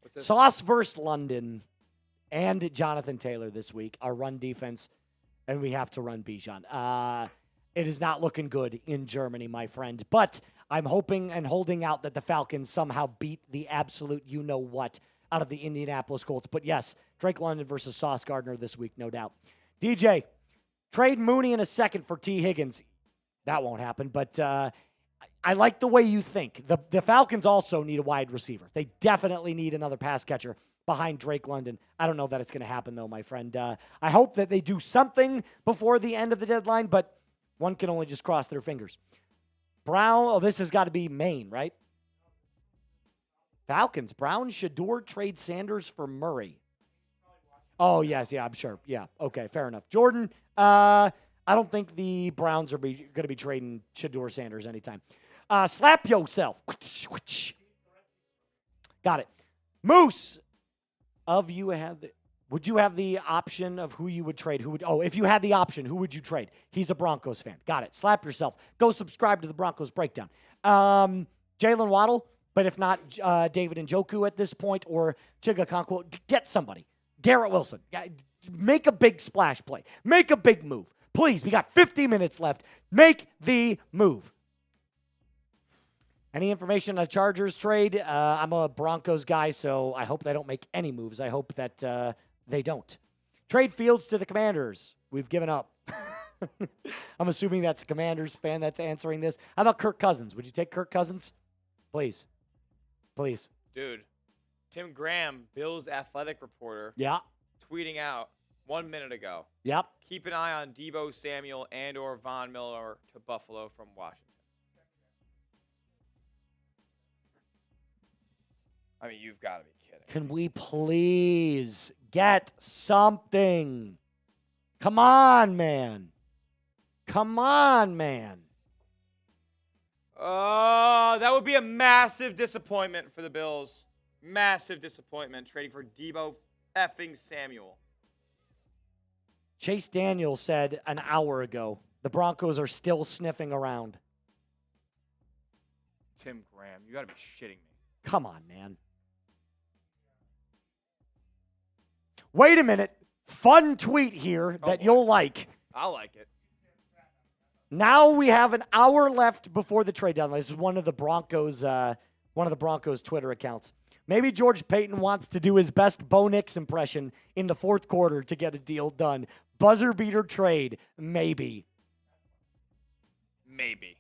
A: What's this?
B: Sauce versus London and Jonathan Taylor this week. Our run defense, and we have to run Bijan. It is not looking good in Germany, my friend. But I'm hoping and holding out that the Falcons somehow beat the absolute you-know-what out of the Indianapolis Colts. But yes, Drake London versus Sauce Gardner this week, no doubt. DJ, trade Mooney in a second for T. Higgins. That won't happen, but I like the way you think. The Falcons also need a wide receiver. They definitely need another pass catcher behind Drake London. I don't know that it's going to happen, though, my friend. I hope that they do something before the end of the deadline, but one can only just cross their fingers. Brown, this has got to be Maine, right? Falcons. Brown, Shador trade Sanders for Murray. Oh, yes. Yeah, I'm sure. Yeah. Okay, fair enough. Jordan, I don't think the Browns are going to be trading Shedeur Sanders anytime. Slap yourself. Got it. Moose, would you have the option of who you would trade? If you had the option, who would you trade? He's a Broncos fan. Got it. Slap yourself. Go subscribe to the Broncos Breakdown. Jaylen Waddle, but if not David Njoku at this point or Chiga Okonkwo, get somebody. Garrett Wilson. Make a big splash play. Make a big move. Please, we got 50 minutes left. Make the move. Any information on a Chargers trade? I'm a Broncos guy, so I hope they don't make any moves. I hope that they don't. Trade Fields to the Commanders. We've given up. I'm assuming that's a Commanders fan that's answering this. How about Kirk Cousins? Would you take Kirk Cousins? Please. Please.
A: Dude, Tim Graham, Bills athletic reporter,
B: Yeah.
A: tweeting out 1 minute ago.
B: Yep.
A: Keep an eye on Deebo Samuel and or Von Miller to Buffalo from Washington. I mean, you've got to be kidding.
B: Can we please get something? Come on, man. Come on, man.
A: Oh, that would be a massive disappointment for the Bills. Massive disappointment trading for Deebo effing Samuel.
B: Chase Daniel said an hour ago, the Broncos are still sniffing around.
A: Tim Graham, you got to be shitting me.
B: Come on, man. Wait a minute. Fun tweet here that you'll like.
A: I'll like it.
B: Now we have an hour left before the trade deadline. This is one of the Broncos Twitter accounts. Maybe George Payton wants to do his best Bo Nix impression in the fourth quarter to get a deal done. Buzzer beater trade, maybe.
A: Maybe.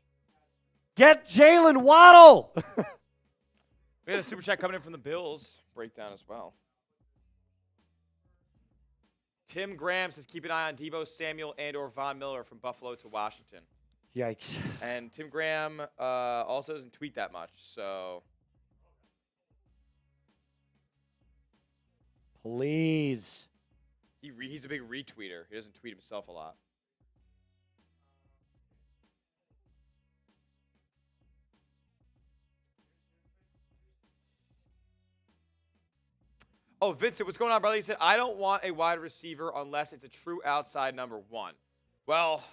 B: Get Jaylen Waddle.
A: We had a super chat coming in from the Bills breakdown as well. Tim Graham says keep an eye on Deebo Samuel and or Von Miller from Buffalo to Washington.
B: Yikes.
A: And Tim Graham also doesn't tweet that much, so.
B: Please.
A: He's a big retweeter. He doesn't tweet himself a lot. Oh, Vincent, what's going on, brother? He said, I don't want a wide receiver unless it's a true outside number one. Well,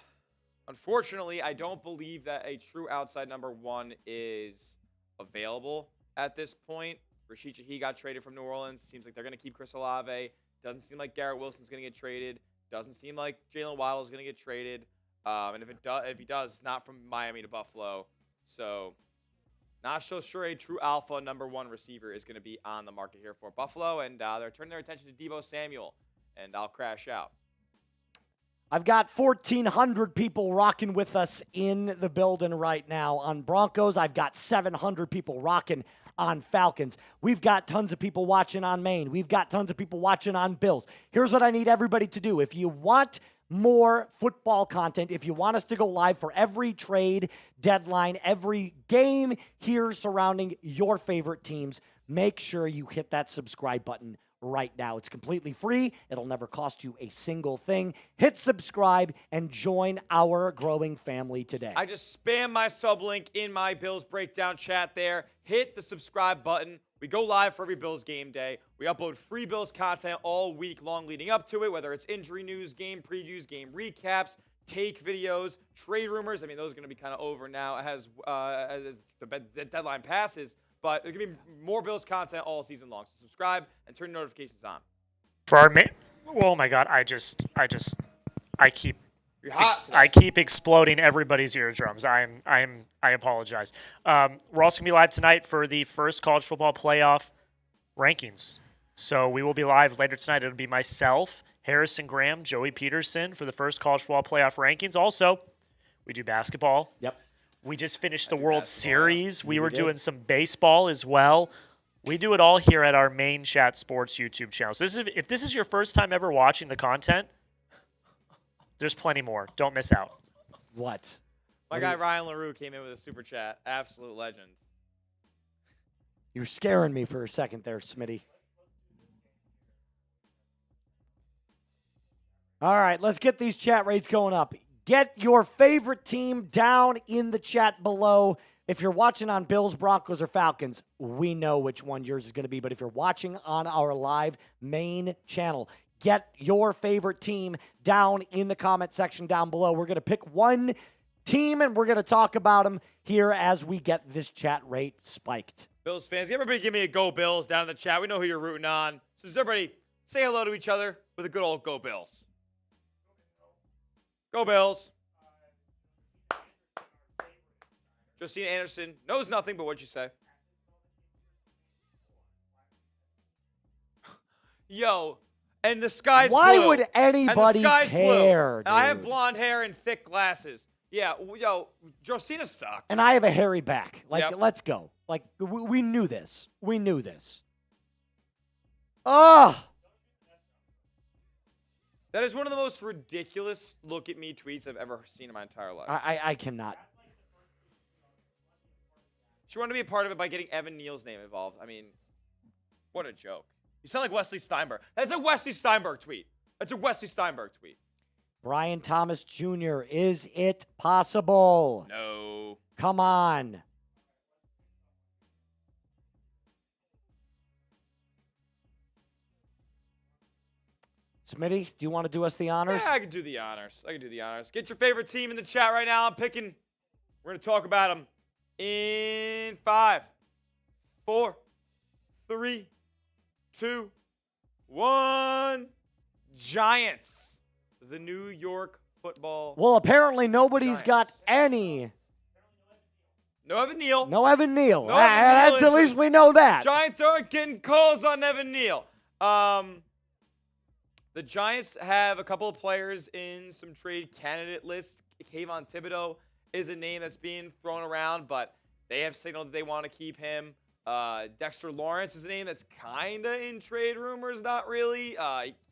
A: unfortunately, I don't believe that a true outside number one is available at this point. Rashid Shaheed got traded from New Orleans. Seems like they're going to keep Chris Olave. Doesn't seem like Garrett Wilson's going to get traded. Doesn't seem like Jaylen Waddle is going to get traded. And if he does, it's not from Miami to Buffalo. So not so sure a true alpha number one receiver is going to be on the market here for Buffalo. And they're turning their attention to Deebo Samuel. And I'll crash out.
B: I've got 1,400 people rocking with us in the building right now on Broncos. I've got 700 people rocking on Falcons. We've got tons of people watching on Maine. We've got tons of people watching on Bills. Here's what I need everybody to do. If you want more football content, if you want us to go live for every trade deadline, every game here surrounding your favorite teams, make sure you hit that subscribe button right now. It's completely free. It'll never cost you a single thing. Hit subscribe and join our growing family today.
A: I just spam my sub link in my Bills breakdown chat there. Hit the subscribe button. We go live for every Bills game day. We upload free Bills content all week long leading up to it, whether it's injury news, game previews, game recaps, take videos, trade rumors. I mean, those are going to be kind of over now as the deadline passes. But there's going to be more Bills content all season long. So subscribe and turn notifications on.
C: For our oh my God, I keep exploding everybody's eardrums. I apologize. We're also gonna be live tonight for the first college football playoff rankings. So we will be live later tonight. It'll be myself, Harrison Graham, Joey Peterson for the first college football playoff rankings. Also, we do basketball.
B: Yep.
C: We just finished the World Series. We were doing some baseball as well. We do it all here at our main Chat Sports YouTube channel. So if this is your first time ever watching the content, there's plenty more. Don't miss out.
B: What?
A: My guy Ryan LaRue came in with a super chat. Absolute legend.
B: You're scaring me for a second there, Smitty. All right, let's get these chat rates going up. Get your favorite team down in the chat below. If you're watching on Bills, Broncos, or Falcons, we know which one yours is going to be. But if you're watching on our live main channel, get your favorite team down in the comment section down below. We're going to pick one team, and we're going to talk about them here as we get this chat rate spiked.
A: Bills fans, everybody give me a Go Bills down in the chat. We know who you're rooting on. So does everybody say hello to each other with a good old Go Bills? Go Bills. Josina Anderson knows nothing, but what'd you say? Yo, and the sky's
B: Why
A: blue.
B: would anybody
A: And the sky's
B: care,
A: blue. And I have
B: dude?
A: blonde hair and thick glasses. Yeah, yo, Josina sucks.
B: And I have a hairy back. Like,
A: Yep.
B: let's go. Like, we knew this. We knew this. Oh,
A: That is one of the most ridiculous look at me tweets I've ever seen in my entire life.
B: I cannot.
A: She wanted to be a part of it by getting Evan Neal's name involved. I mean, what a joke. You sound like Wesley Steinberg. That's a Wesley Steinberg tweet. That's a Wesley Steinberg tweet.
B: Brian Thomas Jr., is it possible?
A: No.
B: Come on. Smitty, do you want to do us the honors?
A: Yeah, I can do the honors. Get your favorite team in the chat right now. I'm picking. We're going to talk about them in 5, 4, 3, 2, 1. Giants. The New York Football.
B: Well, apparently nobody's got
A: Giants.
B: any.
A: No Evan Neal.
B: No Evan Neal.
A: No Evan Neal
B: That's at least
A: interest.
B: we know that.
A: Giants aren't getting calls on Evan Neal. The Giants have a couple of players in some trade candidate lists. Kayvon Thibodeau is a name that's being thrown around, but they have signaled that they want to keep him. Dexter Lawrence is a name that's kind of in trade rumors, not really.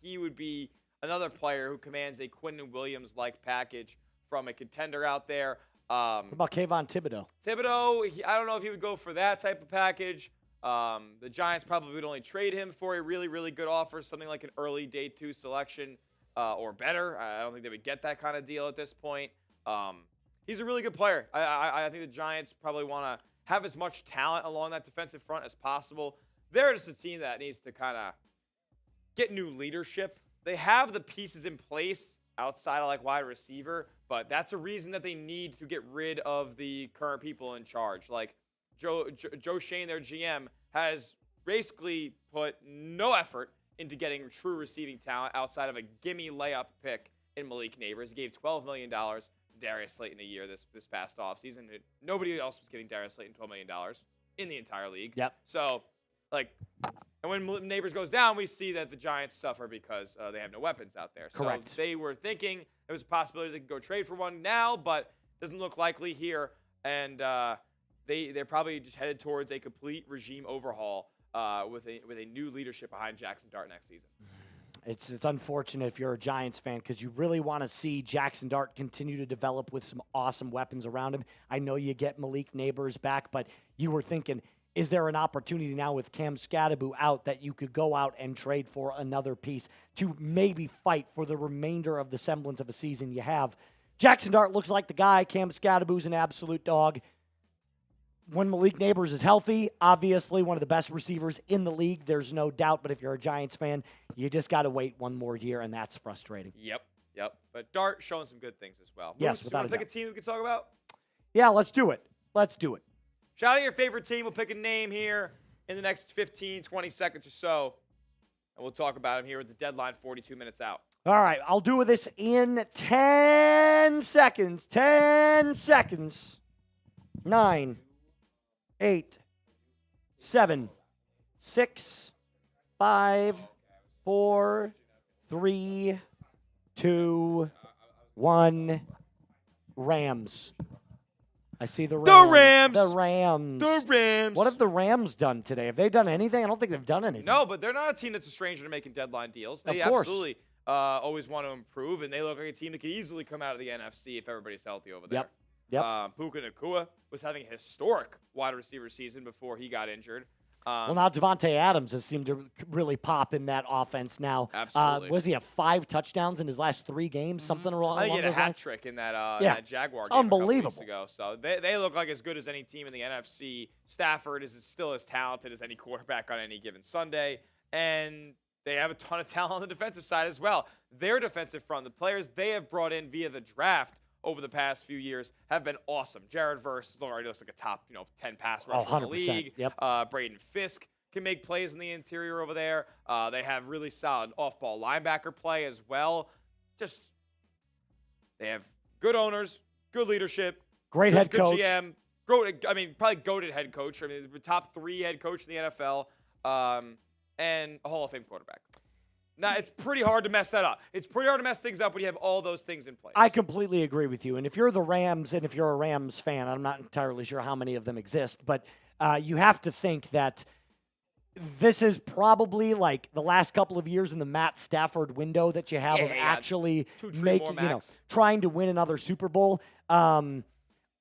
A: He would be another player who commands a Quinnen Williams-like package from a contender out there.
B: What about Kayvon Thibodeau?
A: Thibodeau, I don't know if he would go for that type of package. The Giants probably would only trade him for a really, really good offer, something like an early day 2 selection or better. I don't think they would get that kind of deal at this point. He's a really good player. I think the Giants probably want to have as much talent along that defensive front as possible. They're just a team that needs to kind of get new leadership. They have the pieces in place outside of like wide receiver, but that's a reason that they need to get rid of the current people in charge. Like Joe Schoen, their GM, has basically put no effort into getting true receiving talent outside of a gimme layup pick in Malik Neighbors. He gave $12 million to Darius Slayton a year this past offseason. Nobody else was giving Darius Slayton $12 million in the entire league.
B: Yep.
A: So, like, and when Neighbors goes down, we see that the Giants suffer because they have no weapons out there.
B: Correct.
A: So they were thinking there was a possibility they could go trade for one now, but doesn't look likely here. And they're probably just headed towards a complete regime overhaul with a new leadership behind Jackson Dart next season.
B: It's unfortunate if you're a Giants fan because you really want to see Jackson Dart continue to develop with some awesome weapons around him. I know you get Malik Neighbors back, but you were thinking, is there an opportunity now with Cam Scadaboo out that you could go out and trade for another piece to maybe fight for the remainder of the semblance of a season you have? Jackson Dart looks like the guy. Cam Scadaboo's an absolute dog. When Malik Neighbors is healthy, obviously one of the best receivers in the league, there's no doubt. But if you're a Giants fan, you just got to wait one more year, and that's frustrating.
A: Yep. But Dart showing some good things as well.
B: Yes,
A: Moose,
B: without
A: you
B: a
A: pick
B: doubt.
A: a team we can talk about?
B: Yeah, let's do it.
A: Shout out your favorite team. We'll pick a name here in the next 15, 20 seconds or so, and we'll talk about them here with the deadline 42 minutes out.
B: All right, I'll do this in 10 seconds. 10 seconds. 9, 8, 7, 6, 5, 4, 3, 2, 1. Rams. I see the Rams.
A: The Rams.
B: The Rams.
A: The Rams.
B: What have the Rams done today? Have they done anything? I don't think they've done anything.
A: No, but they're not a team that's a stranger to making deadline deals. They
B: Of course.
A: absolutely always want to improve, and they look like a team that could easily come out of the NFC if everybody's healthy over there.
B: Yep.
A: Puka Nacua was having a historic wide receiver season before he got injured.
B: Well, now Devontae Adams has seemed to really pop in that offense now.
A: Absolutely.
B: Was he have 5 touchdowns in his last 3 games? Something along
A: I think he had a
B: those
A: hat
B: lines?
A: trick in that,
B: Yeah.
A: that Jaguar
B: It's
A: game a couple
B: unbelievable.
A: weeks ago. So they look like as good as any team in the NFC. Stafford is still as talented as any quarterback on any given Sunday. And they have a ton of talent on the defensive side as well. Their defensive front, the players they have brought in via the draft over the past few years have been awesome. Jared Verse already looks like a top 10 pass rusher in the
B: 100%.
A: league.
B: Yep.
A: Braden Fisk can make plays in the interior over there. They have really solid off-ball linebacker play as well. They have good owners, good leadership,
B: Great head
A: good
B: coach.
A: GM. Probably goated head coach. I mean, the top 3 head coach in the NFL, and a Hall of Fame quarterback. Now, it's pretty hard to mess that up. It's pretty hard to mess things up when you have all those things in place.
B: I completely agree with you. And if you're the Rams and if you're a Rams fan, I'm not entirely sure how many of them exist, but you have to think that this is probably like the last couple of years in the Matt Stafford window that you have of actually
A: 2-3 more max.
B: trying to win another Super Bowl.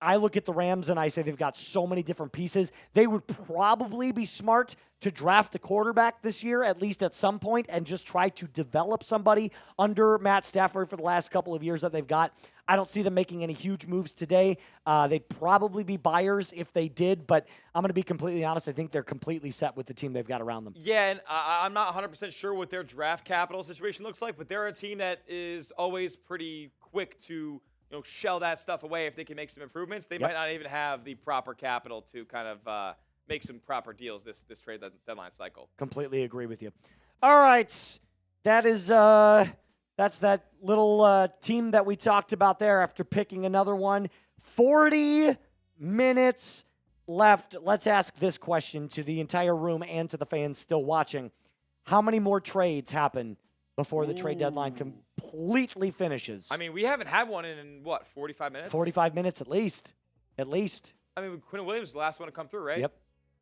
B: I look at the Rams and I say they've got so many different pieces. They would probably be smart to draft a quarterback this year, at least at some point, and just try to develop somebody under Matt Stafford for the last couple of years that they've got. I don't see them making any huge moves today. They'd probably be buyers if they did, but I'm going to be completely honest. I think they're completely set with the team they've got around them.
A: Yeah, and I'm not 100% sure what their draft capital situation looks like, but they're a team that is always pretty quick to shell that stuff away if they can make some improvements. They might not even have the proper capital to kind of make some proper deals this trade deadline cycle.
B: Completely agree with you. All right, that is that's that little team that we talked about there after picking another one. 40 minutes left. Let's ask this question to the entire room and to the fans still watching. How many more trades happen before the trade deadline completely finishes?
A: I mean, we haven't had one in what, 45 minutes?
B: 45 minutes at least. At least.
A: I mean, Quinnen Williams is the last one to come through, right?
B: Yep.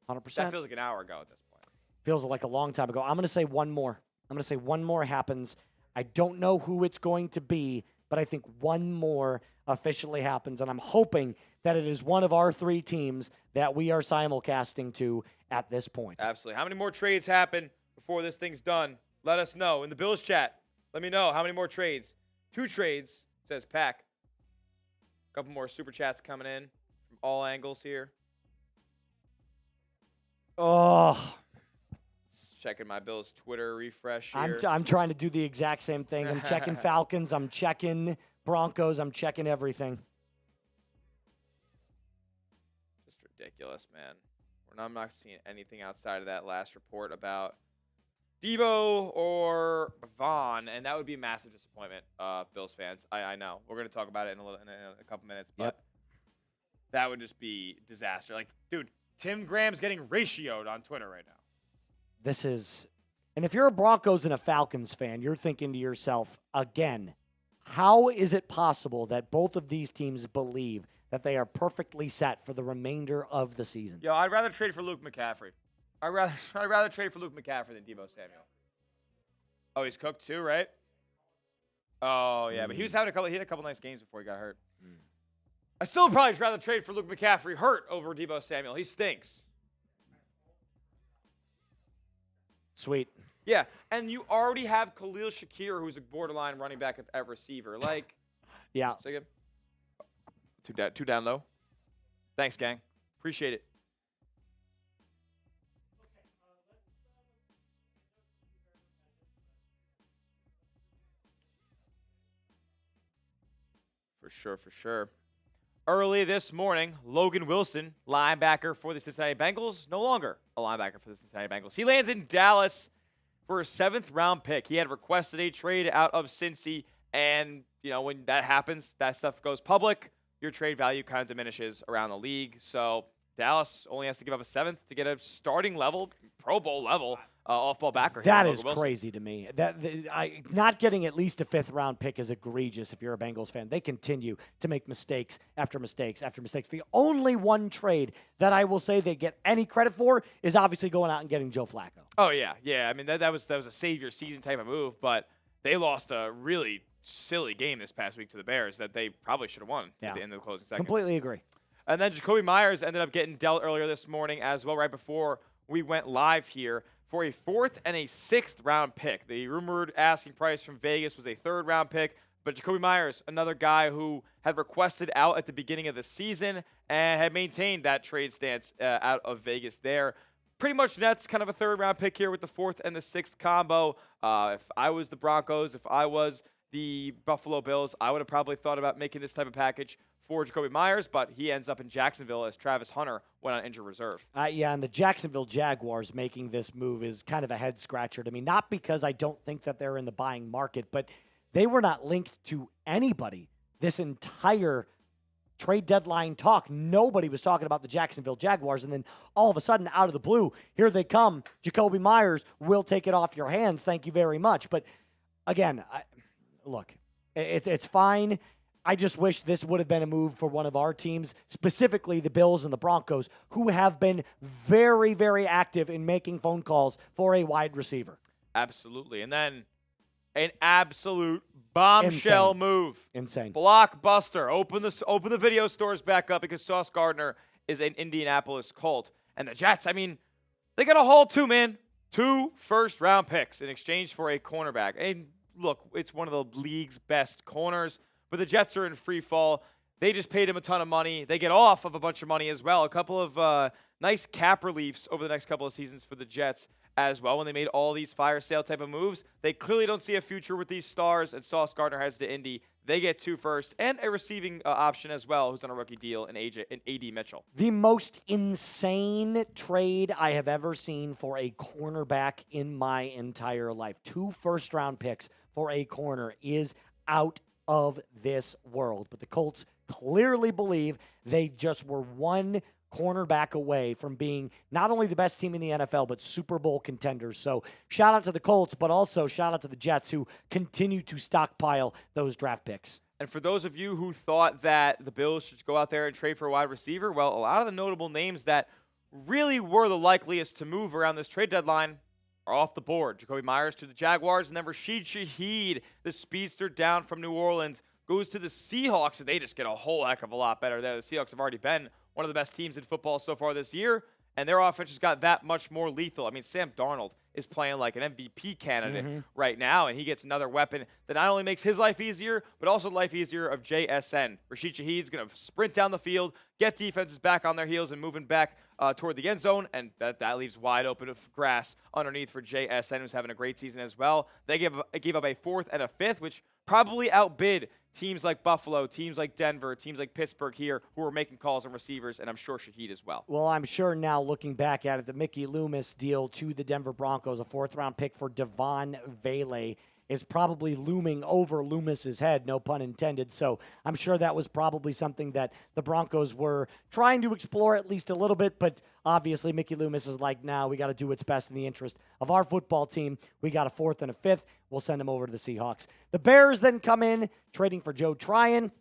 B: 100%.
A: That feels like an hour ago at this point.
B: Feels like a long time ago. I'm going to say one more. I'm going to say one more happens. I don't know who it's going to be, but I think one more officially happens, and I'm hoping that it is one of our 3 teams that we are simulcasting to at this point.
A: Absolutely. How many more trades happen before this thing's done? Let us know. In the Bills chat, let me know how many more trades. 2 trades, says Pack. A couple more super chats coming in from all angles here.
B: Oh,
A: Just checking my Bills Twitter refresh here.
B: I'm trying to do the exact same thing. I'm checking Falcons. I'm checking Broncos. I'm checking everything.
A: Just ridiculous, man. I'm not seeing anything outside of that last report about Deebo or Vaughn, and that would be a massive disappointment, Bills fans. I know. We're going to talk about it in a couple minutes, but that would just be disaster. Like, dude, Tim Graham's getting ratioed on Twitter right now.
B: This is, and if you're a Broncos and a Falcons fan, you're thinking to yourself, again, how is it possible that both of these teams believe that they are perfectly set for the remainder of the season?
A: Yo, I'd rather trade for Luke McCaffrey. I'd rather trade for Luke McCaffrey than Deebo Samuel. Oh, he's cooked too, right? Oh yeah, but he had a couple nice games before he got hurt. I still would probably rather trade for Luke McCaffrey hurt over Deebo Samuel. He stinks.
B: Sweet.
A: Yeah, and you already have Khalil Shakir, who's a borderline running back at receiver. Like,
B: Yeah.
A: second. Two down low. Thanks, gang. Appreciate it. For sure. Early this morning, Logan Wilson, linebacker for the Cincinnati Bengals, no longer a linebacker for the Cincinnati Bengals. He lands in Dallas for a 7th-round pick. He had requested a trade out of Cincy, and, when that happens, that stuff goes public, your trade value kind of diminishes around the league. So Dallas only has to give up a 7th to get a starting level, Pro Bowl level, off-ball backer.
B: That is crazy to me. Not getting at least a 5th-round pick is egregious if you're a Bengals fan. They continue to make mistakes after mistakes after mistakes. The only one trade that I will say they get any credit for is obviously going out and getting Joe Flacco.
A: Oh, yeah. I mean, that was a savior season type of move, but they lost a really silly game this past week to the Bears that they probably should have won at the end of the closing seconds.
B: Completely agree.
A: And then Jakobi Meyers ended up getting dealt earlier this morning as well, right before we went live here for a 4th and a 6th round pick. The rumored asking price from Vegas was a 3rd round pick, but Jakobi Meyers, another guy who had requested out at the beginning of the season and had maintained that trade stance out of Vegas there. Pretty much that's kind of a 3rd round pick here with the 4th and the 6th combo. If I was the Broncos, if I was the Buffalo Bills, I would have probably thought about making this type of package for Jakobi Meyers, but he ends up in Jacksonville as Travis Hunter went on injured reserve.
B: Yeah, and the Jacksonville Jaguars making this move is kind of a head scratcher to me. Not because I don't think that they're in the buying market, but they were not linked to anybody this entire trade deadline talk. Nobody was talking about the Jacksonville Jaguars, and then all of a sudden, out of the blue, here they come. Jakobi Meyers will take it off your hands. Thank you very much. But again, look, it's fine. I just wish this would have been a move for one of our teams, specifically the Bills and the Broncos, who have been very, very active in making phone calls for a wide receiver.
A: Absolutely. And then an absolute bombshell move.
B: Insane.
A: Blockbuster. Open the video stores back up because Sauce Gardner is an Indianapolis Colt. And the Jets, I mean, they got a haul too, man. 2 first-round picks in exchange for a cornerback. And look, it's one of the league's best corners. But the Jets are in free fall. They just paid him a ton of money. They get off of a bunch of money as well. A couple of nice cap reliefs over the next couple of seasons for the Jets as well when they made all these fire sale type of moves. They clearly don't see a future with these stars, and Sauce Gardner heads to Indy. They get 2 firsts and a receiving option as well, who's on a rookie deal in A.D. Mitchell.
B: The most insane trade I have ever seen for a cornerback in my entire life. 2 first-round picks for a corner is out of this world. But the Colts clearly believe they just were 1 cornerback away from being not only the best team in the NFL, but Super Bowl contenders. So shout out to the Colts, but also shout out to the Jets who continue to stockpile those draft picks.
A: And for those of you who thought that the Bills should go out there and trade for a wide receiver, well, a lot of the notable names that really were the likeliest to move around this trade deadline are off the board. Jakobi Meyers to the Jaguars, and then Rashid Shaheed, the speedster down from New Orleans, goes to the Seahawks, and they just get a whole heck of a lot better there. The Seahawks have already been one of the best teams in football so far this year, and their offense just got that much more lethal. I mean, Sam Darnold is playing like an MVP candidate right now, and he gets another weapon that not only makes his life easier, but also the life easier of JSN. Rashid Shaheed's going to sprint down the field, get defenses back on their heels and moving back toward the end zone, and that leaves wide open of grass underneath for JSN, who's having a great season as well. They gave up a 4th and a 5th, which probably outbid teams like Buffalo, teams like Denver, teams like Pittsburgh here who are making calls on receivers, and I'm sure Shaheed as well.
B: Well, I'm sure now looking back at it, the Mickey Loomis deal to the Denver Broncos, a 4th-round pick for Devon Vele, is probably looming over Loomis's head, no pun intended. So I'm sure that was probably something that the Broncos were trying to explore at least a little bit, but obviously Mickey Loomis is like, nah, we got to do what's best in the interest of our football team. We got a 4th and a 5th. We'll send him over to the Seahawks. The Bears then come in, trading for Joe Tryon.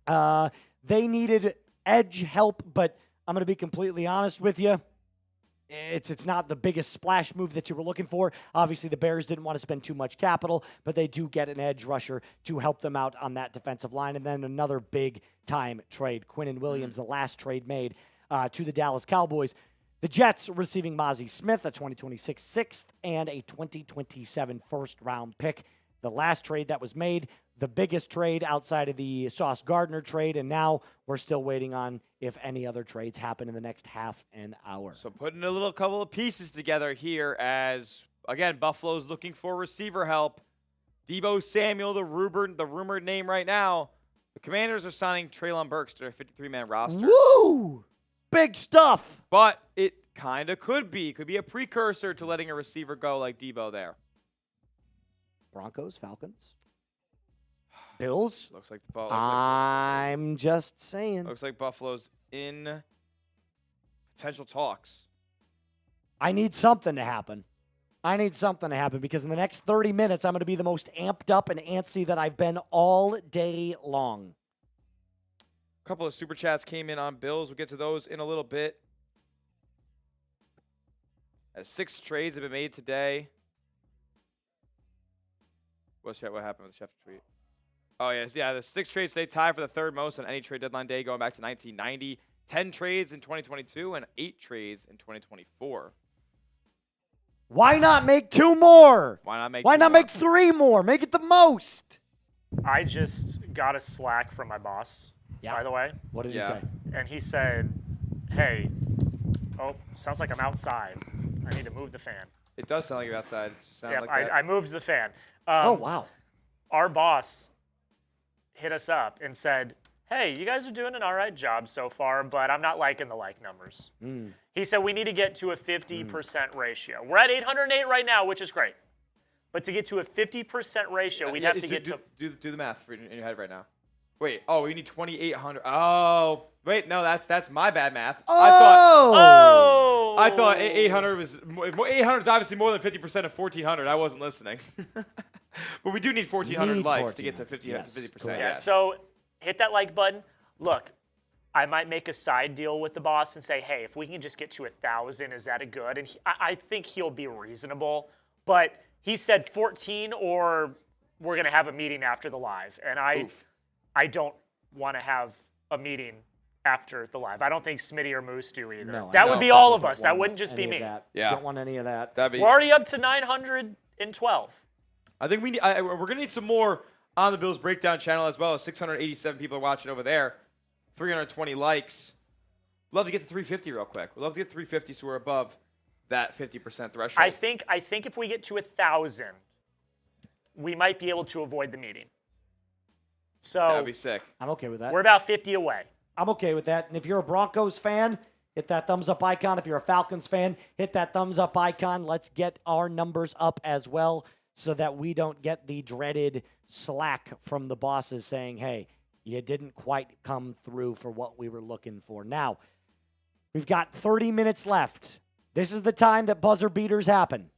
B: They needed edge help, but I'm going to be completely honest with you. It's not the biggest splash move that you were looking for. Obviously, the Bears didn't want to spend too much capital, but they do get an edge rusher to help them out on that defensive line. And then another big-time trade, Quinnen Williams, the last trade made to the Dallas Cowboys. The Jets receiving Mozzie Smith, a 2026 6th and a 2027 first-round pick. The last trade that was made, the biggest trade outside of the Sauce Gardner trade, and now we're still waiting on if any other trades happen in the next half an hour.
A: So putting a couple of pieces together here as, again, Buffalo's looking for receiver help. Deebo Samuel, the rumored name right now. The Commanders are signing Treylon Burks to their 53-man roster.
B: Woo! Big stuff!
A: But it kind of could be a precursor to letting a receiver go like Deebo there.
B: Broncos, Falcons, Bills.
A: Looks like the
B: I'm just saying.
A: Looks like Buffalo's in potential talks.
B: I need something to happen. Because in the next 30 minutes, I'm going to be the most amped up and antsy that I've been all day long.
A: A couple of super chats came in on Bills. We'll get to those in a little bit. As 6 trades have been made today. What happened with the chef tweet? Oh, yes. Yeah, the 6 trades they tied for the 3rd most on any trade deadline day going back to 1990. 10 trades in 2022 and 8 trades in 2024.
B: Why not make 2 more?
A: Why not make
B: Why
A: 2
B: not
A: more?
B: make 3 more? Make it the most.
C: I just got a Slack from my boss, by the way.
B: What did he
A: Yeah.
B: say?
C: And he said, hey, oh, sounds like I'm outside. I need to move the fan.
A: It does sound like you're outside. It sounds
C: Yeah,
A: like that.
C: I moved the fan.
B: Oh, wow.
C: Our boss hit us up and said, hey, you guys are doing an all right job so far, but I'm not liking the like numbers. He said we need to get to a 50% ratio. We're at 808 right now, which is great. But to get to a 50% ratio, we'd have to get to...
A: Do the math in your head right now. Wait, we need 2,800. Oh, wait, no, that's my bad math.
B: Oh!
A: I thought 800 was 800 is obviously more than 50% of 1,400. I wasn't listening. But we do need 1,400 likes to get to 50%.
B: Yes,
A: 50%.
B: correct.
C: Yeah, so hit that like button. Look, I might make a side deal with the boss and say, hey, if we can just get to 1,000, is that a good? And I think he'll be reasonable. But he said 14 or we're going to have a meeting after the live. And I don't want to have a meeting after the live. I don't think Smitty or Moose do either.
B: No,
C: that
B: I
C: would be
B: don't
C: all of
B: want
C: us. That wouldn't just be
B: any
C: me.
B: of that.
A: Yeah.
B: Don't want any of that.
A: That'd be,
C: We're already up to 912.
A: I think we need. We're gonna need some more on the Bills Breakdown channel as well. 687 people are watching over there. 320 likes. Love to get to 350 real quick. We'd love to get to 350 so we're above that 50% threshold.
C: I think if we get to 1,000, we might be able to avoid the meeting. So
A: that'd be sick.
B: I'm okay with that.
C: we're about 50 away.
B: I'm okay with that. And if you're a Broncos fan, hit that thumbs up icon. If you're a Falcons fan, hit that thumbs up icon. Let's get our numbers up as well so that we don't get the dreaded slack from the bosses saying, hey, you didn't quite come through for what we were looking for. Now, we've got 30 minutes left. This is the time that buzzer beaters happen.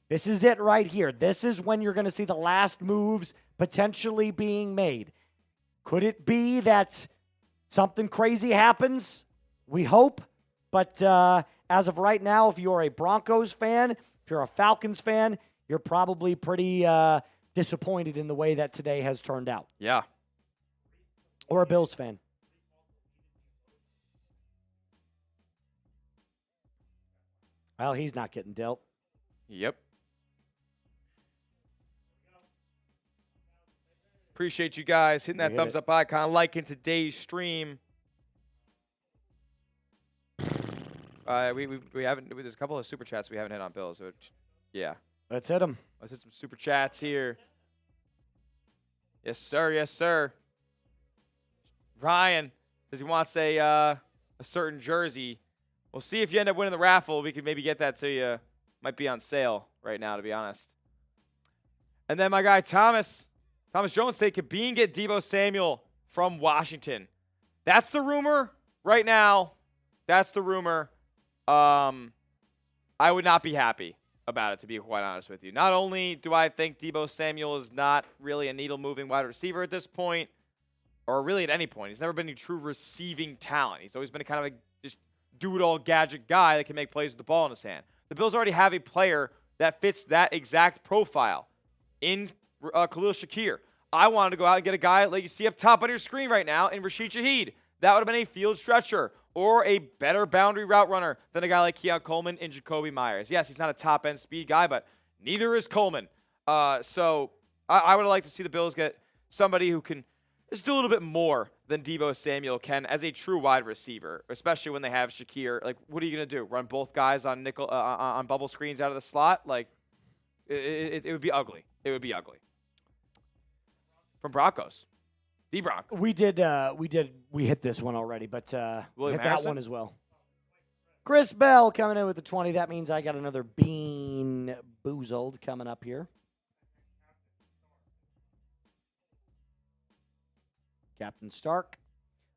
B: This is it right here. This is when you're going to see the last moves potentially being made. Could it be that something crazy happens? We hope. But as of right now, if you're a Broncos fan, if you're a Falcons fan, you're probably pretty disappointed in the way that today has turned out.
A: Yeah.
B: Or a Bills fan. Well, he's not getting dealt.
A: Yep. Appreciate you guys hitting that
B: hit
A: thumbs
B: it.
A: up icon, liking today's stream. We haven't. There's a couple of super chats we haven't hit on Bills. So yeah.
B: Let's hit him.
A: Let's hit some super chats here. Yes, sir. Yes, sir. Ryan says he wants a certain jersey. We'll see if you end up winning the raffle. We could maybe get that to you. Might be on sale right now, to be honest. And then my guy Thomas Jones said, could Bean get Deebo Samuel from Washington? That's the rumor right now. That's the rumor. I would not be happy about it, to be quite honest with you. Not only do I think Deebo Samuel is not really a needle-moving wide receiver at this point, or really at any point. He's never been a true receiving talent. He's always been a kind of a just do-it-all gadget guy that can make plays with the ball in his hand. The Bills already have a player that fits that exact profile in Khalil Shakir. I wanted to go out and get a guy like you see up top on your screen right now in Rashid Shaheed. That would have been a field stretcher or a better boundary route runner than a guy like Keon Coleman and Jakobi Meyers. Yes, he's not a top-end speed guy, but neither is Coleman. So I would like to see the Bills get somebody who can just do a little bit more than Deebo Samuel can as a true wide receiver, especially when they have Shakir. Like, what are you going to do? Run both guys on nickel on bubble screens out of the slot? Like, it would be ugly. It would be ugly. From Broncos. The Broncos.
B: We hit this one already, but
A: William
B: hit
A: Harrison?
B: that one as well. Chris Bell coming in with the 20. That means I got another Bean Boozled coming up here. Captain Stark.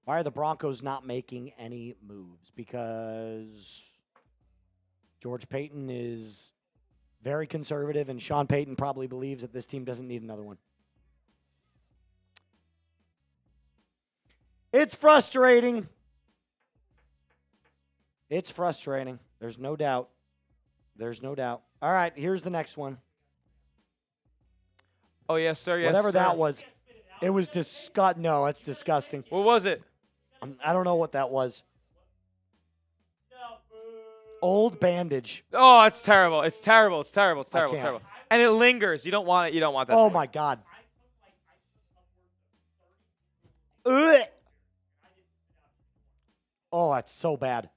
B: Why are the Broncos not making any moves? Because George Payton is very conservative, and Sean Payton probably believes that this team doesn't need another one. It's frustrating. It's frustrating. There's no doubt. There's no doubt. All right, here's the next one.
A: Oh, yes, sir. Yes,
B: Whatever
A: sir.
B: that was, it was disgusting. No, it's disgusting.
A: What was it?
B: I don't know what that was. Old bandage.
A: Oh, it's terrible. It's terrible. It's terrible. It's terrible. It's
B: can't.
A: terrible. And it lingers. You don't want it. You don't want that.
B: Oh my God. Ugh. Oh, that's so bad.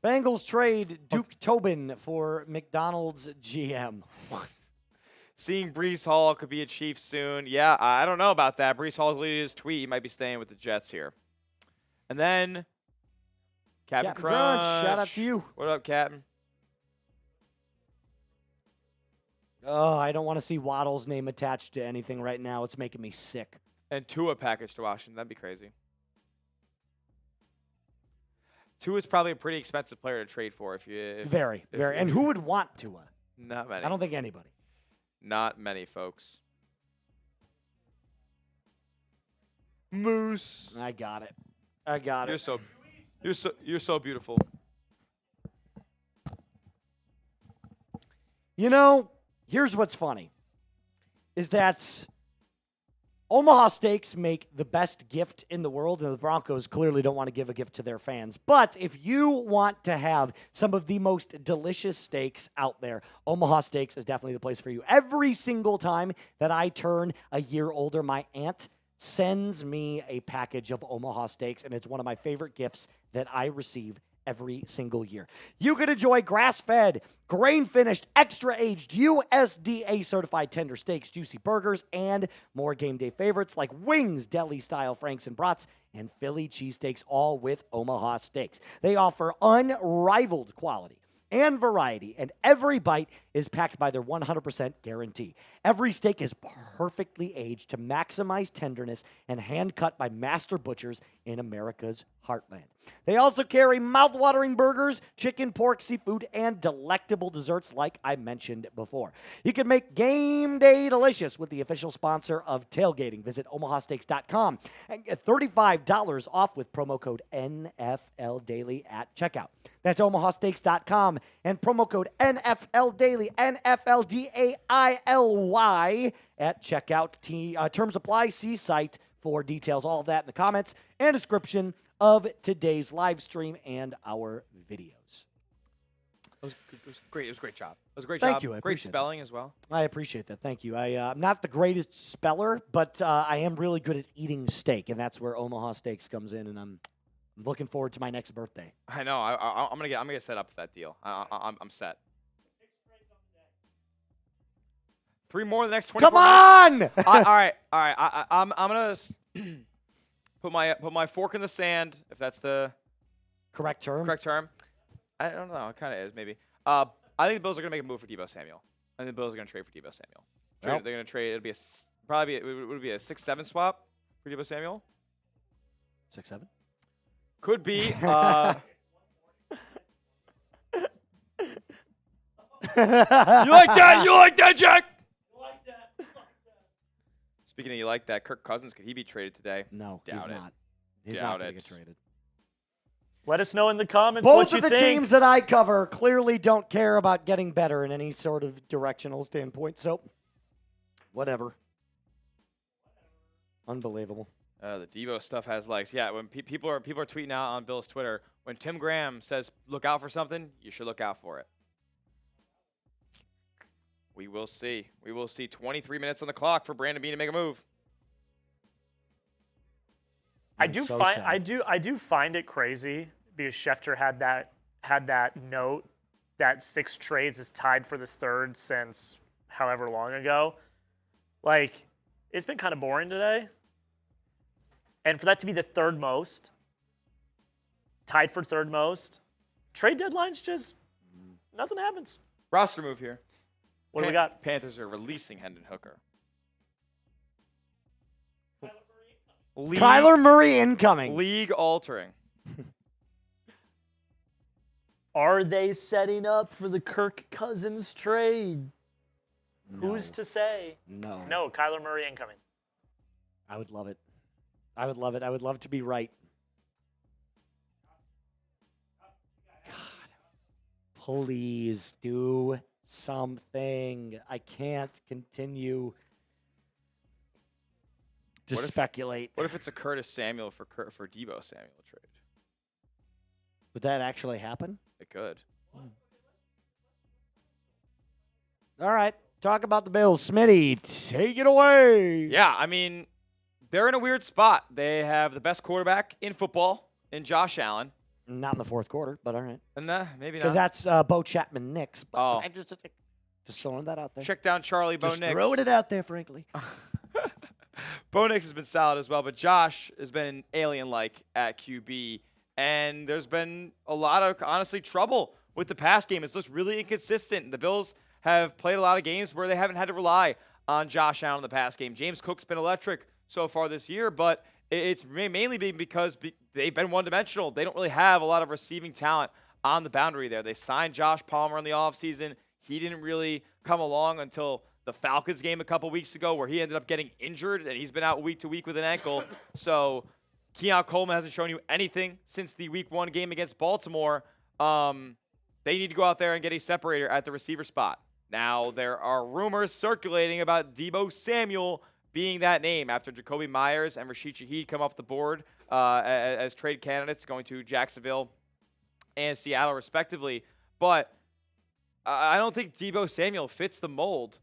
B: Bengals trade Duke Tobin for McDonald's GM.
A: Seeing Brees Hall could be a Chief soon. Yeah, I don't know about that. Brees Hall deleted his tweet. He might be staying with the Jets here. And then Captain Crunch.
B: Shout out to you.
A: What up, Captain?
B: Oh, I don't want to see Waddle's name attached to anything right now. It's making me sick.
A: And Tua package to Washington. That'd be crazy. Tua's probably a pretty expensive player to trade for.
B: Very. And who would want Tua?
A: Not many.
B: I don't think anybody.
A: Not many, folks. Moose.
B: I got it.
A: You're so beautiful.
B: You know, here's what's funny, is that Omaha Steaks make the best gift in the world, and the Broncos clearly don't want to give a gift to their fans. But if you want to have some of the most delicious steaks out there, Omaha Steaks is definitely the place for you. Every single time that I turn a year older, my aunt sends me a package of Omaha Steaks, and it's one of my favorite gifts that I receive every single year. You can enjoy grass-fed, grain-finished, extra-aged, USDA-certified tender steaks, juicy burgers, and more game day favorites like wings, deli-style Franks and Brats, and Philly cheesesteaks, all with Omaha Steaks. They offer unrivaled quality and variety, and every bite is packed by their 100% guarantee. Every steak is perfectly aged to maximize tenderness and hand-cut by master butchers in America's heartland. They also carry mouth-watering burgers, chicken, pork, seafood, and delectable desserts like I mentioned before. You can make game day delicious with the official sponsor of tailgating. Visit omahasteaks.com and get $35 off with promo code NFLDaily at checkout. That's omahasteaks.com and promo code NFLDaily, NFLDAILY at checkout. Terms apply. See site for details. All of that in the comments and description of today's live stream and our videos.
A: It was great. It was a great job. It was a great
B: Thank
A: job.
B: you. I
A: Great
B: appreciate
A: spelling as well.
B: I appreciate that. Thank you. I'm not the greatest speller, but I am really good at eating steak, and that's where Omaha Steaks comes in, and I'm looking forward to my next birthday.
A: I know. I'm gonna get set up for that deal. I'm set. 3 more in the next 24
B: Come on!
A: minutes. All right. I'm gonna put my fork in the sand, if that's the
B: Correct term.
A: I don't know. It kind of is maybe. I think the Bills are gonna make a move for Deebo Samuel. I think the Bills are gonna trade for Deebo Samuel.
B: Well.
A: They're gonna trade. It'll be probably would it be a 6-7 swap for Deebo Samuel.
B: 6-7.
A: Could be.
B: You
A: like that? You like that, Jack? Speaking of you like that, Kirk Cousins, could he be traded today?
B: No,
A: Doubt
B: he's
A: it.
B: not. He's
A: Doubt
B: not going to
A: it.
B: get traded.
C: Let us know in the comments
B: Both
C: what you
B: of the
C: think.
B: teams that I cover clearly don't care about getting better in any sort of directional standpoint. So, whatever. Unbelievable.
A: The Deebo stuff has likes. Yeah, when people are tweeting out on Bill's Twitter, when Tim Graham says look out for something, you should look out for it. We will see. We will see. 23 minutes on the clock for Brandon Beane to make a move.
C: I do find it crazy because Schefter had that note that 6 trades is tied for the 3rd since however long ago. Like, it's been kind of boring today. And for that to be the 3rd most, tied for 3rd most, trade deadlines just nothing happens.
A: Roster move here.
C: What do we got?
A: Panthers are releasing Hendon Hooker.
B: Kyler Murray incoming.
A: League altering.
C: Are they setting up for the Kirk Cousins trade?
B: No.
C: Who's to say?
B: No.
C: No, Kyler Murray incoming.
B: I would love it. I would love it. I would love to be right. God. Please do something. I can't continue to speculate.
A: What if it's a Curtis Samuel for Deebo Samuel trade?
B: Would that actually happen?
A: It could.
B: All right. Talk about the Bills. Smitty, take it away.
A: Yeah, I mean, they're in a weird spot. They have the best quarterback in football in Josh Allen.
B: Not in the fourth quarter, but all right.
A: And maybe
B: Because
A: not.
B: that's Bo Chapman Nix. But
A: Oh.
B: I'm just throwing that out there.
A: Check down Charlie Bo
B: Just
A: Nix.
B: throwing it out there, frankly.
A: Bo Nix has been solid as well, but Josh has been alien-like at QB, and there's been a lot of, honestly, trouble with the pass game. It's just really inconsistent. The Bills have played a lot of games where they haven't had to rely on Josh Allen in the pass game. James Cook's been electric so far this year, but it's mainly been because they've been one-dimensional. They don't really have a lot of receiving talent on the boundary there. They signed Josh Palmer in the offseason. He didn't really come along until the Falcons game a couple weeks ago where he ended up getting injured, and he's been out week to week with an ankle. So Keon Coleman hasn't shown you anything since the week 1 game against Baltimore. They need to go out there and get a separator at the receiver spot. Now, there are rumors circulating about Deebo Samuel being that name after Jakobi Meyers and Rashid Shaheed come off the board as trade candidates going to Jacksonville and Seattle, respectively. But I don't think Deebo Samuel fits the mold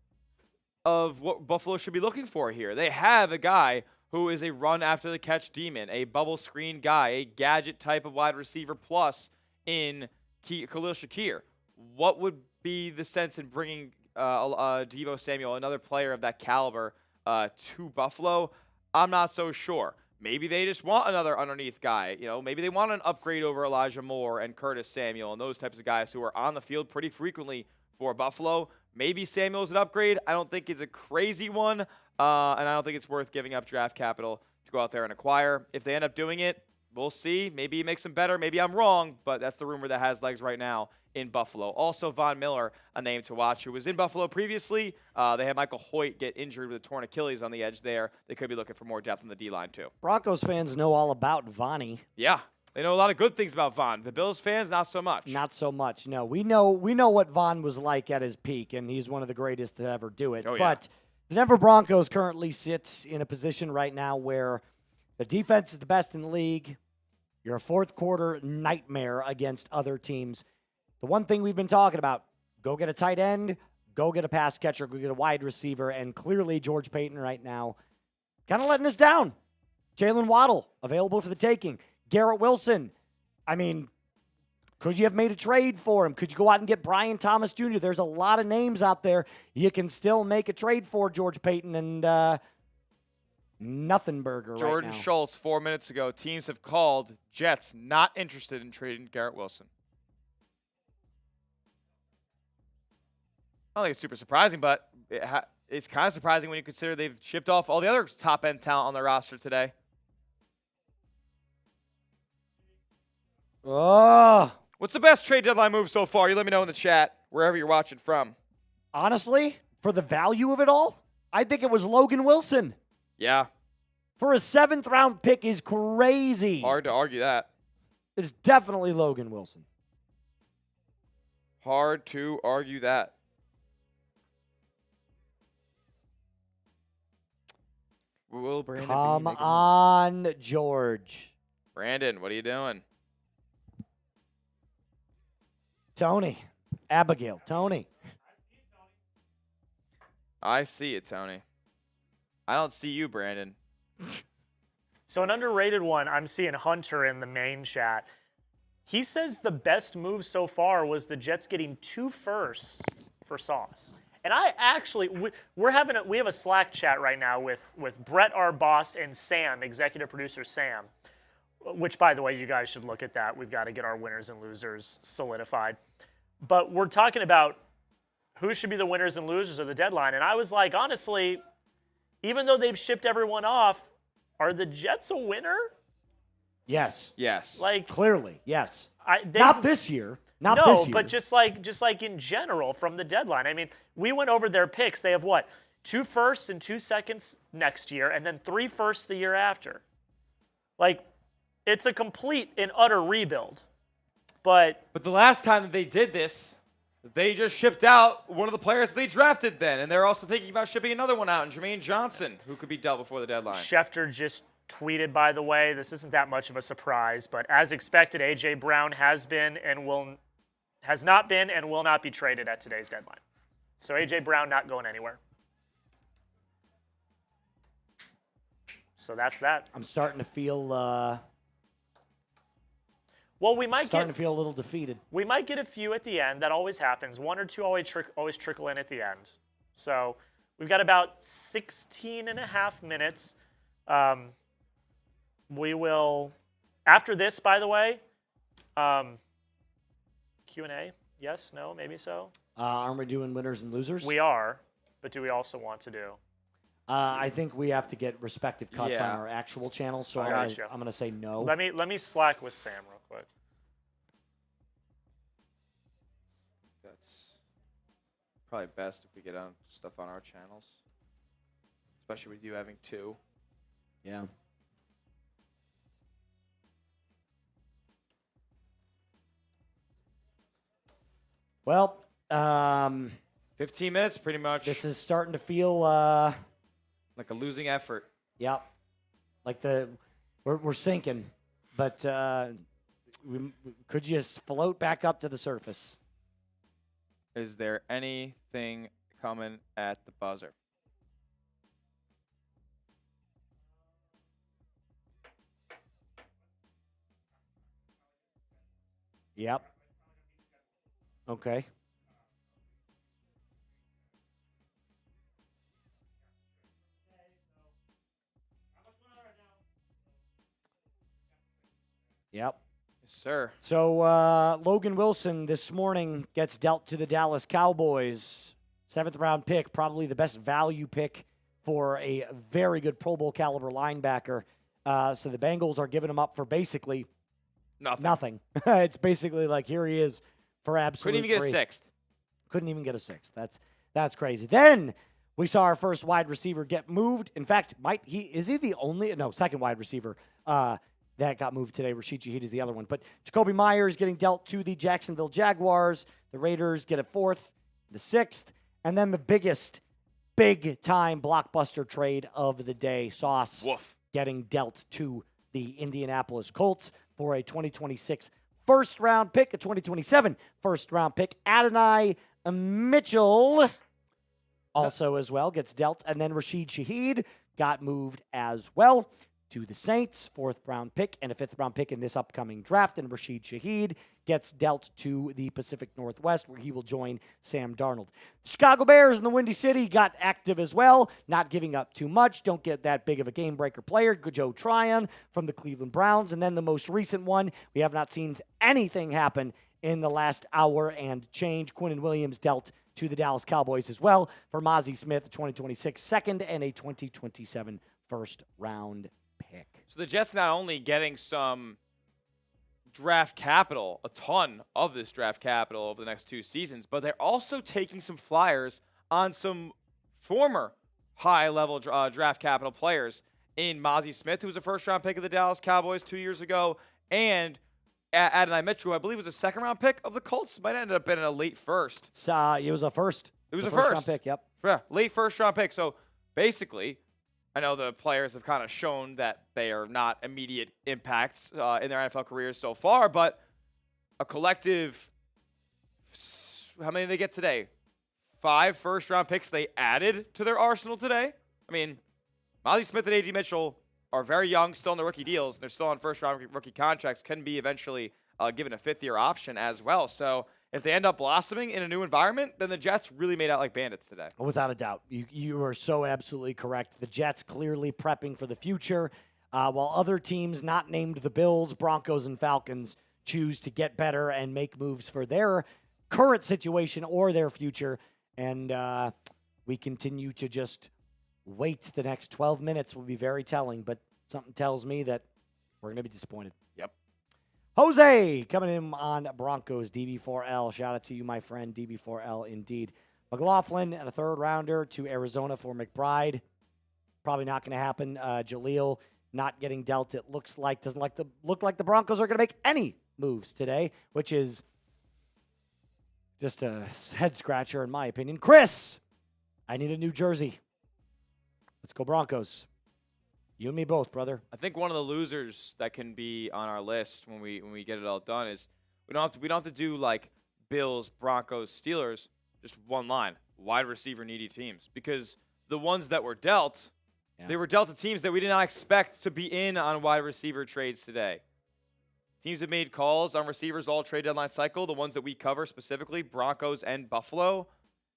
A: of what Buffalo should be looking for here. They have a guy who is a run-after-the-catch demon, a bubble screen guy, a gadget type of wide receiver plus in Khalil Shakir. What would be the sense in bringing Deebo Samuel, another player of that caliber, to Buffalo? I'm not so sure. Maybe they just want another underneath guy. Maybe they want an upgrade over Elijah Moore and Curtis Samuel and those types of guys who are on the field pretty frequently for Buffalo. Maybe Samuel's an upgrade. I don't think it's a crazy one, and I don't think it's worth giving up draft capital to go out there and acquire. If they end up doing it, we'll see. Maybe it makes them better. Maybe I'm wrong, but that's the rumor that has legs right now in Buffalo. Also, Von Miller, a name to watch, who was in Buffalo previously. They had Michael Hoecht get injured with a torn Achilles on the edge there. They could be looking for more depth in the D-line, too.
B: Broncos fans know all about Vonnie.
A: Yeah, they know a lot of good things about Von. The Bills fans, not so much.
B: Not so much. No, we know what Von was like at his peak, and he's one of the greatest to ever do it.
A: Oh, yeah.
B: But the Denver Broncos currently sits in a position right now where the defense is the best in the league. You're a fourth quarter nightmare against other teams. The one thing we've been talking about, go get a tight end, go get a pass catcher, go get a wide receiver, and clearly George Payton right now kind of letting us down. Jaylen Waddle, available for the taking. Garrett Wilson, I mean, could you have made a trade for him? Could you go out and get Brian Thomas Jr.? There's a lot of names out there you can still make a trade for, George Payton, and nothing burger
A: Jordan
B: right now.
A: Schultz, 4 minutes ago, teams have called Jets not interested in trading Garrett Wilson. I don't think it's super surprising, but it's kind of surprising when you consider they've shipped off all the other top-end talent on their roster today.
B: Oh,
A: What's the best trade deadline move so far? You let me know in the chat, wherever you're watching from.
B: honestly, for the value of it all, I think it was Logan Wilson.
A: Yeah,
B: For a 7th-round pick is crazy.
A: hard to argue that.
B: It's definitely Logan Wilson.
A: Hard to argue that. Will Brandon be
B: Come
A: making-
B: on, George.
A: Brandon, what are you doing?
B: Tony. Abigail. Tony.
A: I see it, Tony. I don't see you, Brandon.
C: So an underrated one, I'm seeing Hunter in the main chat. He says the best move so far was the Jets getting 2 firsts for Sauce. And I actually, we have a Slack chat right now with Brett, our boss, and Sam, executive producer Sam, which, by the way, you guys should look at that. We've got to get our winners and losers solidified. But we're talking about who should be the winners and losers of the deadline. And I was like, honestly, even though they've shipped everyone off, are the Jets a winner?
B: Yes.
A: Yes.
C: Like,
B: Clearly, yes.
C: they've-
B: Not this year. Not
C: no,
B: this year.
C: but just like in general from the deadline. I mean, we went over their picks. They have what? 2 firsts and 2 seconds next year, and then 3 firsts the year after. Like, it's a complete and utter rebuild. But
A: the last time that they did this, they just shipped out one of the players they drafted then, and they're also thinking about shipping another one out, and Jermaine Johnson, who could be dealt before the deadline.
C: Schefter just tweeted, by the way, this isn't that much of a surprise, but as expected, A.J. Brown has not been and will not be traded at today's deadline. So A.J. Brown not going anywhere. So that's that.
B: I'm starting to feel
C: Well, we might
B: starting to feel a little defeated.
C: We might get a few at the end. That always happens. One or two always trickle in at the end. So we've got about 16 and a half minutes. We will, after this, by the way, Q&A. Yes, no, maybe so.
B: Aren't we doing winners and losers?
C: We are, but do we also want to do?
B: I think we have to get respective cuts
A: Yeah.
B: on our actual channels, so
C: Gotcha.
B: I'm gonna say no.
C: Let me slack with Sam real quick.
A: That's probably best if we get on stuff on our channels, especially with you having 2.
B: Yeah. Well,
A: 15 minutes, pretty much.
B: this is starting to feel,
A: Like a losing effort.
B: yep, like we're sinking, but could you float back up to the surface?
A: Is there anything coming at the buzzer?
B: Yep. Okay. Yep.
A: Yes, sir.
B: So Logan Wilson this morning gets dealt to the Dallas Cowboys. 7th round pick, probably the best value pick for a very good Pro Bowl caliber linebacker. So the Bengals are giving him up for basically nothing. It's basically like, here he is for absolute
A: Couldn't even
B: free.
A: get a 6th.
B: Couldn't even get a 6th. That's crazy. Then we saw our first wide receiver get moved. In fact, is he the only? No, second wide receiver that got moved today. Rashid Shaheed is the other one. But Jakobi Meyers getting dealt to the Jacksonville Jaguars. The Raiders get a 4th, the 6th, and then the biggest, big-time blockbuster trade of the day, Sauce
A: Woof.
B: getting dealt to the Indianapolis Colts for a 2026 first-round pick, a 2027 first-round pick. Adonai Mitchell also as well gets dealt. And then Rashid Shaheed got moved as well to the Saints, 4th-round pick and a 5th-round pick in this upcoming draft. And Rashid Shaheed gets dealt to the Pacific Northwest, where he will join Sam Darnold. The Chicago Bears in the Windy City got active as well, not giving up too much. Don't get that big of a game-breaker player. Joe Tryon from the Cleveland Browns. And then the most recent one, we have not seen anything happen in the last hour and change. Quinnen Williams dealt to the Dallas Cowboys as well for Mozzie Smith, a 2026 second and a 2027 first-round pick.
A: So the Jets not only getting some draft capital, a ton of this draft capital over the next 2 seasons, but they're also taking some flyers on some former high-level draft capital players in Mozzie Smith, who was a first-round pick of the Dallas Cowboys 2 years ago, and Adonai Mitchell, who I believe was a second-round pick of the Colts. Might have ended up being a late first.
B: It was a first.
A: It was a
B: first-round
A: first.
B: pick, yep.
A: Yeah, late first-round pick. So basically, I know the players have kind of shown that they are not immediate impacts in their NFL careers so far, but a collective, how many did they get today? 5 first-round picks they added to their arsenal today. I mean, Mozzie Smith and A.J. Mitchell are very young, still on the rookie deals. They're still on first-round rookie contracts, can be eventually given a 5th-year option as well. So if they end up blossoming in a new environment, then the Jets really made out like bandits today.
B: Without a doubt. You are so absolutely correct. The Jets clearly prepping for the future, while other teams not named the Bills, Broncos, and Falcons choose to get better and make moves for their current situation or their future. And we continue to just wait. The next 12 minutes will be very telling, but something tells me that we're going to be disappointed.
A: Yep.
B: Jose coming in on Broncos, DB4L. Shout out to you, my friend, DB4L indeed. McLaughlin and a 3rd-rounder to Arizona for McBride. Probably not going to happen. Jaleel not getting dealt. It looks like, look like the Broncos are going to make any moves today, which is just a head-scratcher in my opinion. Chris, I need a new jersey. Let's go Broncos. You and me both, brother.
A: I think one of the losers that can be on our list when we get it all done is we don't have to do like Bills, Broncos, Steelers, just one line. Wide receiver needy teams. Because the ones that were dealt, they were dealt to teams that we did not expect to be in on wide receiver trades today. Teams have made calls on receivers all trade deadline cycle, the ones that we cover specifically, Broncos and Buffalo,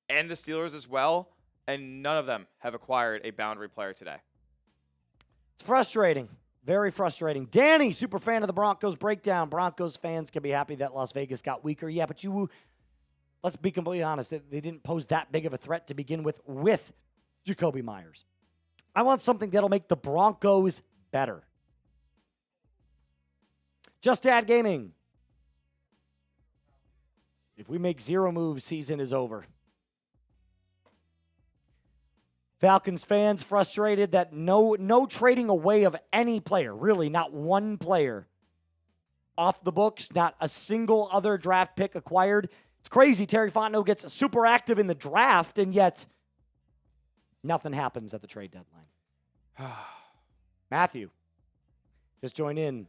A: and the Steelers as well, and none of them have acquired a boundary player today.
B: It's frustrating. Very frustrating. Danny, super fan of the Broncos breakdown. Broncos fans can be happy that Las Vegas got weaker. Yeah, but let's be completely honest. They didn't pose that big of a threat to begin with Jakobi Meyers. I want something that'll make the Broncos better. Just Dad Gaming. If we make 0 moves, season is over. Falcons fans frustrated that no trading away of any player, really not one player off the books, not a single other draft pick acquired. It's crazy. Terry Fontenot gets super active in the draft, and yet nothing happens at the trade deadline. Matthew, just join in.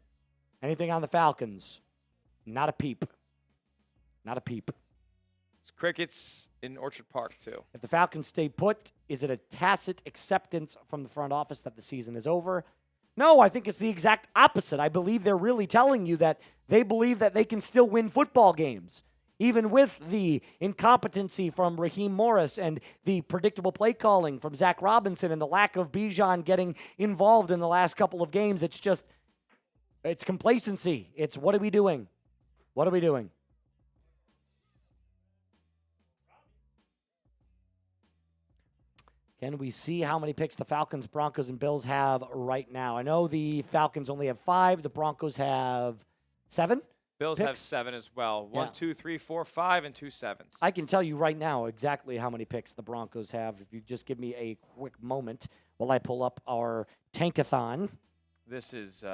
B: Anything on the Falcons? Not a peep. Not a peep.
A: It's crickets in Orchard Park, too.
B: If the Falcons stay put, is it a tacit acceptance from the front office that the season is over? No, I think it's the exact opposite. I believe they're really telling you that they believe that they can still win football games, even with the incompetency from Raheem Morris and the predictable play calling from Zach Robinson and the lack of Bijan getting involved in the last couple of games. It's complacency. It's what are we doing? What are we doing? Can we see how many picks the Falcons, Broncos, and Bills have right now? I know the Falcons only have 5. The Broncos have 7.
A: Bills
B: picks.
A: have 7 as well.
B: Yeah.
A: 1, 2, 3, 4, 5, and 2 sevens.
B: I can tell you right now exactly how many picks the Broncos have. If you just give me a quick moment while I pull up our tankathon.
A: This is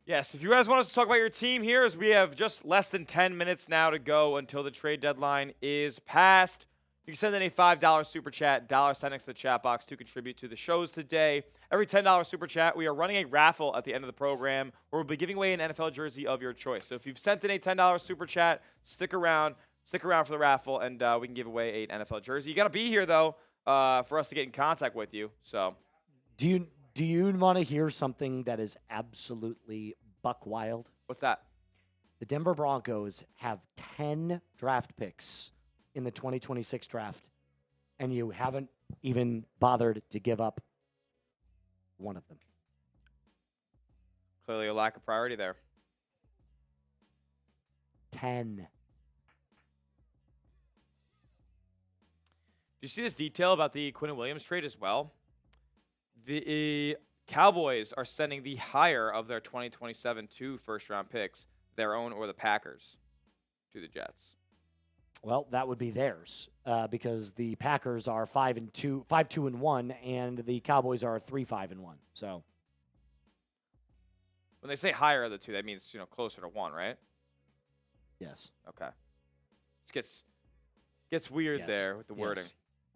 A: yes, if you guys want us to talk about your team here, as we have just less than 10 minutes now to go until the trade deadline is passed. You can send in a $5 super chat, $sign next to the chat box to contribute to the shows today. Every $10 super chat, we are running a raffle at the end of the program where we'll be giving away an NFL jersey of your choice. So if you've sent in a $10 super chat, stick around for the raffle, and we can give away an NFL jersey. You got to be here, though, for us to get in contact with you. So,
B: Do you want to hear something that is absolutely buck wild?
A: what's that?
B: The Denver Broncos have 10 draft picks in the 2026 draft, and you haven't even bothered to give up one of them.
A: Clearly a lack of priority there.
B: 10.
A: Do you see this detail about the Quinnen Williams trade as well? The Cowboys are sending the higher of their 2027 2 first-round picks, their own or the Packers, to the Jets.
B: Well, that would be theirs because the Packers are 5-2-1, and the Cowboys are 3-5-1. So,
A: when they say higher of the 2, that means closer to 1, right?
B: yes.
A: Okay. It gets weird
B: Yes.
A: there with the
B: Yes.
A: wording.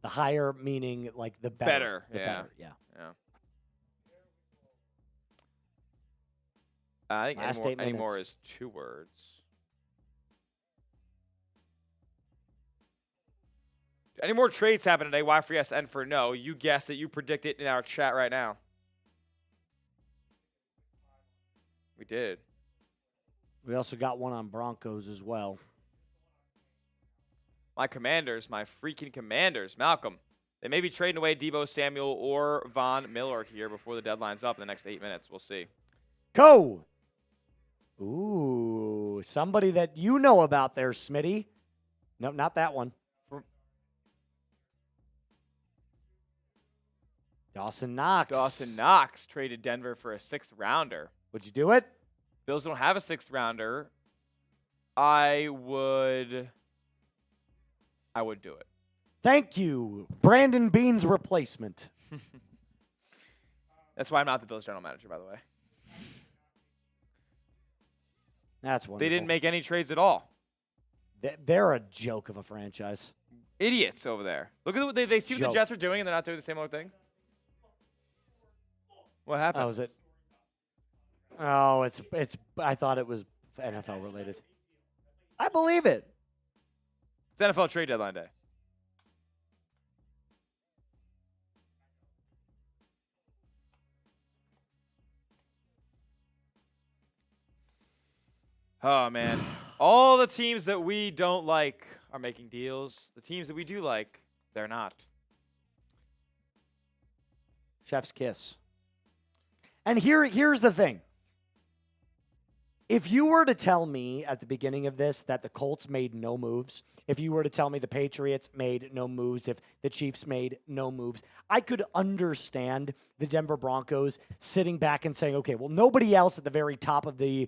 B: The higher meaning like the better. The
A: yeah.
B: better, yeah.
A: Yeah. I think
B: Last 8
A: anymore
B: minutes.
A: is 2 words. Any more trades happen today? Y for yes, N for no. You guess it. You predict it in our chat right now. We did.
B: We also got one on Broncos as well.
A: My freaking Commanders. Malcolm, they may be trading away Deebo Samuel or Von Miller here before the deadline's up in the next 8 minutes. We'll see.
B: Go! Ooh, somebody that you know about there, Smitty. Nope, not that one. Dawson Knox.
A: Dawson Knox traded Denver for a 6th rounder.
B: Would you do it?
A: Bills don't have a 6th rounder. I would do it.
B: Thank you. Brandon Bean's replacement.
A: That's why I'm not the Bills general manager, by the way.
B: That's wonderful.
A: They didn't make any trades at all.
B: They're a joke of a franchise.
A: Idiots over there. Look at what they see what the
B: Joke.
A: Jets are doing, and they're not doing the same other thing. What happened?
B: Oh, is it? Oh, it's. I thought it was NFL related. I believe it.
A: It's NFL trade deadline day. Oh, man. All the teams that we don't like are making deals. The teams that we do like, they're not.
B: Chef's kiss. And here's the thing. If you were to tell me at the beginning of this that the Colts made no moves, if you were to tell me the Patriots made no moves, if the Chiefs made no moves, I could understand the Denver Broncos sitting back and saying, okay, well, nobody else at the very top of the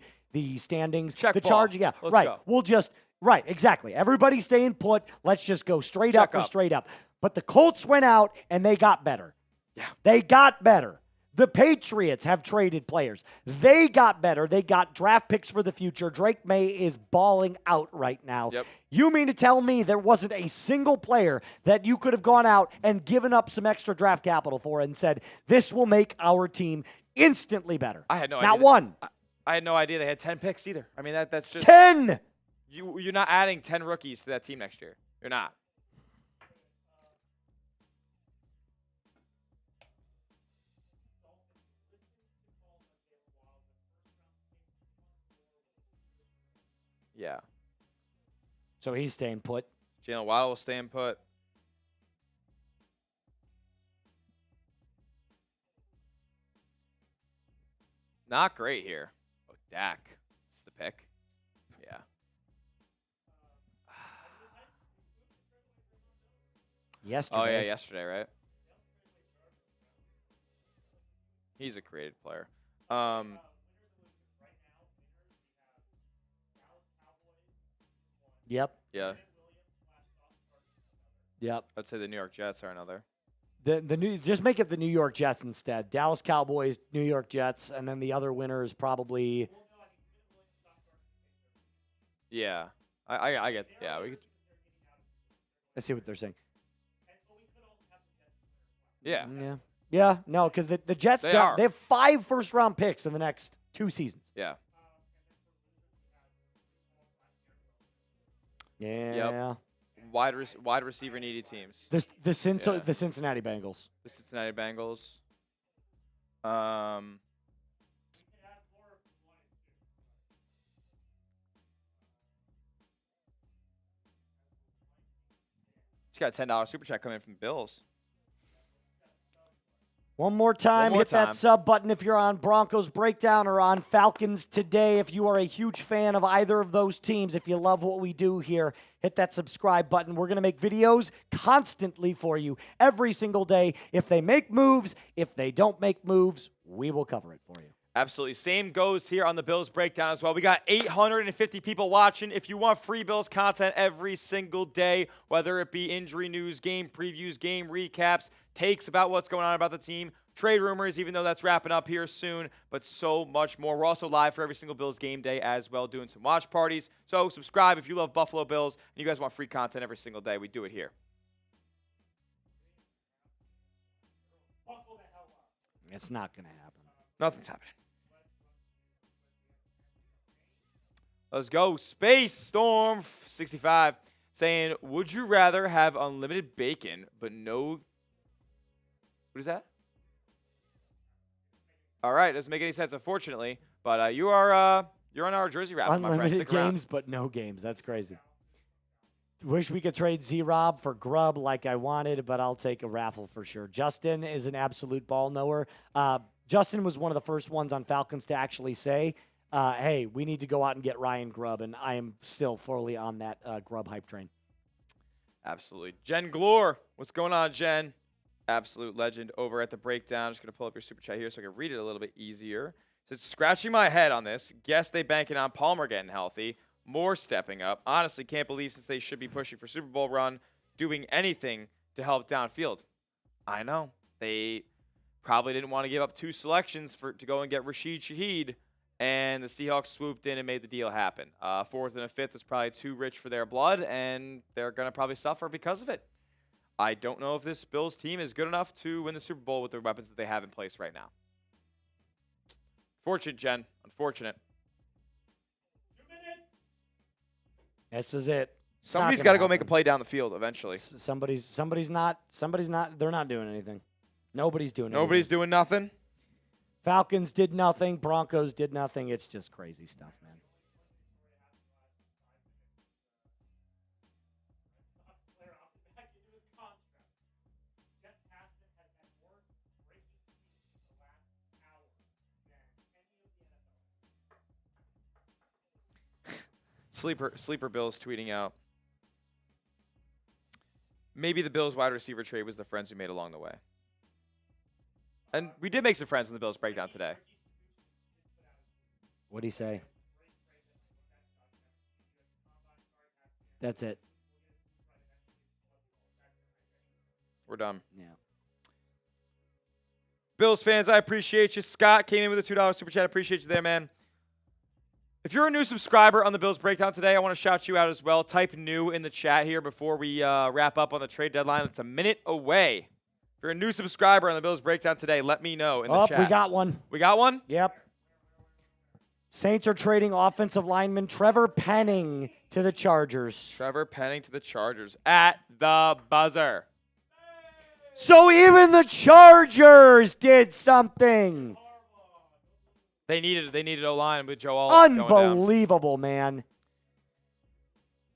B: standings.
A: Check
B: the
A: ball.
B: charge, yeah,
A: Let's
B: right.
A: go.
B: We'll just, right, exactly. Everybody staying put. Let's just go straight
A: Check
B: up for
A: up.
B: straight up. But the Colts went out and they got better.
A: Yeah.
B: They got better. The Patriots have traded players. They got better. They got draft picks for the future. Drake May is balling out right now.
A: Yep.
B: You mean to tell me there wasn't a single player that you could have gone out and given up some extra draft capital for and said, this will make our team instantly better?
A: I had no idea.
B: Not one.
A: I had no idea they had 10 picks either. I mean, that's just
B: 10.
A: you're not adding 10 rookies to that team next year. You're not. Yeah.
B: So he's staying put.
A: Jaylen Waddle will stay in put. Not great here. Oh, Dak. It's the pick. Yeah.
B: Yesterday.
A: Oh, yeah, yesterday, right? He's a creative player.
B: Yep.
A: Yeah.
B: Yep.
A: I'd say the New York Jets are another.
B: The new, just make it the New York Jets instead. Dallas Cowboys, New York Jets, and then the other winner is probably.
A: Yeah. I get. Yeah. We could.
B: Let's see what they're saying.
A: Yeah.
B: Yeah. Yeah. No, because the Jets
A: They
B: they
A: are.
B: have 5 first-round picks in the next 2 seasons.
A: Yeah.
B: Yeah.
A: Wide receiver needy teams.
B: The
A: Yeah.
B: Cincinnati Bengals.
A: The Cincinnati Bengals. Just got a $10 super chat coming in from Bills.
B: One more time,
A: more
B: hit
A: time.
B: that sub button if you're on Broncos Breakdown or on Falcons Today. If you are a huge fan of either of those teams, if you love what we do here, hit that subscribe button. We're going to make videos constantly for you every single day. If they make moves, if they don't make moves, we will cover it for you.
A: Absolutely. Same goes here on the Bills Breakdown as well. We got 850 people watching. If you want free Bills content every single day, whether it be injury news, game previews, game recaps, takes about what's going on about the team, trade rumors, even though that's wrapping up here soon, but so much more. We're also live for every single Bills game day as well, doing some watch parties. So subscribe if you love Buffalo Bills and you guys want free content every single day. We do it here.
B: It's not going to happen.
A: Nothing's happening. Let's go. Space Storm 65 saying, would you rather have unlimited bacon but no... What is that? All right. Doesn't make any sense, unfortunately. But you're on our jersey wrap, my friend.
B: Unlimited
A: Stick around.
B: games, but no games. That's crazy. Wish we could trade Z-Rob for Grub like I wanted, but I'll take a raffle for sure. Justin is an absolute ball knower. Justin was one of the first ones on Falcons to actually say, hey, we need to go out and get Ryan Grubb, and I am still fully on that Grubb hype train.
A: Absolutely. Jen Glore. What's going on, Jen? Absolute legend over at the Breakdown. Just going to pull up your super chat here so I can read it a little bit easier. Says, scratching my head on this. Guess they banking on Palmer getting healthy. More stepping up. Honestly, can't believe since they should be pushing for Super Bowl run, doing anything to help downfield. I know. They probably didn't want to give up 2 selections to go and get Rashid Shaheed and the Seahawks swooped in and made the deal happen. Fourth and a fifth was probably too rich for their blood, and they're going to probably suffer because of it. I don't know if this Bills team is good enough to win the Super Bowl with the weapons that they have in place right now. Fortunate, Jen. Unfortunate.
C: 2 minutes.
B: This is it.
A: Somebody's got to go make a play down the field eventually.
B: Somebody's not. They're not doing anything. Nobody's doing anything.
A: Nobody's doing nothing.
B: Falcons did nothing. Broncos did nothing. It's just crazy stuff, man.
A: Sleeper Bills tweeting out. Maybe the Bills wide receiver trade was the friends we made along the way. And we did make some friends in the Bills breakdown today.
B: What'd he say? That's it.
A: We're done.
B: Yeah.
A: Bills fans, I appreciate you. Scott came in with a $2 super chat. Appreciate you there, man. If you're a new subscriber on the Bills Breakdown today, I want to shout you out as well. Type new in the chat here before we wrap up on the trade deadline. It's a minute away. If you're a new subscriber on the Bills Breakdown today, let me know in the chat.
B: We got one.
A: We got one?
B: Yep. Saints are trading offensive lineman Trevor Penning to the Chargers.
A: Trevor Penning to the Chargers at the buzzer.
B: So even the Chargers did something.
A: They needed O-line with Joe Alt going down.
B: Unbelievable, man.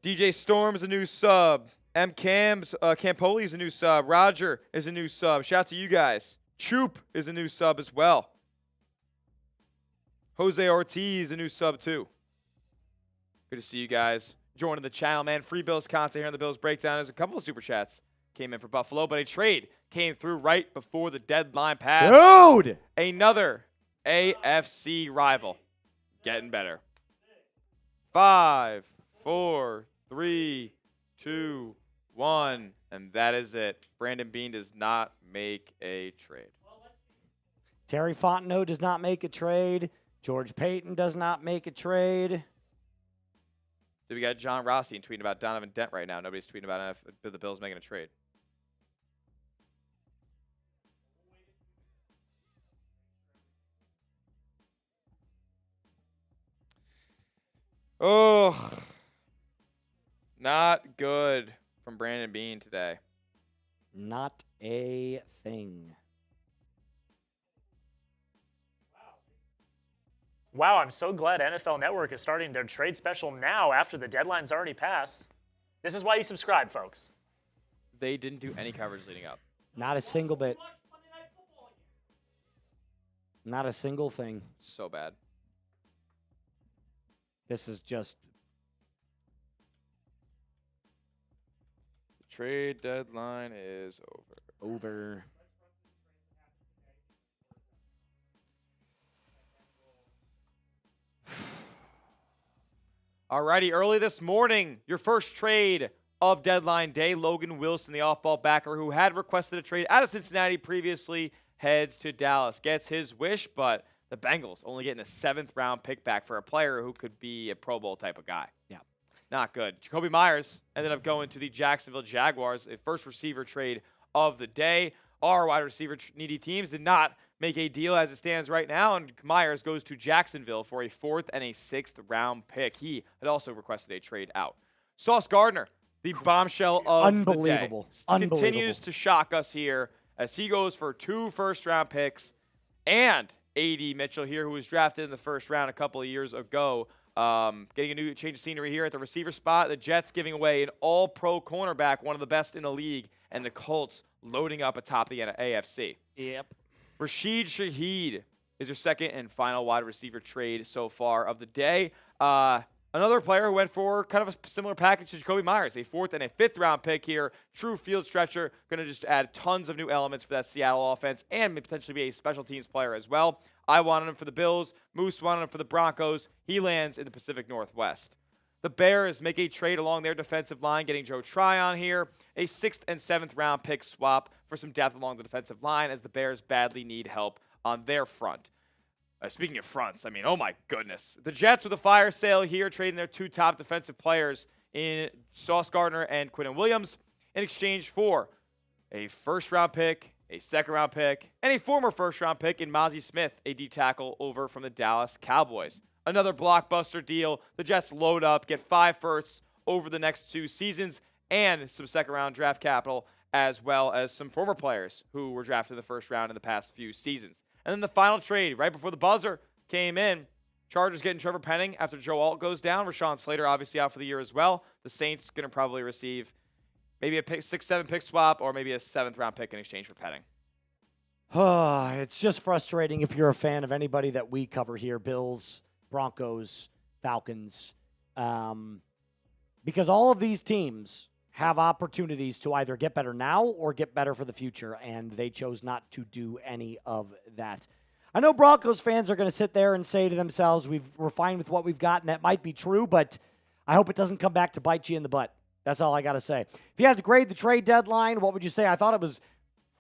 A: DJ Storm's a new sub. Campoli is a new sub. Roger is a new sub. Shout out to you guys. Choop is a new sub as well. Jose Ortiz, a new sub too. Good to see you guys joining the channel, man. Free Bills content here on the Bills Breakdown. There's a couple of super chats came in for Buffalo, but a trade came through right before the deadline passed.
B: Dude!
A: Another AFC rival. Getting better. 5, 4, 3, 2, 1. And that is it. Brandon Beane does not make a trade.
B: Terry Fontenot does not make a trade. George Payton does not make a trade.
A: Then we got John Rothstein tweeting about Donovan Dent right now. Nobody's tweeting about the Bills making a trade. Oh, not good from Brandon Beane today.
B: Not a thing.
C: Wow, I'm so glad NFL Network is starting their trade special now after the deadline's already passed. This is why you subscribe, folks.
A: They didn't do any coverage leading up.
B: Not a single bit. Not a single thing.
A: So bad.
B: This is just...
A: The trade deadline is over. Alrighty, early this morning, your first trade of deadline day, Logan Wilson, the off-ball backer who had requested a trade out of Cincinnati previously, heads to Dallas. Gets his wish, but the Bengals only getting a 7th-round pick back for a player who could be a Pro Bowl type of guy.
B: Yeah.
A: Not good. Jakobi Meyers ended up going to the Jacksonville Jaguars, a first receiver trade of the day. Our wide receiver needy teams did not make a deal as it stands right now, and Myers goes to Jacksonville for a 4th and a 6th-round pick. He had also requested a trade out. Sauce Gardner, the bombshell of the day, continues to shock us here as he goes for 2 first-round picks and A.D. Mitchell here, who was drafted in the first round a couple of years ago. Getting a new change of scenery here at the receiver spot. The Jets giving away an all-pro cornerback, one of the best in the league, and the Colts loading up atop the AFC.
B: Yep.
A: Rashid Shaheed is your second and final wide receiver trade so far of the day. Another player who went for kind of a similar package to Jakobi Meyers, a 4th and a 5th-round pick here. True field stretcher, going to just add tons of new elements for that Seattle offense and potentially be a special teams player as well. I wanted him for the Bills. Moose wanted him for the Broncos. He lands in the Pacific Northwest. The Bears make a trade along their defensive line, getting Joe Tryon here. A 6th and 7th-round pick swap for some depth along the defensive line as the Bears badly need help on their front. Speaking of fronts, I mean, oh my goodness. The Jets with a fire sale here, trading their 2 top defensive players in Sauce Gardner and Quinnen Williams in exchange for a first-round pick, a second-round pick, and a former first-round pick in Mozzie Smith, a D tackle over from the Dallas Cowboys. Another blockbuster deal. The Jets load up, get 5 firsts over the next 2 seasons, and some second-round draft capital, as well as some former players who were drafted in the first round in the past few seasons. And then the final trade, right before the buzzer came in, Chargers getting Trevor Penning after Joe Alt goes down. Rashawn Slater obviously out for the year as well. The Saints going to probably receive maybe a 6-7 pick swap or maybe a 7th-round pick in exchange for Penning.
B: It's just frustrating if you're a fan of anybody that we cover here, Bills, Broncos, Falcons, because all of these teams have opportunities to either get better now or get better for the future, and they chose not to do any of that. I know Broncos fans are going to sit there and say to themselves, we're fine with what we've got, and that might be true, but I hope it doesn't come back to bite you in the butt. That's all I got to say. If you had to grade the trade deadline, what would you say? I thought it was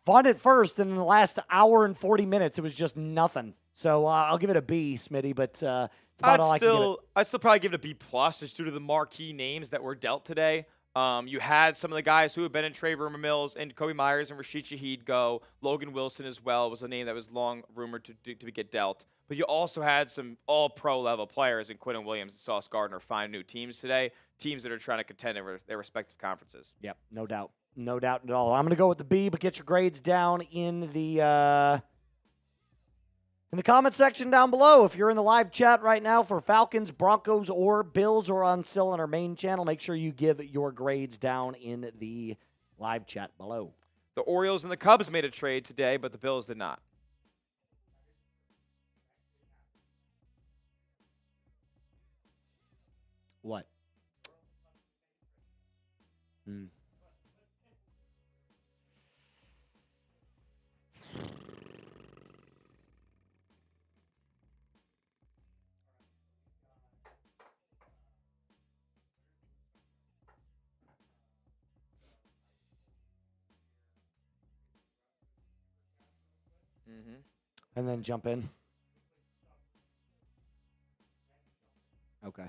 B: fun at first, and in the last hour and 40 minutes, it was just nothing. So I'll give it a B, Smitty, but it's about all I can give it.
A: I'd still probably give it a B+, just due to the marquee names that were dealt today. You had some of the guys who have been in Trayvon Mills and Jakobi Meyers and Rashid Shaheed go. Logan Wilson as well was a name that was long rumored to get dealt. But you also had some all-pro level players in Quinnen Williams and Sauce Gardner find new teams today, teams that are trying to contend in their respective conferences.
B: Yep, no doubt. No doubt at all. I'm going to go with the B, but get your grades down in the comment section down below. If you're in the live chat right now for Falcons, Broncos, or Bills, or still on our main channel, make sure you give your grades down in the live chat below.
A: The Orioles and the Cubs made a trade today, but the Bills did not.
B: What? And then jump in. Okay.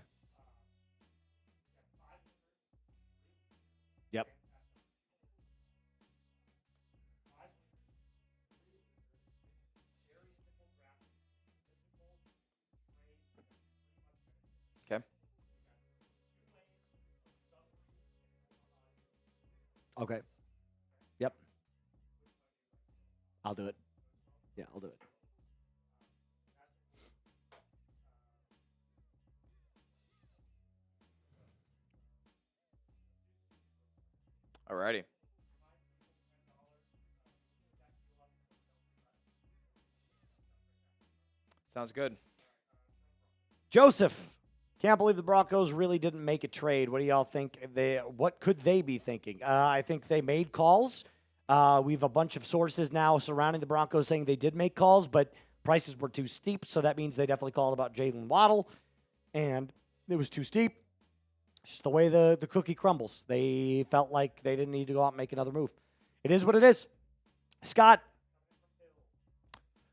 B: Yep.
A: Okay.
B: Okay. Yep. I'll do it. Yeah, I'll do it.
A: Alrighty. Sounds good.
B: Joseph, can't believe the Broncos really didn't make a trade. What do y'all think? What could they be thinking? I think they made calls. We have a bunch of sources now surrounding the Broncos saying they did make calls, but prices were too steep, so that means they definitely called about Jaylen Waddle, and it was too steep. It's just the way the cookie crumbles. They felt like they didn't need to go out and make another move. It is what it is. Scott.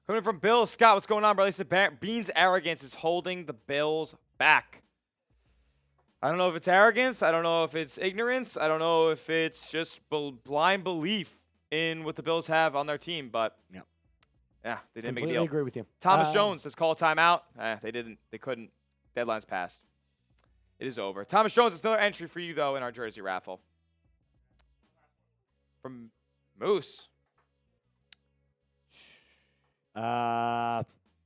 A: Coming from Bill, Scott, what's going on, brother? He said Bean's arrogance is holding the Bills back. I don't know if it's arrogance. I don't know if it's ignorance. I don't know if it's just blind belief in what the Bills have on their team. But yeah, they didn't make a deal.
B: Completely agree with you.
A: Thomas Jones says call a timeout. They didn't. They couldn't. Deadline's passed. It is over. Thomas Jones, it's another entry for you, though, in our jersey raffle. From Moose. Well,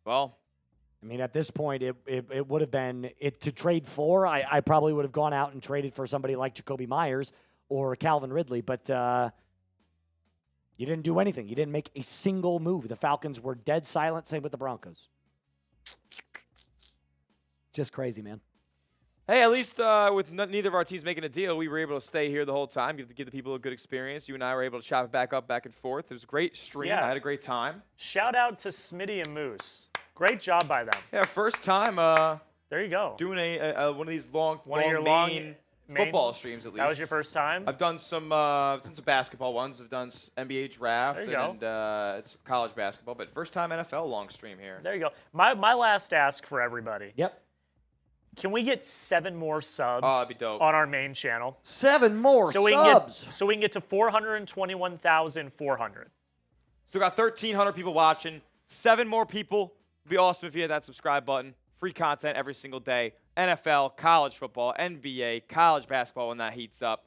B: I mean, at this point, it would have been to trade for. I probably would have gone out and traded for somebody like Jakobi Meyers or Calvin Ridley, but you didn't do anything. You didn't make a single move. The Falcons were dead silent. Same with the Broncos. Just crazy, man.
A: Hey, at least with neither of our teams making a deal, we were able to stay here the whole time, give the people a good experience. You and I were able to chop it back and forth. It was a great stream.
C: Yeah.
A: I had a great time.
C: Shout out to Smitty and Moose. Great job by them.
A: Yeah, first time
C: There you go.
A: doing one of these long football streams at least.
C: That was your first time?
A: I've done some basketball ones. I've done NBA draft and it's college basketball, but first time NFL long stream here.
C: There you go. My last ask for everybody.
B: Yep.
C: Can we get 7 more subs
A: that'd be dope.
C: on our main channel?
B: 7 more
C: so
B: subs.
C: We can get to 421,400.
A: So we got 1,300 people watching. 7 more people. It'd be awesome if you hit that subscribe button. Free content every single day. NFL, college football, NBA, college basketball when that heats up.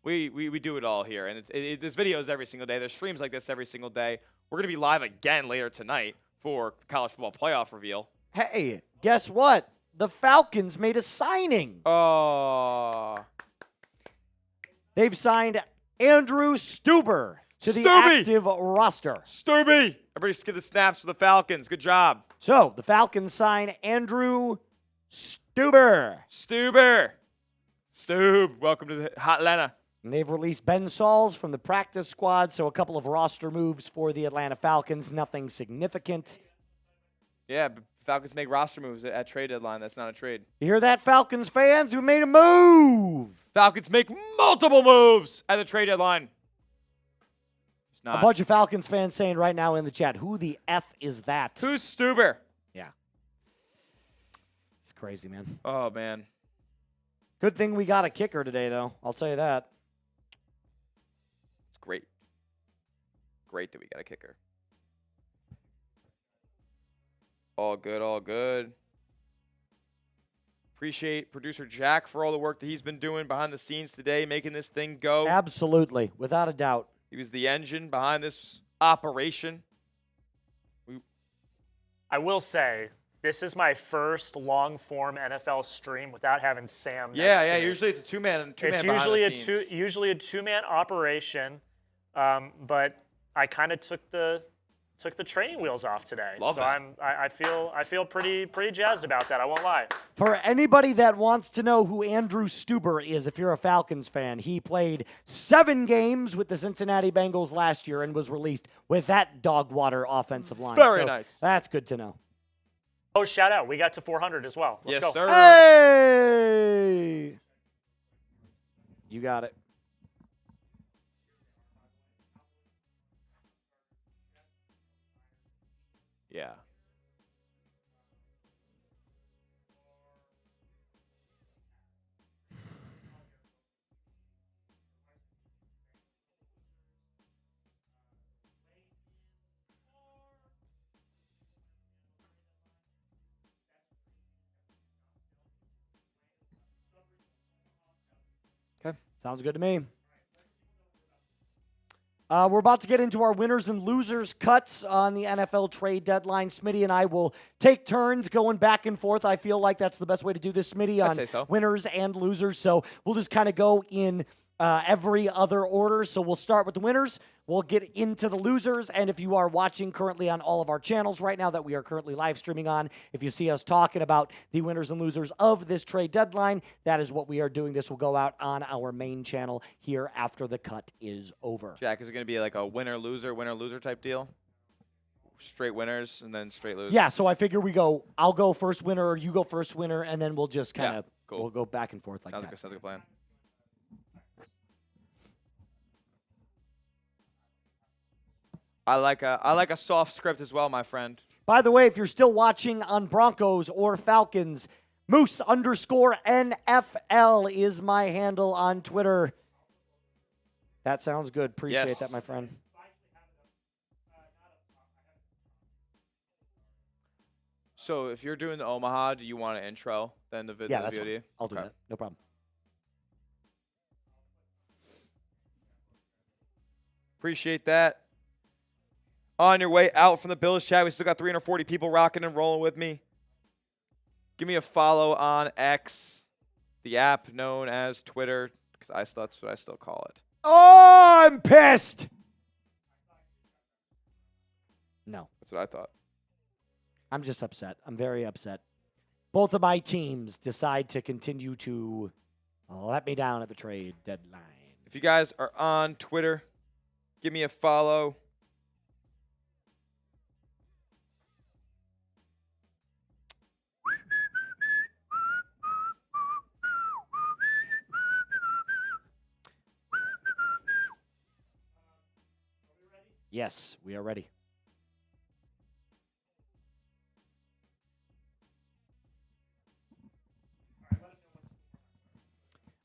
A: We do it all here. And there's videos every single day. There's streams like this every single day. We're going to be live again later tonight for college football playoff reveal.
B: Hey, guess what? The Falcons made a signing.
A: Oh.
B: They've signed Andrew Stuber to the active roster.
A: Stubby! Everybody just give the snaps for the Falcons. Good job.
B: So, the Falcons sign Andrew Stuber.
A: Stube, welcome to the Hot Atlanta.
B: And they've released Ben Sauls from the practice squad, so a couple of roster moves for the Atlanta Falcons. Nothing significant.
A: Yeah, Falcons make roster moves at trade deadline. That's not a trade.
B: You hear that, Falcons fans? We made a move.
A: Falcons make multiple moves at the trade deadline. It's not.
B: A bunch of Falcons fans saying right now in the chat, who the F is that?
A: Who's Stuber?
B: Yeah. It's crazy, man.
A: Oh, man.
B: Good thing we got a kicker today, though. I'll tell you that.
A: It's great. Great that we got a kicker. All good, all good. Appreciate producer Jack for all the work that he's been doing behind the scenes today, making this thing go.
B: Absolutely, without a doubt.
A: He was the engine behind this operation.
C: I will say, this is my first long-form NFL stream without having Sam next to me.
A: Usually it's a two-man
C: It's usually a two-man operation, but I kind of took the training wheels off today.
A: Love
C: so
A: that.
C: I feel pretty jazzed about that. I won't lie.
B: For anybody that wants to know who Andrew Stuber is, if you're a Falcons fan, he played 7 games with the Cincinnati Bengals last year and was released with that dog water offensive line.
A: Very nice.
B: That's good to know.
C: Oh, shout out. We got to 400 as well. Let's go.
A: Sir.
B: Hey! You got it.
A: Yeah. Okay.
B: Sounds good to me. We're about to get into our winners and losers cuts on the NFL trade deadline. Smitty and I will take turns going back and forth. I feel like that's the best way to do this, Smitty,
A: I'd say so.
B: Winners and losers. So we'll just kind of go in every other order. So we'll start with the winners. We'll get into the losers. And if you are watching currently on all of our channels right now that we are currently live streaming on, if you see us talking about the winners and losers of this trade deadline, that is what we are doing. This will go out on our main channel here after the cut is over.
A: Jack, is it going to be like a winner-loser type deal? Straight winners and then straight losers?
B: Yeah, so I figure I'll go first winner or you go first winner, and then we'll just kind of we'll go back and forth like that.
A: Sounds like a plan. I like a soft script as well, my friend.
B: By the way, if you're still watching on Broncos or Falcons, Moose_NFL is my handle on Twitter. That sounds good. Appreciate that, my friend.
A: So if you're doing the Omaha, do you want an intro then the
B: Yeah, that's
A: VOD?
B: fine. I'll do that. No problem.
A: Appreciate that. On your way out from the Bills chat, we still got 340 people rocking and rolling with me. Give me a follow on X, the app known as Twitter, because that's what I still call it.
B: Oh, I'm pissed. No.
A: That's what I thought.
B: I'm just upset. I'm very upset. Both of my teams decide to continue to let me down at the trade deadline.
A: If you guys are on Twitter, give me a follow.
B: Yes, we are ready.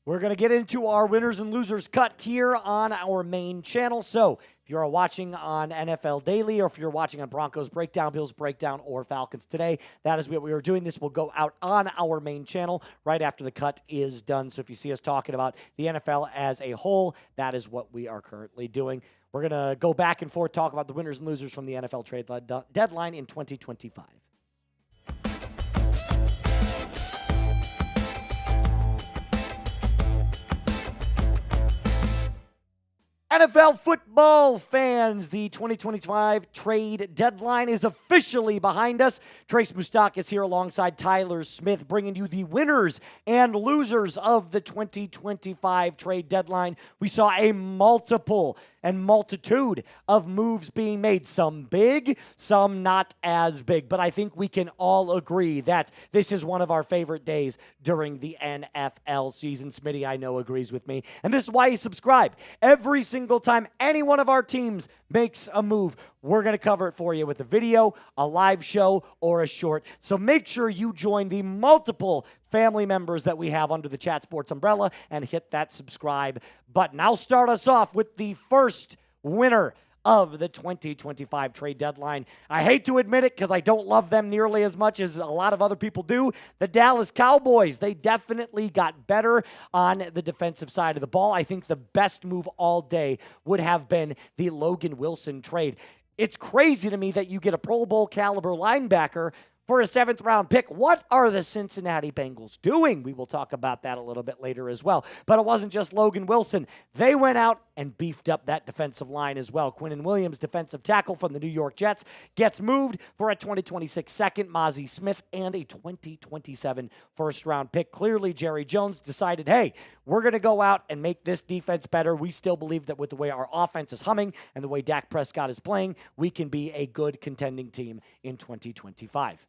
B: We're going to get into our winners and losers cut here on our main channel. So if you're watching on NFL Daily, or if you're watching on Broncos Breakdown, Bills Breakdown, or Falcons Today, that is what we are doing. This will go out on our main channel right after the cut is done. So if you see us talking about the NFL as a whole, that is what we are currently doing. We're going to go back and forth, talk about the winners and losers from the NFL trade deadline in 2025. NFL football fans, the 2025 trade deadline is officially behind us. Trace Mustak is here alongside Tyler Smith, bringing you the winners and losers of the 2025 trade deadline. We saw a multitude of moves being made, some big, some not as big. But I think we can all agree that this is one of our favorite days during the NFL season. Smitty, I know, agrees with me. And this is why you subscribe. Every single time any one of our teams makes a move, we're going to cover it for you with a video, a live show, or a short. So make sure you join the multiple family members that we have under the Chat Sports umbrella and hit that subscribe button. I'll start us off with the first winner of the 2025 trade deadline. I hate to admit it because I don't love them nearly as much as a lot of other people do. The Dallas Cowboys, they definitely got better on the defensive side of the ball. I think the best move all day would have been the Logan Wilson trade. It's crazy to me that you get a Pro Bowl caliber linebacker for a 7th round pick. What are the Cincinnati Bengals doing? We will talk about that a little bit later as well. But it wasn't just Logan Wilson. They went out and beefed up that defensive line as well. Quinnen Williams, defensive tackle from the New York Jets, gets moved for a 2026 second, Mazi Smith, and a 2027 first round pick. Clearly, Jerry Jones decided, hey, we're going to go out and make this defense better. We still believe that with the way our offense is humming and the way Dak Prescott is playing, we can be a good contending team in 2025.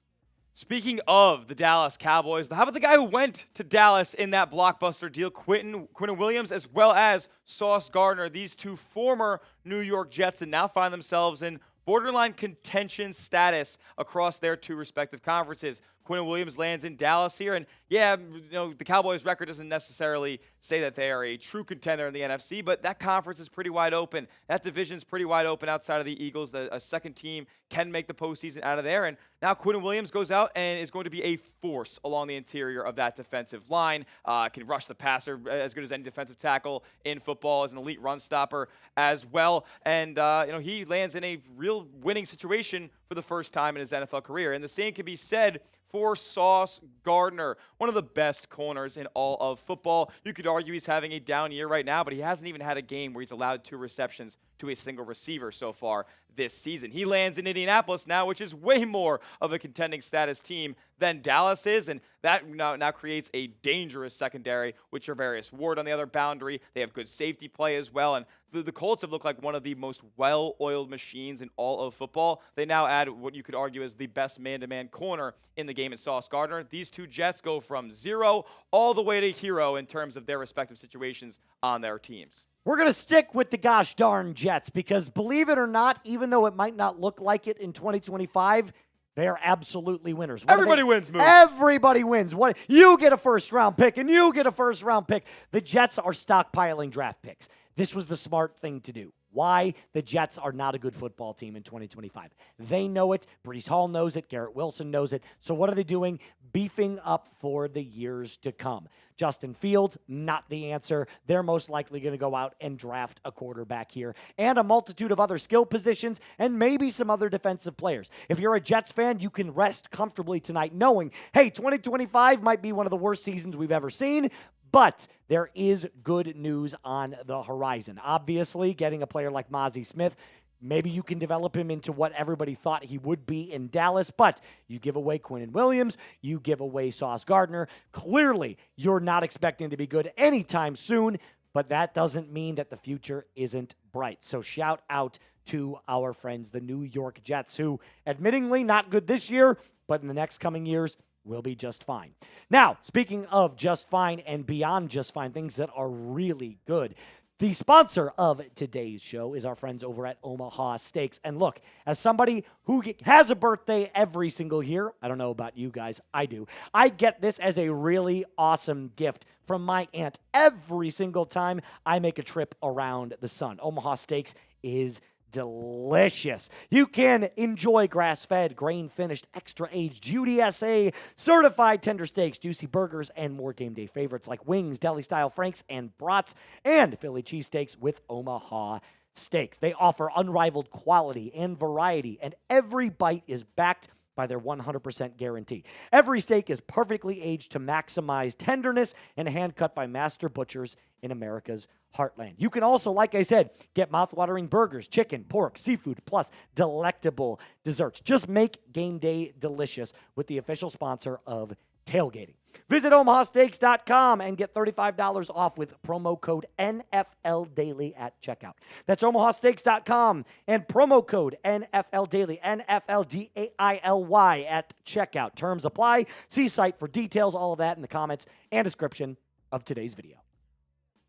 A: Speaking of the Dallas Cowboys, how about the guy who went to Dallas in that blockbuster deal, Quinnen Williams, as well as Sauce Gardner, these two former New York Jets that now find themselves in borderline contention status across their two respective conferences. Quinnen Williams lands in Dallas here, and yeah, the Cowboys' record doesn't necessarily say that they are a true contender in the NFC, but that conference is pretty wide open. That division is pretty wide open outside of the Eagles. A second team can make the postseason out of there, and now Quinnen Williams goes out and is going to be a force along the interior of that defensive line. Can rush the passer as good as any defensive tackle in football, as an elite run stopper as well, and he lands in a real winning situation for the first time in his NFL career, and the same can be said for Sauce Gardner, one of the best corners in all of football. You could argue he's having a down year right now, but he hasn't even had a game where he's allowed 2 receptions to a single receiver so far this season. He lands in Indianapolis now, which is way more of a contending status team than Dallas is, and that now creates a dangerous secondary with Charvarius Ward on the other boundary. They have good safety play as well, and the Colts have looked like one of the most well-oiled machines in all of football. They now add what you could argue is the best man-to-man corner in the game in Sauce Gardner. These two Jets go from 0 all the way to hero in terms of their respective situations on their teams.
B: We're going to stick with the gosh darn Jets because, believe it or not, even though it might not look like it in 2025, they are absolutely winners.
A: Everybody wins, Moose.
B: Everybody wins. You get a first-round pick, and you get a first-round pick. The Jets are stockpiling draft picks. This was the smart thing to do. Why the Jets are not a good football team in 2025. They know it. Breece Hall knows it. Garrett Wilson knows it. So what are they doing? Beefing up for the years to come. Justin Fields, not the answer. They're most likely going to go out and draft a quarterback here and a multitude of other skill positions and maybe some other defensive players. If you're a Jets fan, you can rest comfortably tonight knowing, hey, 2025 might be one of the worst seasons we've ever seen, but there is good news on the horizon. Obviously, getting a player like Mazi Smith, maybe you can develop him into what everybody thought he would be in Dallas, but you give away Quinnen Williams, you give away Sauce Gardner. Clearly, you're not expecting to be good anytime soon, but that doesn't mean that the future isn't bright. So shout out to our friends, the New York Jets, who admittingly not good this year, but in the next coming years, will be just fine. Now, speaking of just fine and beyond just fine, things that are really good, The sponsor of today's show is our friends over at Omaha Steaks. And look, as somebody who has a birthday every single year, I don't know about you guys, I do. I get this as a really awesome gift from my aunt every single time I make a trip around the sun. Omaha Steaks is delicious. You can enjoy grass-fed, grain-finished, extra-aged, UDSA certified tender steaks, juicy burgers, and more game day favorites like wings, deli-style franks, and brats, and Philly cheesesteaks with Omaha Steaks. They offer unrivaled quality and variety, and every bite is backed by their 100% guarantee. Every steak is perfectly aged to maximize tenderness and hand-cut by master butchers in America's heartland. You can also, like I said, get mouth-watering burgers, chicken, pork, seafood, plus delectable desserts. Just make game day delicious with the official sponsor of tailgating. Visit omahasteaks.com and get $35 off with promo code NFLDaily at checkout. That's omahasteaks.com and promo code NFLDaily, NFLDAILY at checkout. Terms apply. See site for details, all of that in the comments and description of today's video.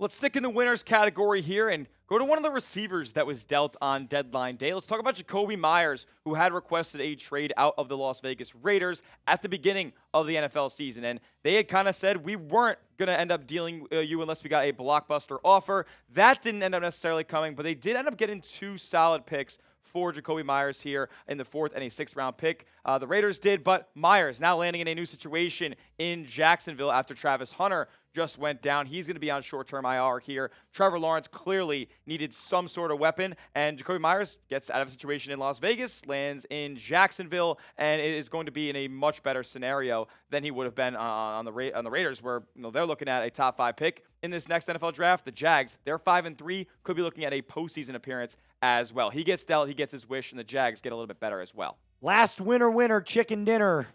A: Let's stick in the winners category here and go to one of the receivers that was dealt on deadline day. Let's talk about Jakobi Meyers, who had requested a trade out of the Las Vegas Raiders at the beginning of the NFL season. And they had kind of said, we weren't going to end up dealing you unless we got a blockbuster offer. That didn't end up necessarily coming, but they did end up getting 2 solid picks for Jakobi Meyers here in the 4th and a 6th-round pick. The Raiders did, but Meyers now landing in a new situation in Jacksonville after Travis Hunter just went down. He's going to be on short-term IR here. Trevor Lawrence clearly needed some sort of weapon, and Jakobi Meyers gets out of a situation in Las Vegas, lands in Jacksonville, and it is going to be in a much better scenario than he would have been on the Raiders, where they're looking at a top 5 pick in this next NFL draft. The Jags, they're 5-3, could be looking at a postseason appearance as well. He gets dealt, he gets his wish, and the Jags get a little bit better as well.
B: Last winner, chicken dinner.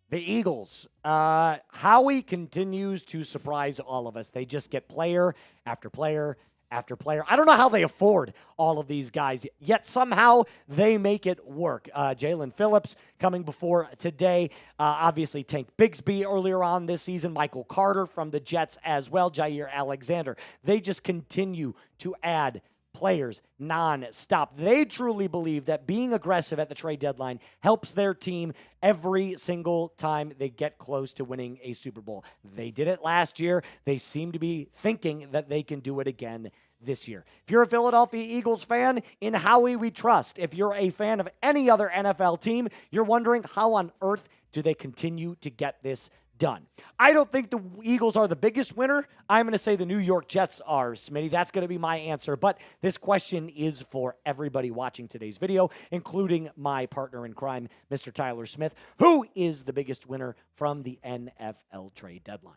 B: The Eagles. Howie continues to surprise all of us. They just get player after player after player. I don't know how they afford all of these guys, yet somehow they make it work. Jaylen Phillips coming before today. Obviously, Tank Bigsby earlier on this season. Michael Carter from the Jets as well. Jair Alexander. They just continue to add players non-stop. They truly believe that being aggressive at the trade deadline helps their team every single time they get close to winning a Super Bowl. They did it last year. They seem to be thinking that they can do it again this year. If you're a Philadelphia Eagles fan, in Howie we trust. If you're a fan of any other NFL team, you're wondering how on earth do they continue to get this done. I don't think the Eagles are the biggest winner. I'm going to say the New York Jets are, Smitty. That's going to be my answer. But this question is for everybody watching today's video, including my partner in crime, Mr. Tyler Smith. Who is the biggest winner from the NFL trade deadline?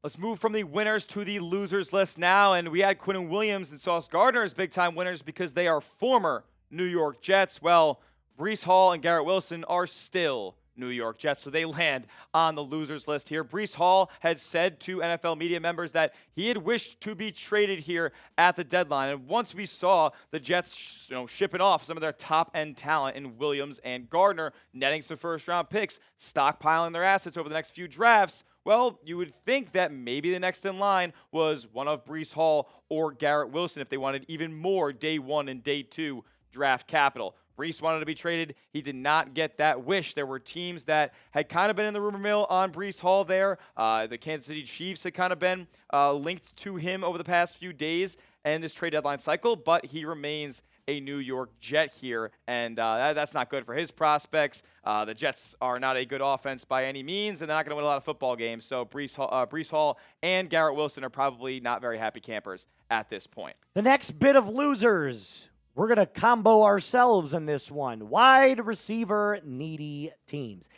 A: Let's move from the winners to the losers list now. And we had Quinnen Williams and Sauce Gardner as big-time winners because they are former New York Jets. Well, Breece Hall and Garrett Wilson are still New York Jets, so they land on the losers list here. Breece Hall had said to NFL media members that he had wished to be traded here at the deadline, and once we saw the Jets shipping off some of their top-end talent in Williams and Gardner, netting some first-round picks, stockpiling their assets over the next few drafts, well, you would think that maybe the next in line was one of Breece Hall or Garrett Wilson if they wanted even more day 1 and day 2 draft capital. Breece wanted to be traded. He did not get that wish. There were teams that had kind of been in the rumor mill on Breece Hall there. The Kansas City Chiefs had kind of been linked to him over the past few days and this trade deadline cycle, but he remains a New York Jet here, and that's not good for his prospects. The Jets are not a good offense by any means, and they're not going to win a lot of football games, so Breece Hall and Garrett Wilson are probably not very happy campers at this point.
B: The next bit of losers. We're going to combo ourselves in this one. Wide receiver needy teams.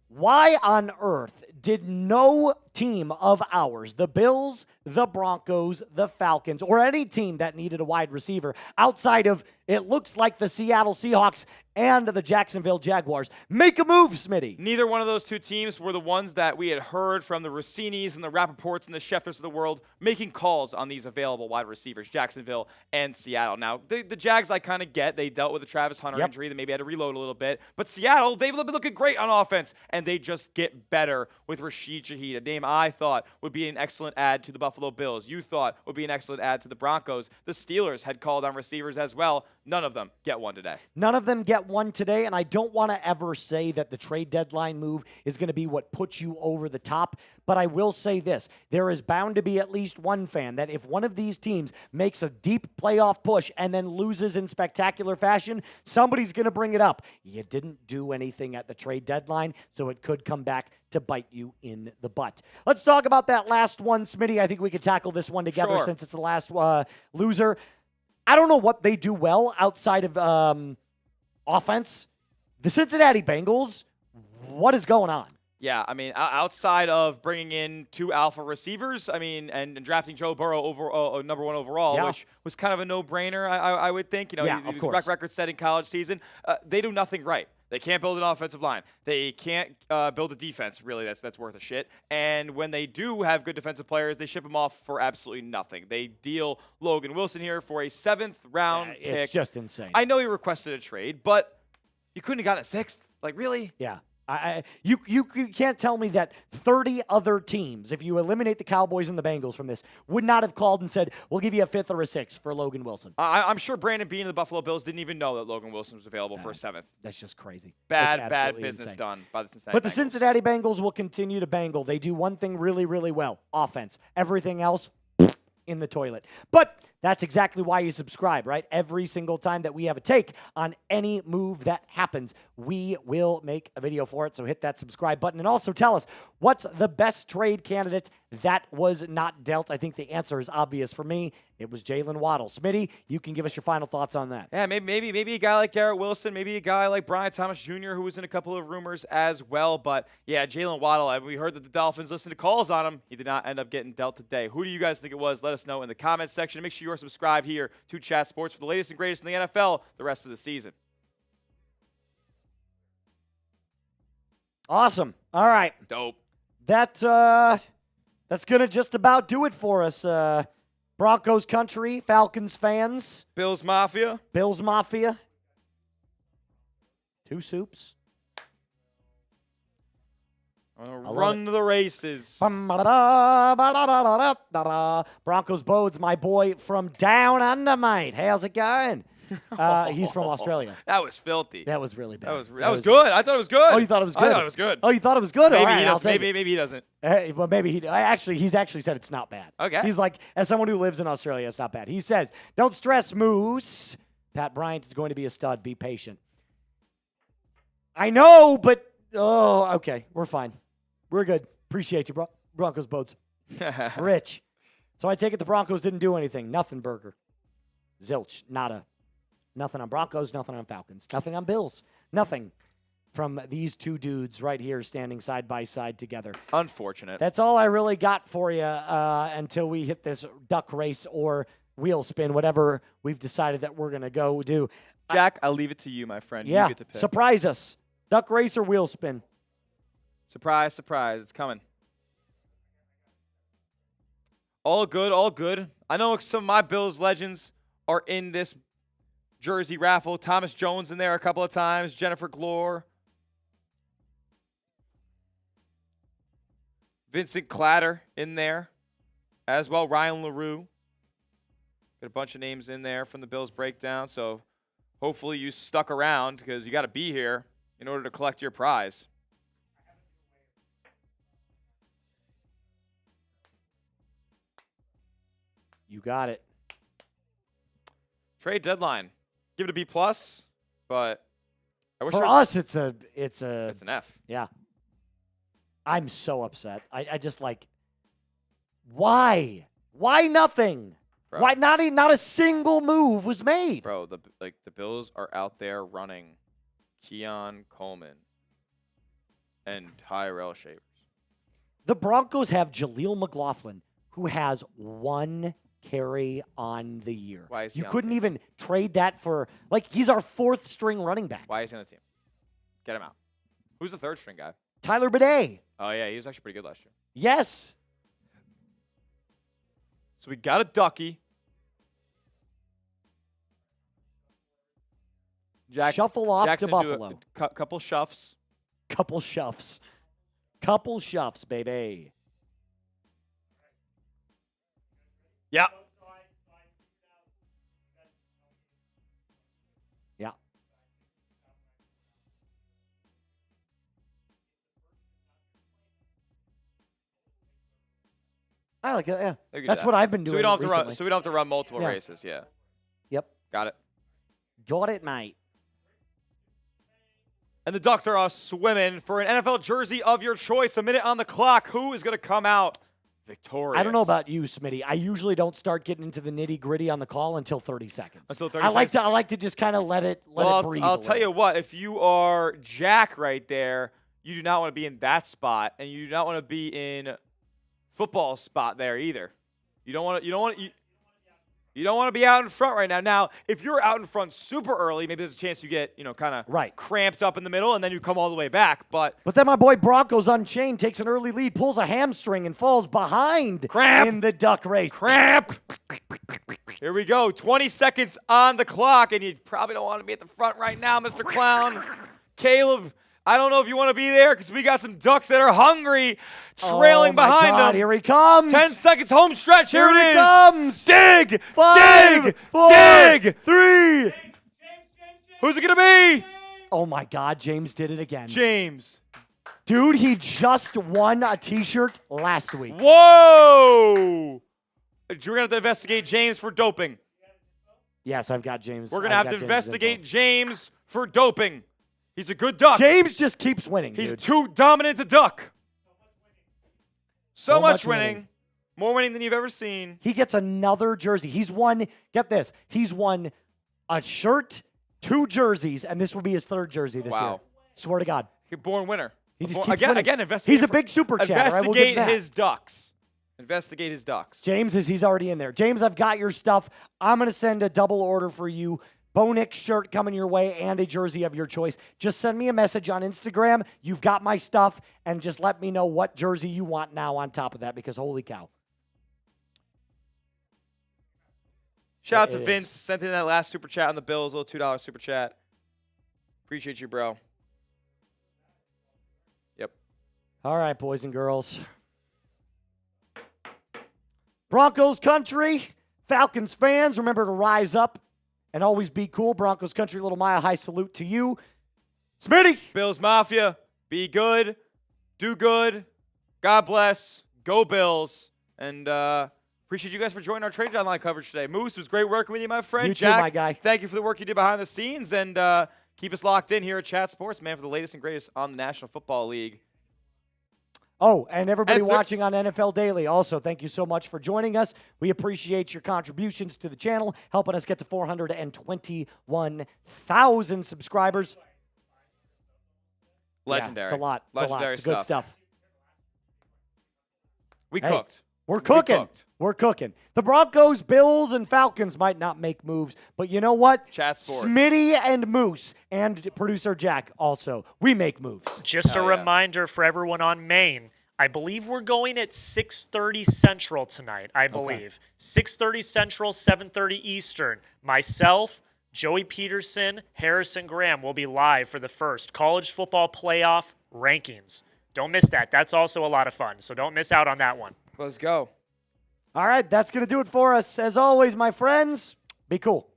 B: Why on earth did no team of ours, the Bills, the Broncos, the Falcons, or any team that needed a wide receiver outside of, it looks like the Seattle Seahawks and the Jacksonville Jaguars, make a move, Smitty?
A: Neither one of those two teams were the ones that we had heard from the Rossinis and the Rappaports and the Schefters of the world making calls on these available wide receivers, Jacksonville and Seattle. Now, the Jags I kind of get. They dealt with the Travis Hunter injury. They maybe had to reload a little bit. But Seattle, they've been looking great on offense, and they just get better with Rashid Shaheed, a name name I thought would be an excellent add to the Buffalo Bills. You thought would be an excellent add to the Broncos. The Steelers had called on receivers as well. None of them get one today.
B: None of them get one today, and I don't want to ever say that the trade deadline move is going to be what puts you over the top, but I will say this. There is bound to be at least one fan that if one of these teams makes a deep playoff push and then loses in spectacular fashion, somebody's going to bring it up. You didn't do anything at the trade deadline, so it could come back to bite you in the butt. Let's talk about that last one, Smitty. I think we could tackle this one together since it's the last loser. I don't know what they do well outside of offense. The Cincinnati Bengals, what is going on?
A: Yeah, I mean, outside of bringing in 2 alpha receivers, I mean, and drafting Joe Burrow over number 1 overall, which was kind of a no-brainer, I would think. You know,
B: of course.
A: Record-setting college season. They do nothing right. They can't build an offensive line. They can't build a defense, really, that's worth a shit. And when they do have good defensive players, they ship them off for absolutely nothing. They deal Logan Wilson here for a 7th-round pick.
B: It's just insane.
A: I know he requested a trade, but you couldn't have gotten a 6th. Like, really?
B: Yeah. You can't tell me that 30 other teams, if you eliminate the Cowboys and the Bengals from this, would not have called and said, we'll give you a 5th or a 6th for Logan Wilson.
A: I'm sure Brandon Beane of the Buffalo Bills didn't even know that Logan Wilson was available for a 7th.
B: That's just crazy.
A: Bad business done by the Cincinnati
B: But the
A: Bengals.
B: Cincinnati Bengals will continue to bangle. They do one thing really, really well, offense. Everything else, in the toilet. But that's exactly why you subscribe, right? Every single time that we have a take on any move that happens, we will make a video for it. So hit that subscribe button and also tell us what's the best trade candidate that was not dealt. I think the answer is obvious for me. It was Jaylen Waddle. Smitty, you can give us your final thoughts on that.
A: Yeah, maybe a guy like Garrett Wilson, maybe a guy like Brian Thomas Jr., who was in a couple of rumors as well. But yeah, Jaylen Waddle, we heard that the Dolphins listened to calls on him. He did not end up getting dealt today. Who do you guys think it was? Let us know in the comments section. Make sure you're subscribed here to Chat Sports for the latest and greatest in the NFL the rest of the season.
B: Awesome. All right.
A: Dope.
B: That's going to just about do it for us. Broncos country, Falcons fans.
A: Bills Mafia.
B: Bills Mafia. 2 soups.
A: Run the races.
B: Broncos Bodes, my boy from down under, mate. How's it going? He's from Australia.
A: That was filthy.
B: That was really bad.
A: That was good. I thought it was good.
B: Oh, you thought it was good?
A: I thought it was good.
B: Oh, you thought it was good?
A: Maybe
B: All right,
A: he
B: I'll
A: doesn't.
B: take
A: Maybe he doesn't.
B: Well, maybe he's actually said it's not bad.
A: Okay.
B: He's like, as someone who lives in Australia, it's not bad. He says, don't stress, Moose. Pat Bryant is going to be a stud. Be patient. I know, but, okay. We're fine. We're good. Appreciate you, Broncos Boats. Rich. So I take it the Broncos didn't do anything. Nothing, Burger. Zilch. Nada. Nothing on Broncos, nothing on Falcons, nothing on Bills. Nothing from these 2 dudes right here standing side by side together.
A: Unfortunate.
B: That's all I really got for you until we hit this duck race or wheel spin, whatever we've decided that we're going to go do.
A: Jack, I'll leave it to you, my friend.
B: Yeah,
A: You get to pick.
B: surprise us. Duck race or wheel spin?
A: Surprise, surprise. It's coming. All good, all good. I know some of my Bills legends are in this jersey raffle. Thomas Jones in there a couple of times. Jennifer Glore. Vincent Clatter in there as well. Ryan LaRue. Got a bunch of names in there from the Bills breakdown. So hopefully you stuck around because you got to be here in order to collect your prize.
B: You got it.
A: Trade deadline. Give it a B+, but I wish
B: For us, it's an
A: F.
B: Yeah. I'm so upset. I just like, why? Why nothing?
A: Bro.
B: Why not a single move was made?
A: Bro, the Bills are out there running Keon Coleman and Tyrell Shavers.
B: The Broncos have Jaleel McLaughlin, who has 1 carry on the year.
A: Why is he
B: you
A: on the
B: couldn't
A: team?
B: even trade that for, like, he's our 4th string running back.
A: Why is he on the team? Get him out. Who's the 3rd string guy?
B: Tyler Bidet.
A: Oh, yeah, he was actually pretty good last year.
B: Yes.
A: So we got a Ducky.
B: Shuffle off
A: Jackson
B: to
A: do
B: Buffalo.
A: Couple shuffs.
B: Couple shuffs. Couple shuffs, baby.
A: Yeah.
B: Yeah. I like it. Yeah.
A: We can do
B: That's
A: that.
B: what I've been doing
A: So we don't have to
B: recently.
A: run. So we don't have to run multiple
B: Yeah.
A: races. Yeah.
B: Yep.
A: Got it.
B: Got it, mate.
A: And the Ducks are swimming for an NFL jersey of your choice. A minute on the clock. Who is going to come out victorious?
B: I don't know about you, Smitty. I usually don't start getting into the nitty gritty on the call until 30 seconds.
A: Until 30
B: I like to just kind of let it breathe.
A: I'll tell you what. If you are Jack right there, you do not want to be in that spot, and you do not want to be in football spot there either. You don't want to be out in front right now. Now, if you're out in front super early, maybe there's a chance you get, kind of cramped up in the middle, and then you come all the way back. But
B: then my boy Broncos Unchained takes an early lead, pulls a hamstring, and falls behind in the duck race.
A: Cramp. Here we go. 20 seconds on the clock, and you probably don't want to be at the front right now, Mr. Clown. Caleb, I don't know if you want to be there because we got some ducks that are hungry, trailing behind them.
B: Here he comes.
A: 10 seconds, home stretch. Here it is.
B: Comes.
A: Dig.
B: 5,
A: dig.
B: 4,
A: dig.
B: 3.
A: Who's it going to be?
B: Oh, my God. James did it again.
A: James.
B: Dude, he just won a T-shirt last week.
A: Whoa. We're going to have to investigate James for doping.
B: Yes, I've got James.
A: We're going to have to investigate James for doping. He's a good duck.
B: James just keeps winning,
A: He's
B: dude.
A: too dominant to duck. So much winning. More winning than you've ever seen.
B: He gets another jersey. He's won, get this, he's won a shirt, 2 jerseys, and this will be his 3rd jersey this year. Swear to God.
A: He's a born winner.
B: He just keeps winning.
A: Again, investigate.
B: He's a big super chat.
A: Investigate his ducks. Investigate his ducks.
B: James he's already in there. James, I've got your stuff. I'm going to send a double order for you. Bonick shirt coming your way and a jersey of your choice. Just send me a message on Instagram. You've got my stuff, and just let me know what jersey you want now on top of that, because holy cow.
A: Shout out to Vince. Sent in that last super chat on the Bills, little $2 super chat. Appreciate you, bro. Yep.
B: All right, boys and girls. Broncos country, Falcons fans, remember to rise up and always be cool. Broncos country, little mile high salute to you. Smitty.
A: Bills Mafia, be good, do good, God bless, go Bills, and appreciate you guys for joining our trade deadline coverage today. Moose, it was great working with you, my friend.
B: You
A: Jack,
B: too, my guy.
A: Thank you for the work you did behind the scenes, and keep us locked in here at Chat Sports, man, for the latest and greatest on the National Football League.
B: Oh, and everybody watching on NFL Daily, also, thank you so much for joining us. We appreciate your contributions to the channel, helping us get to 421,000 subscribers.
A: Legendary.
B: Yeah, it's a lot. It's
A: Legendary
B: a lot. It's good stuff.
A: We cooked.
B: We're cooking. We're cooking. The Broncos, Bills, and Falcons might not make moves, but you know what?
A: Chat Sports.
B: Smitty and Moose and producer Jack also. We make moves.
C: Just a reminder for everyone on Maine. I believe we're going at 6:30 Central tonight, I believe. 6:30 Central, 7:30 Eastern. Myself, Joey Peterson, Harrison Graham will be live for the first college football playoff rankings. Don't miss that. That's also a lot of fun, so don't miss out on that one.
A: Let's go.
B: All right, that's going to do it for us. As always, my friends, be cool.